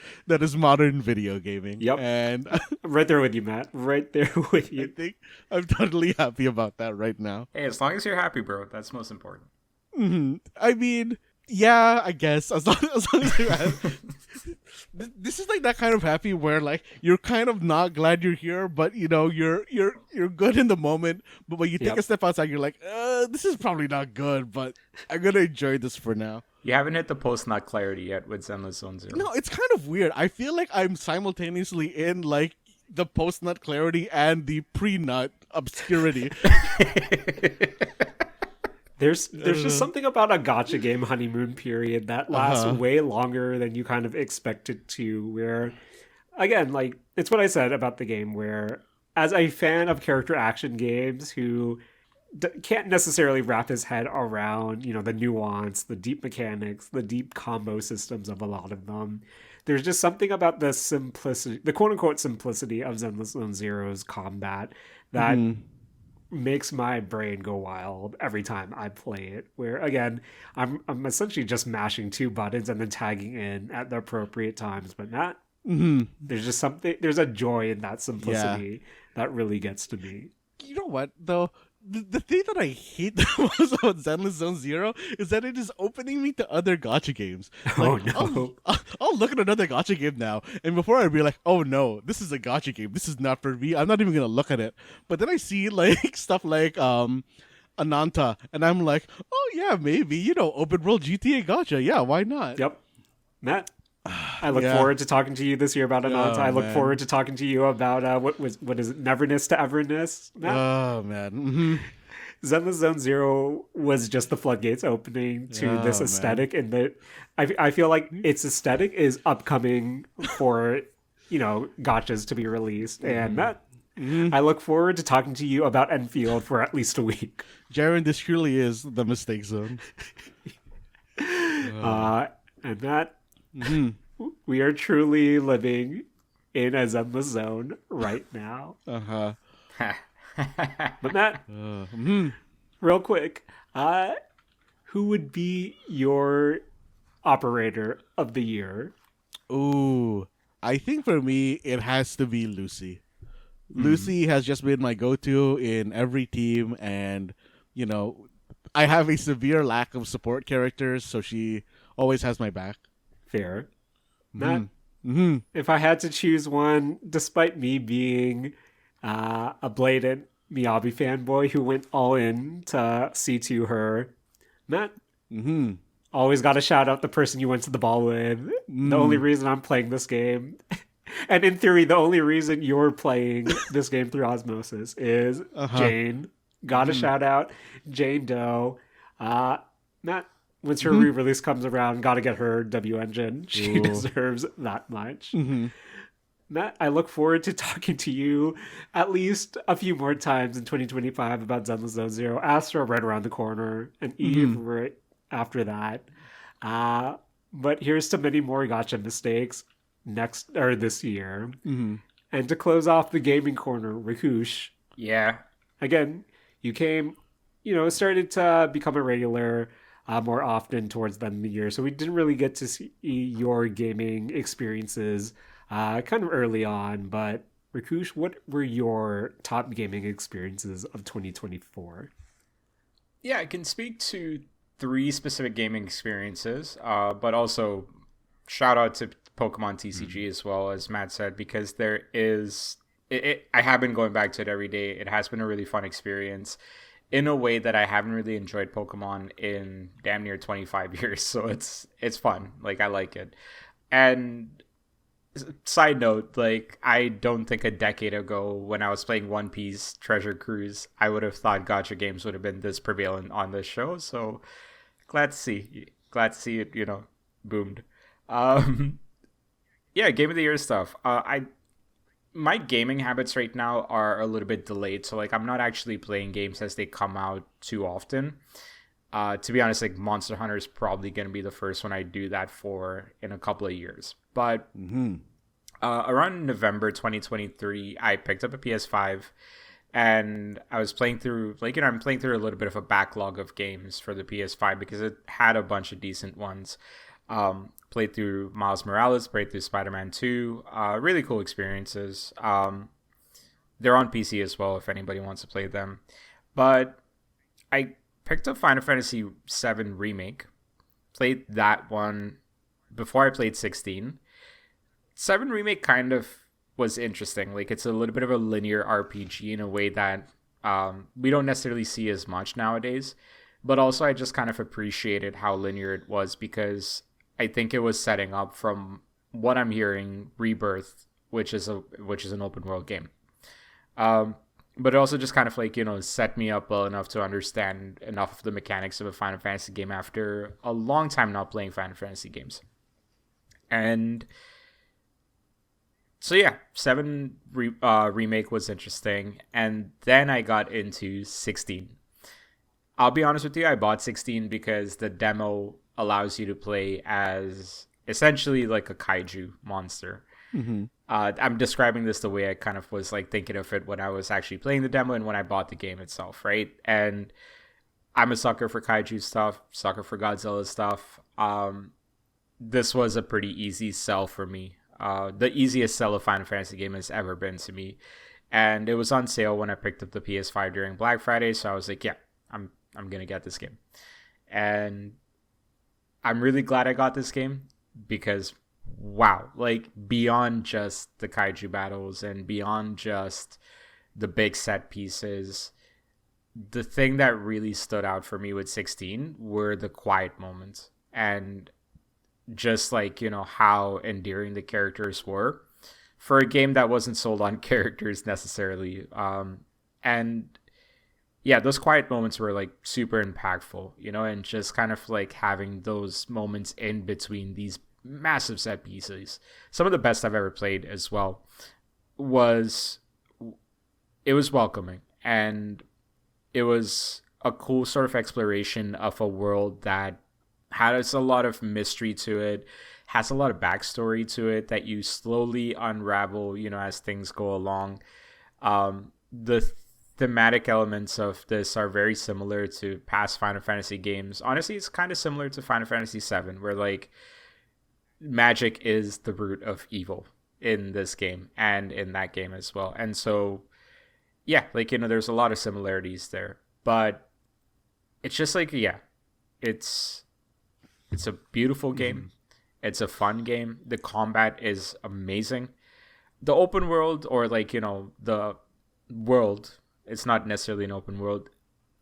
modern video gaming. Yep. And I'm right there with you, Matt. Right there with you. I think I'm totally happy about that right now. Hey, as long as you're happy, bro, that's most important. I mean, yeah, I guess as long as you're happy. This is like that kind of happy where like you're kind of not glad you're here, but you're good in the moment. But when you take a step outside, you're like, this is probably not good, but I'm gonna enjoy this for now. You haven't hit the post-nut clarity yet with Zenless Zone Zero. No, it's kind of weird. I feel like I'm simultaneously in like the post-nut clarity and the pre-nut obscurity. There's just something about a gacha game honeymoon period that lasts way longer than you kind of expect it to, where, again, like, it's what I said about the game, where as a fan of character action games who can't necessarily wrap his head around, the nuance, the deep mechanics, the deep combo systems of a lot of them, there's just something about the simplicity, the quote-unquote simplicity of Zenless Zone Zero's combat that makes my brain go wild every time I play it. Where again, I'm essentially just mashing two buttons and then tagging in at the appropriate times, but not. There's just something. There's a joy in that simplicity that really gets to me. You know what though? The thing that I hate the most about Zenless Zone Zero is that it is opening me to other gacha games. Oh no! I'll look at another gacha game now, and before I'd be like, "Oh no, this is a gacha game. This is not for me. I'm not even gonna look at it." But then I see like stuff like Ananta, and I'm like, "Oh yeah, maybe open world GTA gacha. Yeah, why not?" Yep, Matt. I look forward to talking to you this year about Ananta. I look forward to talking to you about what is it, Neverness to Everness, Matt? Oh man. Zenless Zone Zero was just the floodgates opening to this aesthetic, and that I feel like its aesthetic is upcoming for gotchas to be released, and that I look forward to talking to you about Enfield for at least a week. Jaren, this truly is the mistake zone. And that we are truly living in a Zenless Zone right now. But Matt, real quick, who would be your operator of the year? Ooh, I think for me it has to be Lucy. Lucy has just been my go-to in every team, and I have a severe lack of support characters, so she always has my back. Fair. Matt, if I had to choose one, despite me being a blatant Miyabi fanboy who went all in to C2 her, Matt, always got to shout out the person you went to the ball with. The only reason I'm playing this game, and in theory, the only reason you're playing this game through osmosis is Jane. Gotta shout out Jane Doe. Matt, once her re-release comes around, gotta get her W engine. She deserves that much. Matt, I look forward to talking to you at least a few more times in 2025 about Zenless Zone Zero. Astra right around the corner, and Eve right after that. But here's to many more gotcha mistakes this year. And to close off the gaming corner, Rakush. Yeah. Again, you came, started to become a regular more often towards the end of the year. So we didn't really get to see your gaming experiences kind of early on. But Rakush, what were your top gaming experiences of 2024? Yeah, I can speak to 3 specific gaming experiences, but also shout out to Pokemon TCG as well, as Matt said, because there is... I have been going back to it every day. It has been a really fun experience in a way that I haven't really enjoyed Pokemon in damn near 25 years. So it's fun. Like, I like it. And side note, like, I don't think a decade ago when I was playing One Piece Treasure Cruise, I would have thought gacha games would have been this prevalent on this show. So glad to see it, boomed. Yeah, Game of the Year stuff. My gaming habits right now are a little bit delayed, so like I'm not actually playing games as they come out too often. To be honest, like Monster Hunter is probably going to be the first one I do that for in a couple of years. But around November 2023, I picked up a PS5, and I was playing through I'm playing through a little bit of a backlog of games for the PS5 because it had a bunch of decent ones. Played through Miles Morales, played through Spider-Man 2. Really cool experiences. They're on PC as well if anybody wants to play them. But I picked up Final Fantasy VII Remake. Played that one before I played 16. 7 Remake kind of was interesting. Like, it's a little bit of a linear RPG in a way that we don't necessarily see as much nowadays. But also I just kind of appreciated how linear it was because I think it was setting up, from what I'm hearing, Rebirth, which is an open world game. But it also just kind of like, set me up well enough to understand enough of the mechanics of a Final Fantasy game after a long time not playing Final Fantasy games. And so yeah, 7 Remake was interesting. And then I got into 16. I'll be honest with you, I bought 16 because the demo allows you to play as essentially like a kaiju monster. I'm describing this the way I kind of was like thinking of it when I was actually playing the demo and when I bought the game itself, right? And I'm a sucker for kaiju stuff, sucker for Godzilla stuff. This was a pretty easy sell for me. The easiest sell a Final Fantasy game has ever been to me, and it was on sale when I picked up the PS5 during Black Friday. So I was like, yeah, I'm gonna get this game, and I'm really glad I got this game because wow, like beyond just the kaiju battles and beyond just the big set pieces, the thing that really stood out for me with 16 were the quiet moments and just like, how endearing the characters were for a game that wasn't sold on characters necessarily. And yeah, those quiet moments were like super impactful, and just kind of like having those moments in between these massive set pieces. Some of the best I've ever played as well was it was welcoming, and it was a cool sort of exploration of a world that has a lot of mystery to it, has a lot of backstory to it that you slowly unravel, as things go along. The thematic elements of this are very similar to past Final Fantasy games. Honestly, it's kind of similar to Final Fantasy VII, where like magic is the root of evil in this game and in that game as well. And so, yeah, like, there's a lot of similarities there, but it's just like, yeah, it's a beautiful game. It's a fun game. The combat is amazing. The open world, or like, the world, it's not necessarily an open world,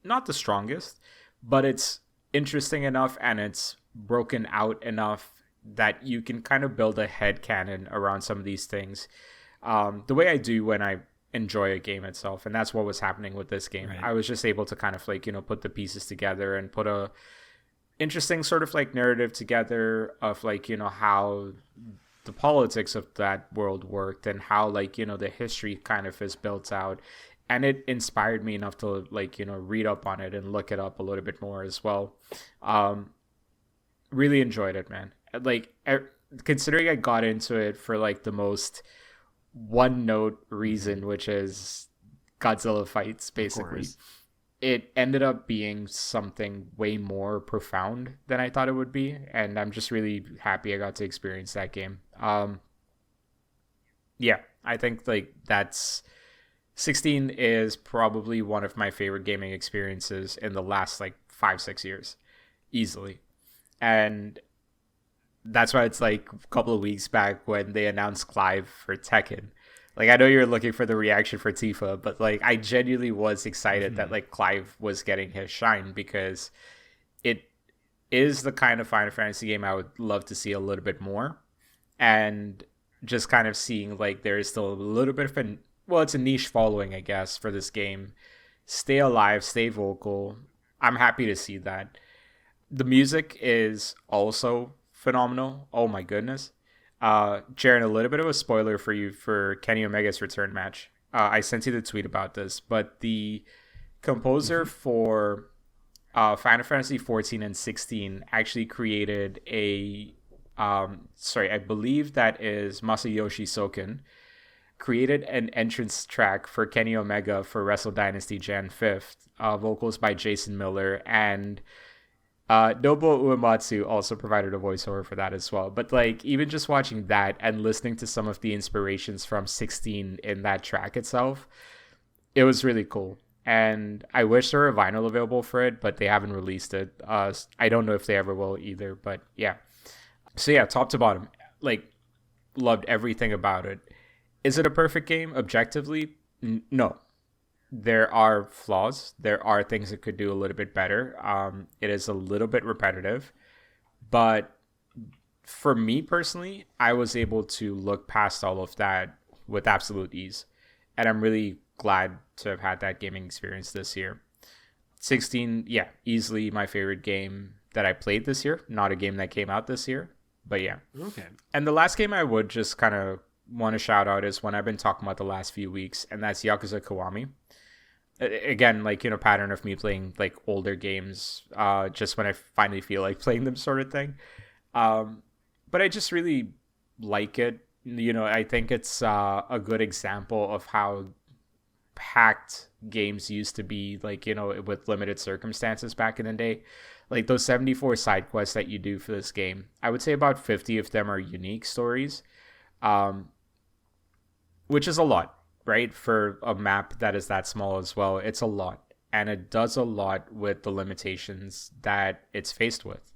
not the strongest, but it's interesting enough and it's broken out enough that you can kind of build a head canon around some of these things, the way I do when I enjoy a game itself. And that's what was happening with this game. Right. I was just able to kind of like, put the pieces together and put a interesting sort of like narrative together of like, how the politics of that world worked and how like, the history kind of is built out. And it inspired me enough to like, read up on it and look it up a little bit more as well. Really enjoyed it, man. Like, considering I got into it for like the most one note reason, which is Godzilla fights, basically, it ended up being something way more profound than I thought it would be. And I'm just really happy I got to experience that game. Yeah, I think like that's 16 is probably one of my favorite gaming experiences in the last like 5-6 years, easily. And that's why it's like a couple of weeks back when they announced Clive for Tekken. Like, I know you're looking for the reaction for Tifa, but like I genuinely was excited that like Clive was getting his shine, because it is the kind of Final Fantasy game I would love to see a little bit more. And just kind of seeing like there is still a little bit of it's a niche following, I guess, for this game. Stay alive, stay vocal. I'm happy to see that. The music is also phenomenal. Oh my goodness. Jaren, a little bit of a spoiler for you for Kenny Omega's return match. I sent you the tweet about this, but the composer for Final Fantasy 14 and 16 actually created I believe that is Masayoshi Soken, created an entrance track for Kenny Omega for Wrestle Dynasty Jan 5th, vocals by Jason Miller, and Nobuo Uematsu also provided a voiceover for that as well. But like, even just watching that and listening to some of the inspirations from 16 in that track itself, it was really cool. And I wish there were a vinyl available for it, but they haven't released it. I don't know if they ever will either, but yeah. So yeah, top to bottom, like, loved everything about it. Is it a perfect game objectively? No. There are flaws. There are things it could do a little bit better. It is a little bit repetitive, but for me personally, I was able to look past all of that with absolute ease, and I'm really glad to have had that gaming experience this year. 16, yeah, easily my favorite game that I played this year. Not a game that came out this year, but yeah. Okay. And the last game I would just kind of want to shout out is one I've been talking about the last few weeks, and that's Yakuza Kiwami. Again, like, pattern of me playing like older games just when I finally feel like playing them, sort of thing. But I just really like it. I think it's a good example of how packed games used to be, like, with limited circumstances back in the day. Like those 74 side quests that you do for this game, I would say about 50 of them are unique stories, um, which is a lot, right? For a map that is that small as well, it's a lot. And it does a lot with the limitations that it's faced with.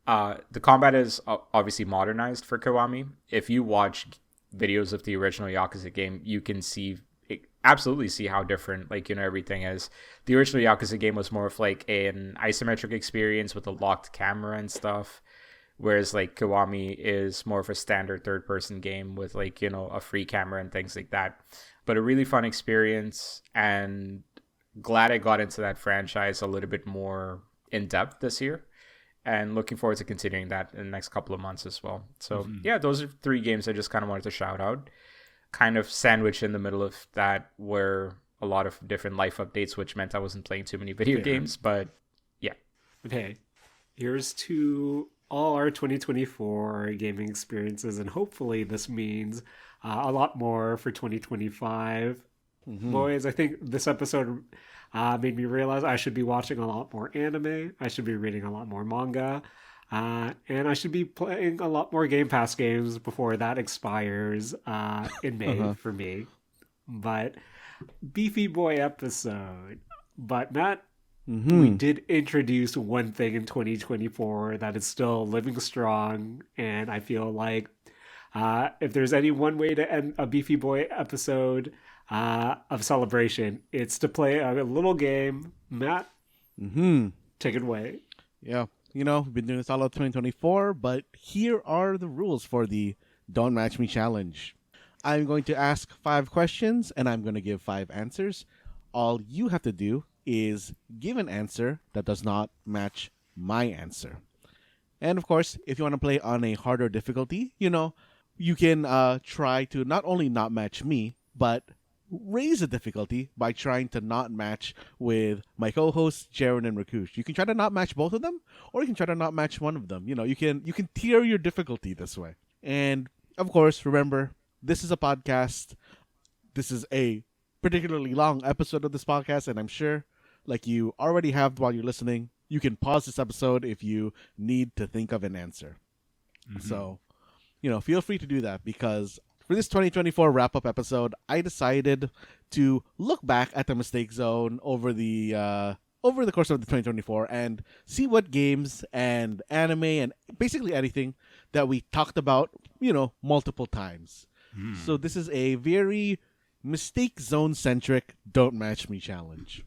The combat is obviously modernized for Kiwami. If you watch videos of the original Yakuza game, you can absolutely see how different, like, everything is. The original Yakuza game was more of like an isometric experience with a locked camera and stuff, whereas like Kiwami is more of a standard third person game with, like, a free camera and things like that. But a really fun experience, and glad I got into that franchise a little bit more in depth this year, and looking forward to continuing that in the next couple of months as well. So yeah, those are 3 games I just kind of wanted to shout out. Kind of sandwiched in the middle of that were a lot of different life updates, which meant I wasn't playing too many video games, but yeah. Okay, here's to all our 2024 gaming experiences, and hopefully this means a lot more for 2025. Boys, I think this episode made me realize I should be watching a lot more anime, I should be reading a lot more manga, and I should be playing a lot more Game Pass games before that expires in May for me. But Beefy Boy episode. But Matt, we did introduce one thing in 2024 that is still living strong, and I feel like if there's any one way to end a Beefy Boy episode of celebration, it's to play a little game. Matt, take it away. Yeah. We've been doing this all of 2024, but here are the rules for the Don't Match Me challenge. I'm going to ask 5 questions, and I'm going to give 5 answers. All you have to do is give an answer that does not match my answer. And of course, if you want to play on a harder difficulty, you can try to not only not match me, but raise the difficulty by trying to not match with my co-hosts Jaren and Rakush. You can try to not match both of them, or you can try to not match one of them. You can tier your difficulty this way. And of course, remember, this is a podcast. This is a particularly long episode of this podcast, and I'm sure, like you already have while you're listening, you can pause this episode if you need to think of an answer. So, feel free to do that, because for this 2024 wrap-up episode, I decided to look back at the mistake zone over the course of the 2024 and see what games and anime and basically anything that we talked about, multiple times. So this is a very mistake zone-centric Don't Match Me challenge.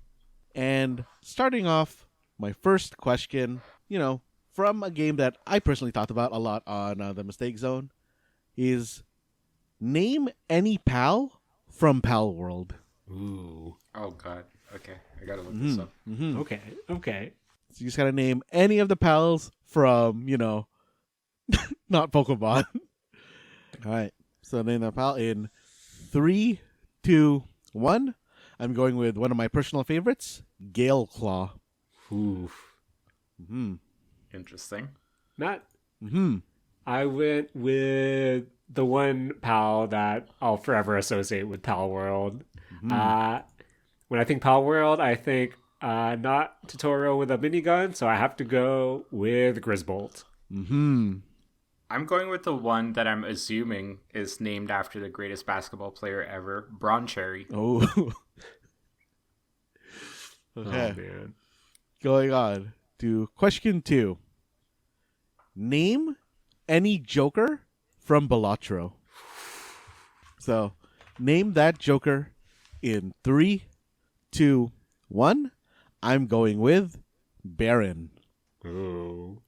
And starting off, my first question, from a game that I personally talked about a lot on the mistake zone, is name any pal from Pal World. Ooh. Oh god. Okay, I gotta look this up. Okay. So you just gotta name any of the pals from, not Pokemon. All right. So name that pal in 3, 2, 1. I'm going with one of my personal favorites, Gale Claw. Oof. Interesting. Matt, I went with the one pal that I'll forever associate with Pal World. When I think Pal World, I think not Totoro with a minigun, so I have to go with Grisbolt. I'm going with the one that I'm assuming is named after the greatest basketball player ever, Broncherry. Oh. Okay. Oh, man. Going on to question 2. Name any Joker from Balatro. So, name that Joker in 3, 2, 1. I'm going with Baron. Ooh.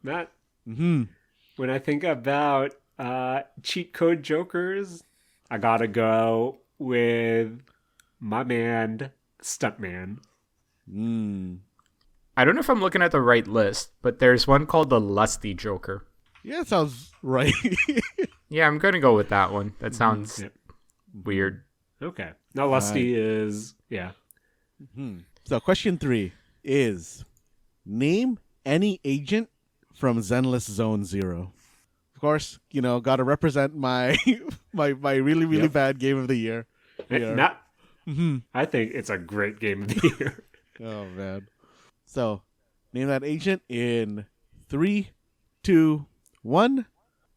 Matt, when I think about cheat code jokers, I gotta go with my man, Stuntman. I don't know if I'm looking at the right list, but there's one called the Lusty Joker. Yeah, that sounds right. Yeah, I'm gonna go with that one. That sounds weird. Okay. Now Lusty is, yeah. So question 3 is, name any agent from Zenless Zone Zero. of course, got to represent my my really really Yep. bad game of the year. Here. Not, Mhm. I think it's a great game of the year. Oh man. So, name that agent in 3, 2, 1.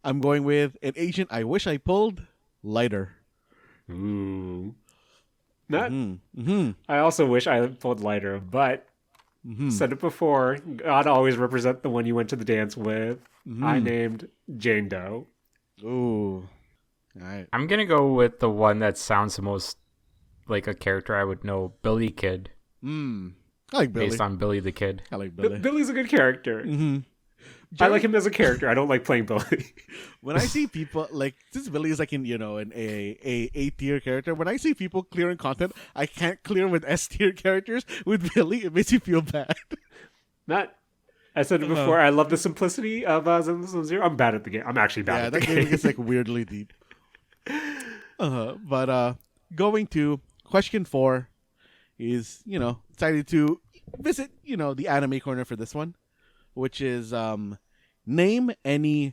I'm going with an agent I wish I pulled. Lighter. Ooh. Not. Mm-hmm. I also wish I pulled lighter, but Mm-hmm. said it before. Gotta always represent the one you went to the dance with. I named Jane Doe. Ooh. All right. I'm gonna go with the one that sounds the most like a character I would know, Billy Kid, I like Billy. based on Billy the Kid. I like Billy. Billy's a good character. Mm-hmm. I like him as a character. I don't like playing Billy. When I see people like since Billy is like in an A tier character, when I see people clearing content, I can't clear with S tier characters. With Billy, it makes me feel bad. Not. I said it before. I love the simplicity of Zen Zero. I'm bad at the game. I'm actually bad Yeah, at the that game. game gets like weirdly deep. But going to question 4 is decided to visit the anime corner for this one, which is name any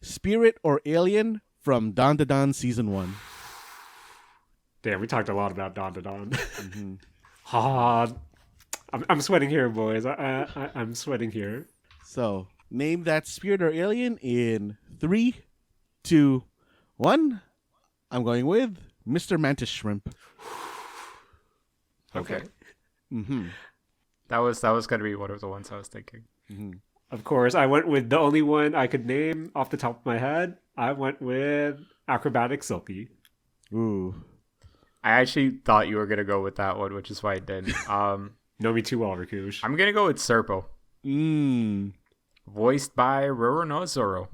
spirit or alien from Don to Don season 1. Damn, we talked a lot about Don to Don. Ah, I'm sweating here, boys. I'm sweating here. So name that spirit or alien in 3, 2, 1. I'm going with Mr. Mantis Shrimp. Okay. Mm-hmm. That was gonna be one of the ones I was thinking. Of course, I went with the only one I could name off the top of my head. I went with Acrobatic Silky. Ooh. I actually thought you were gonna go with that one, which is why I didn't. Know me too well, Rakush. I'm gonna go with Serpo, voiced by Roro Zoro.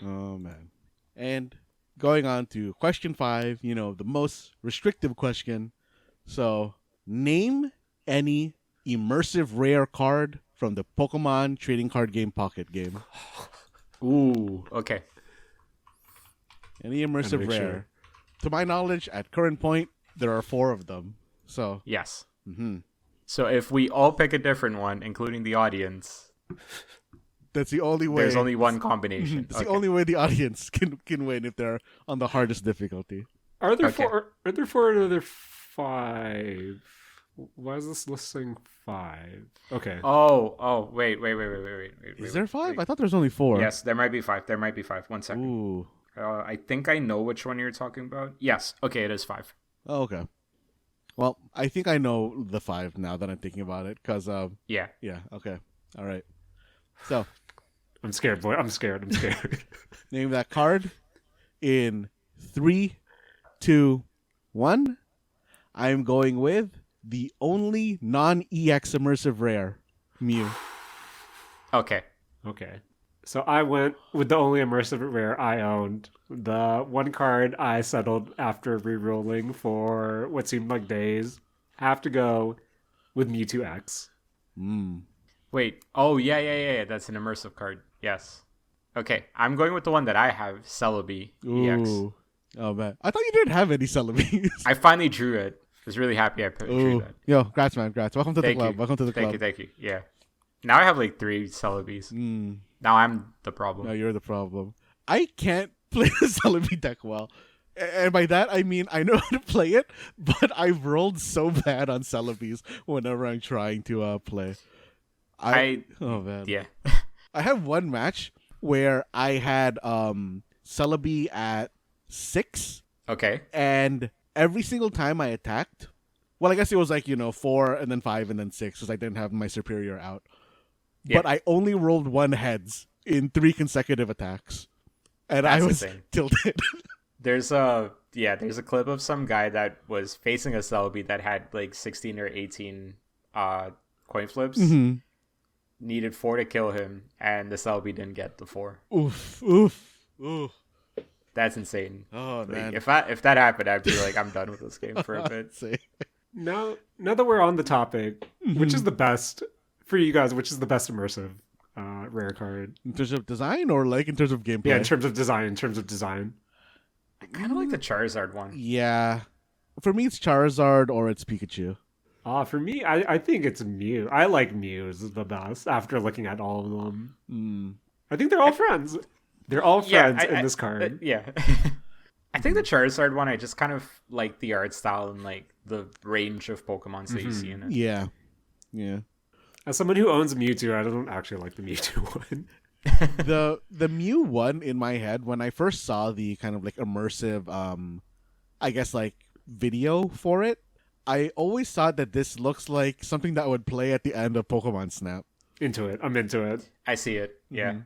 Oh man. And going on to question 5, the most restrictive question. So, name any immersive rare card from the Pokemon trading card game Pocket game. Ooh, okay. Any immersive make rare. sure. To my knowledge, at current point, there are 4 of them. So, Yes. mm-hmm. So if we all pick a different one, including the audience, That's the only way. there's only one combination. It's the only way the audience can win if they're on the hardest difficulty. Are there Okay. four? Are there 4 or are there 5? Why is this listing 5? Okay. Oh, wait. Is there 5? I thought there was only 4. Yes, there might be 5. There might be 5. 1 second. Ooh. I think I know which one you're talking about. Yes. Okay, it is 5. Oh, okay. Well, I think I know the 5 now that I'm thinking about it. Because, Yeah. yeah, okay. All right. So, I'm scared, boy. I'm scared. name that card in 3, 2, 1. I'm going with the only non-EX immersive rare, Mew. Okay. Okay. So I went with the only immersive rare I owned. The one card I settled after re-rolling for what seemed like days. Have to go with Mewtwo X. Wait. Oh, yeah. That's an immersive card. Yes. Okay. I'm going with the one that I have, Celebi EX. Ooh. Oh, man. I thought you didn't have any Celebes. I finally drew it. I was really happy I drew that. Yo, congrats, man. Congrats. Welcome to the Thank club. you. Welcome to the club. Thank you. Yeah. Now I have like 3 Celebes. Now I'm the problem. No, you're the problem. I can't play the Celebi deck well. And by that, I mean I know how to play it, but I've rolled so bad on Celebes whenever I'm trying to play. Oh, man. Yeah. I have one match where I had Celebi at 6, Okay. and every single time I attacked, well, I guess it was like 4 and then 5 and then 6 because I didn't have my superior out. Yeah. But I only rolled 1 heads in 3 consecutive attacks, and That's I was insane. tilted. There's a clip of some guy that was facing a Celebi that had like 16 or 18 coin flips. Mm-hmm. Needed 4 to kill him, and the Celebi didn't get the 4. Oof. That's insane. Oh, Like, man. if that happened, I'd be like, I'm done with this game for a bit. Say. Now that we're on the topic, which is the best for you guys? Which is the best immersive rare card? In terms of design or like in terms of gameplay? Yeah, in terms of design. I kind of like the Charizard one. Yeah. For me, it's Charizard or it's Pikachu. For me, I think it's Mew. I like Mew's the best after looking at all of them. I think they're all friends. They're all Yeah, friends in this card. yeah. I think the Charizard one, I just kind of like the art style and like the range of Pokemon that you see in it. Yeah. Yeah. As someone who owns Mewtwo, I don't actually like the Mewtwo one. The Mew one in my head when I first saw the kind of like immersive I guess like video for it, I always thought that this looks like something that would play at the end of Pokemon Snap. Into it. I'm into it. I see it. Yeah.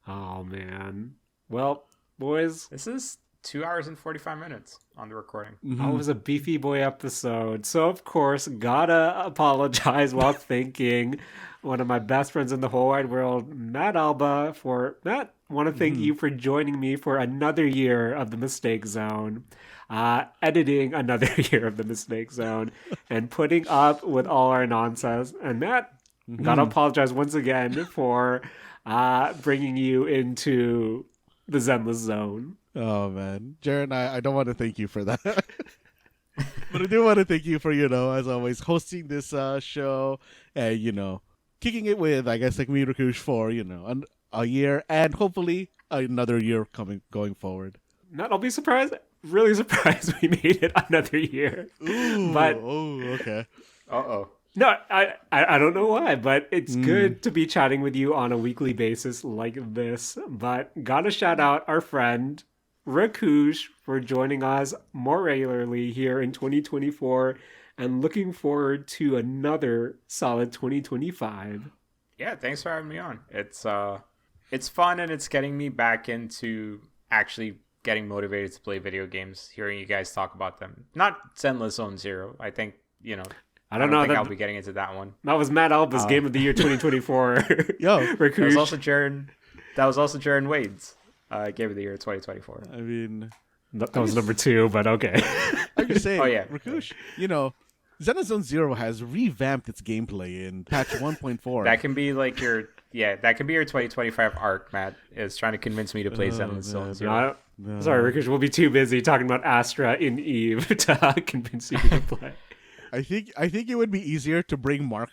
Oh, man. Well, boys, This is 2 hours and 45 minutes on the recording. that was a beefy boy episode. So, of course, gotta apologize while thanking one of my best friends in the whole wide world, Matt Alba, for Matt. Want to thank you for joining me for another year of the Mistake Zone, editing another year of the Mistake Zone, and putting up with all our nonsense. And Matt, gotta apologize once again for bringing you into the Zenless Zone. Oh man, Jaren, I don't want to thank you for that, but I do want to thank you for as always hosting this show and kicking it with I guess like me Rakush for a year and hopefully another year going forward. Matt, I'll be surprised, really surprised we made it another year. Ooh, But okay. Uh-oh. no, I don't know why, but it's good to be chatting with you on a weekly basis like this. But gotta shout out our friend Rakush for joining us more regularly here in 2024 and looking forward to another solid 2025. Yeah, thanks for having me on. It's fun and it's getting me back into actually getting motivated to play video games, hearing you guys talk about them. Not Zenless Zone Zero. I think, I don't know. think I'll be getting into that one. That was Matt Alba's Game of the Year 2024. Yo, Rakush. That was also Jaren Wade's Game of the Year 2024. I mean, That was number 2, but okay. I'm just saying. Oh, yeah. Rakush, Zenless Zone Zero has revamped its gameplay in patch 1.4. That can be like your 2025 arc, Matt, is trying to convince me to play Zenless Zone Zero. Sorry, Rakush, we'll be too busy talking about Astra in Eve to convince you to play. I think it would be easier to bring Mark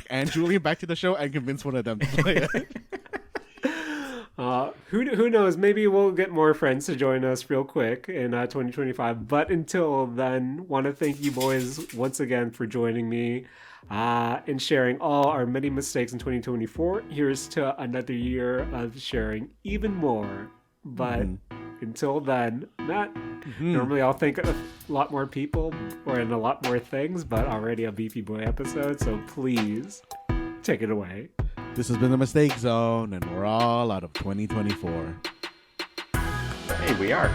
and Julian back to the show and convince one of them to play it. Who knows? Maybe we'll get more friends to join us real quick in 2025. But until then, want to thank you boys once again for joining me and sharing all our many mistakes in 2024. Here's to another year of sharing even more. But until then, Matt, normally I'll thank a lot more people or in a lot more things, but already a Beefy Boy episode. So please take it away. This has been the Mistake Zone, and we're all out of 2024. Hey, we are.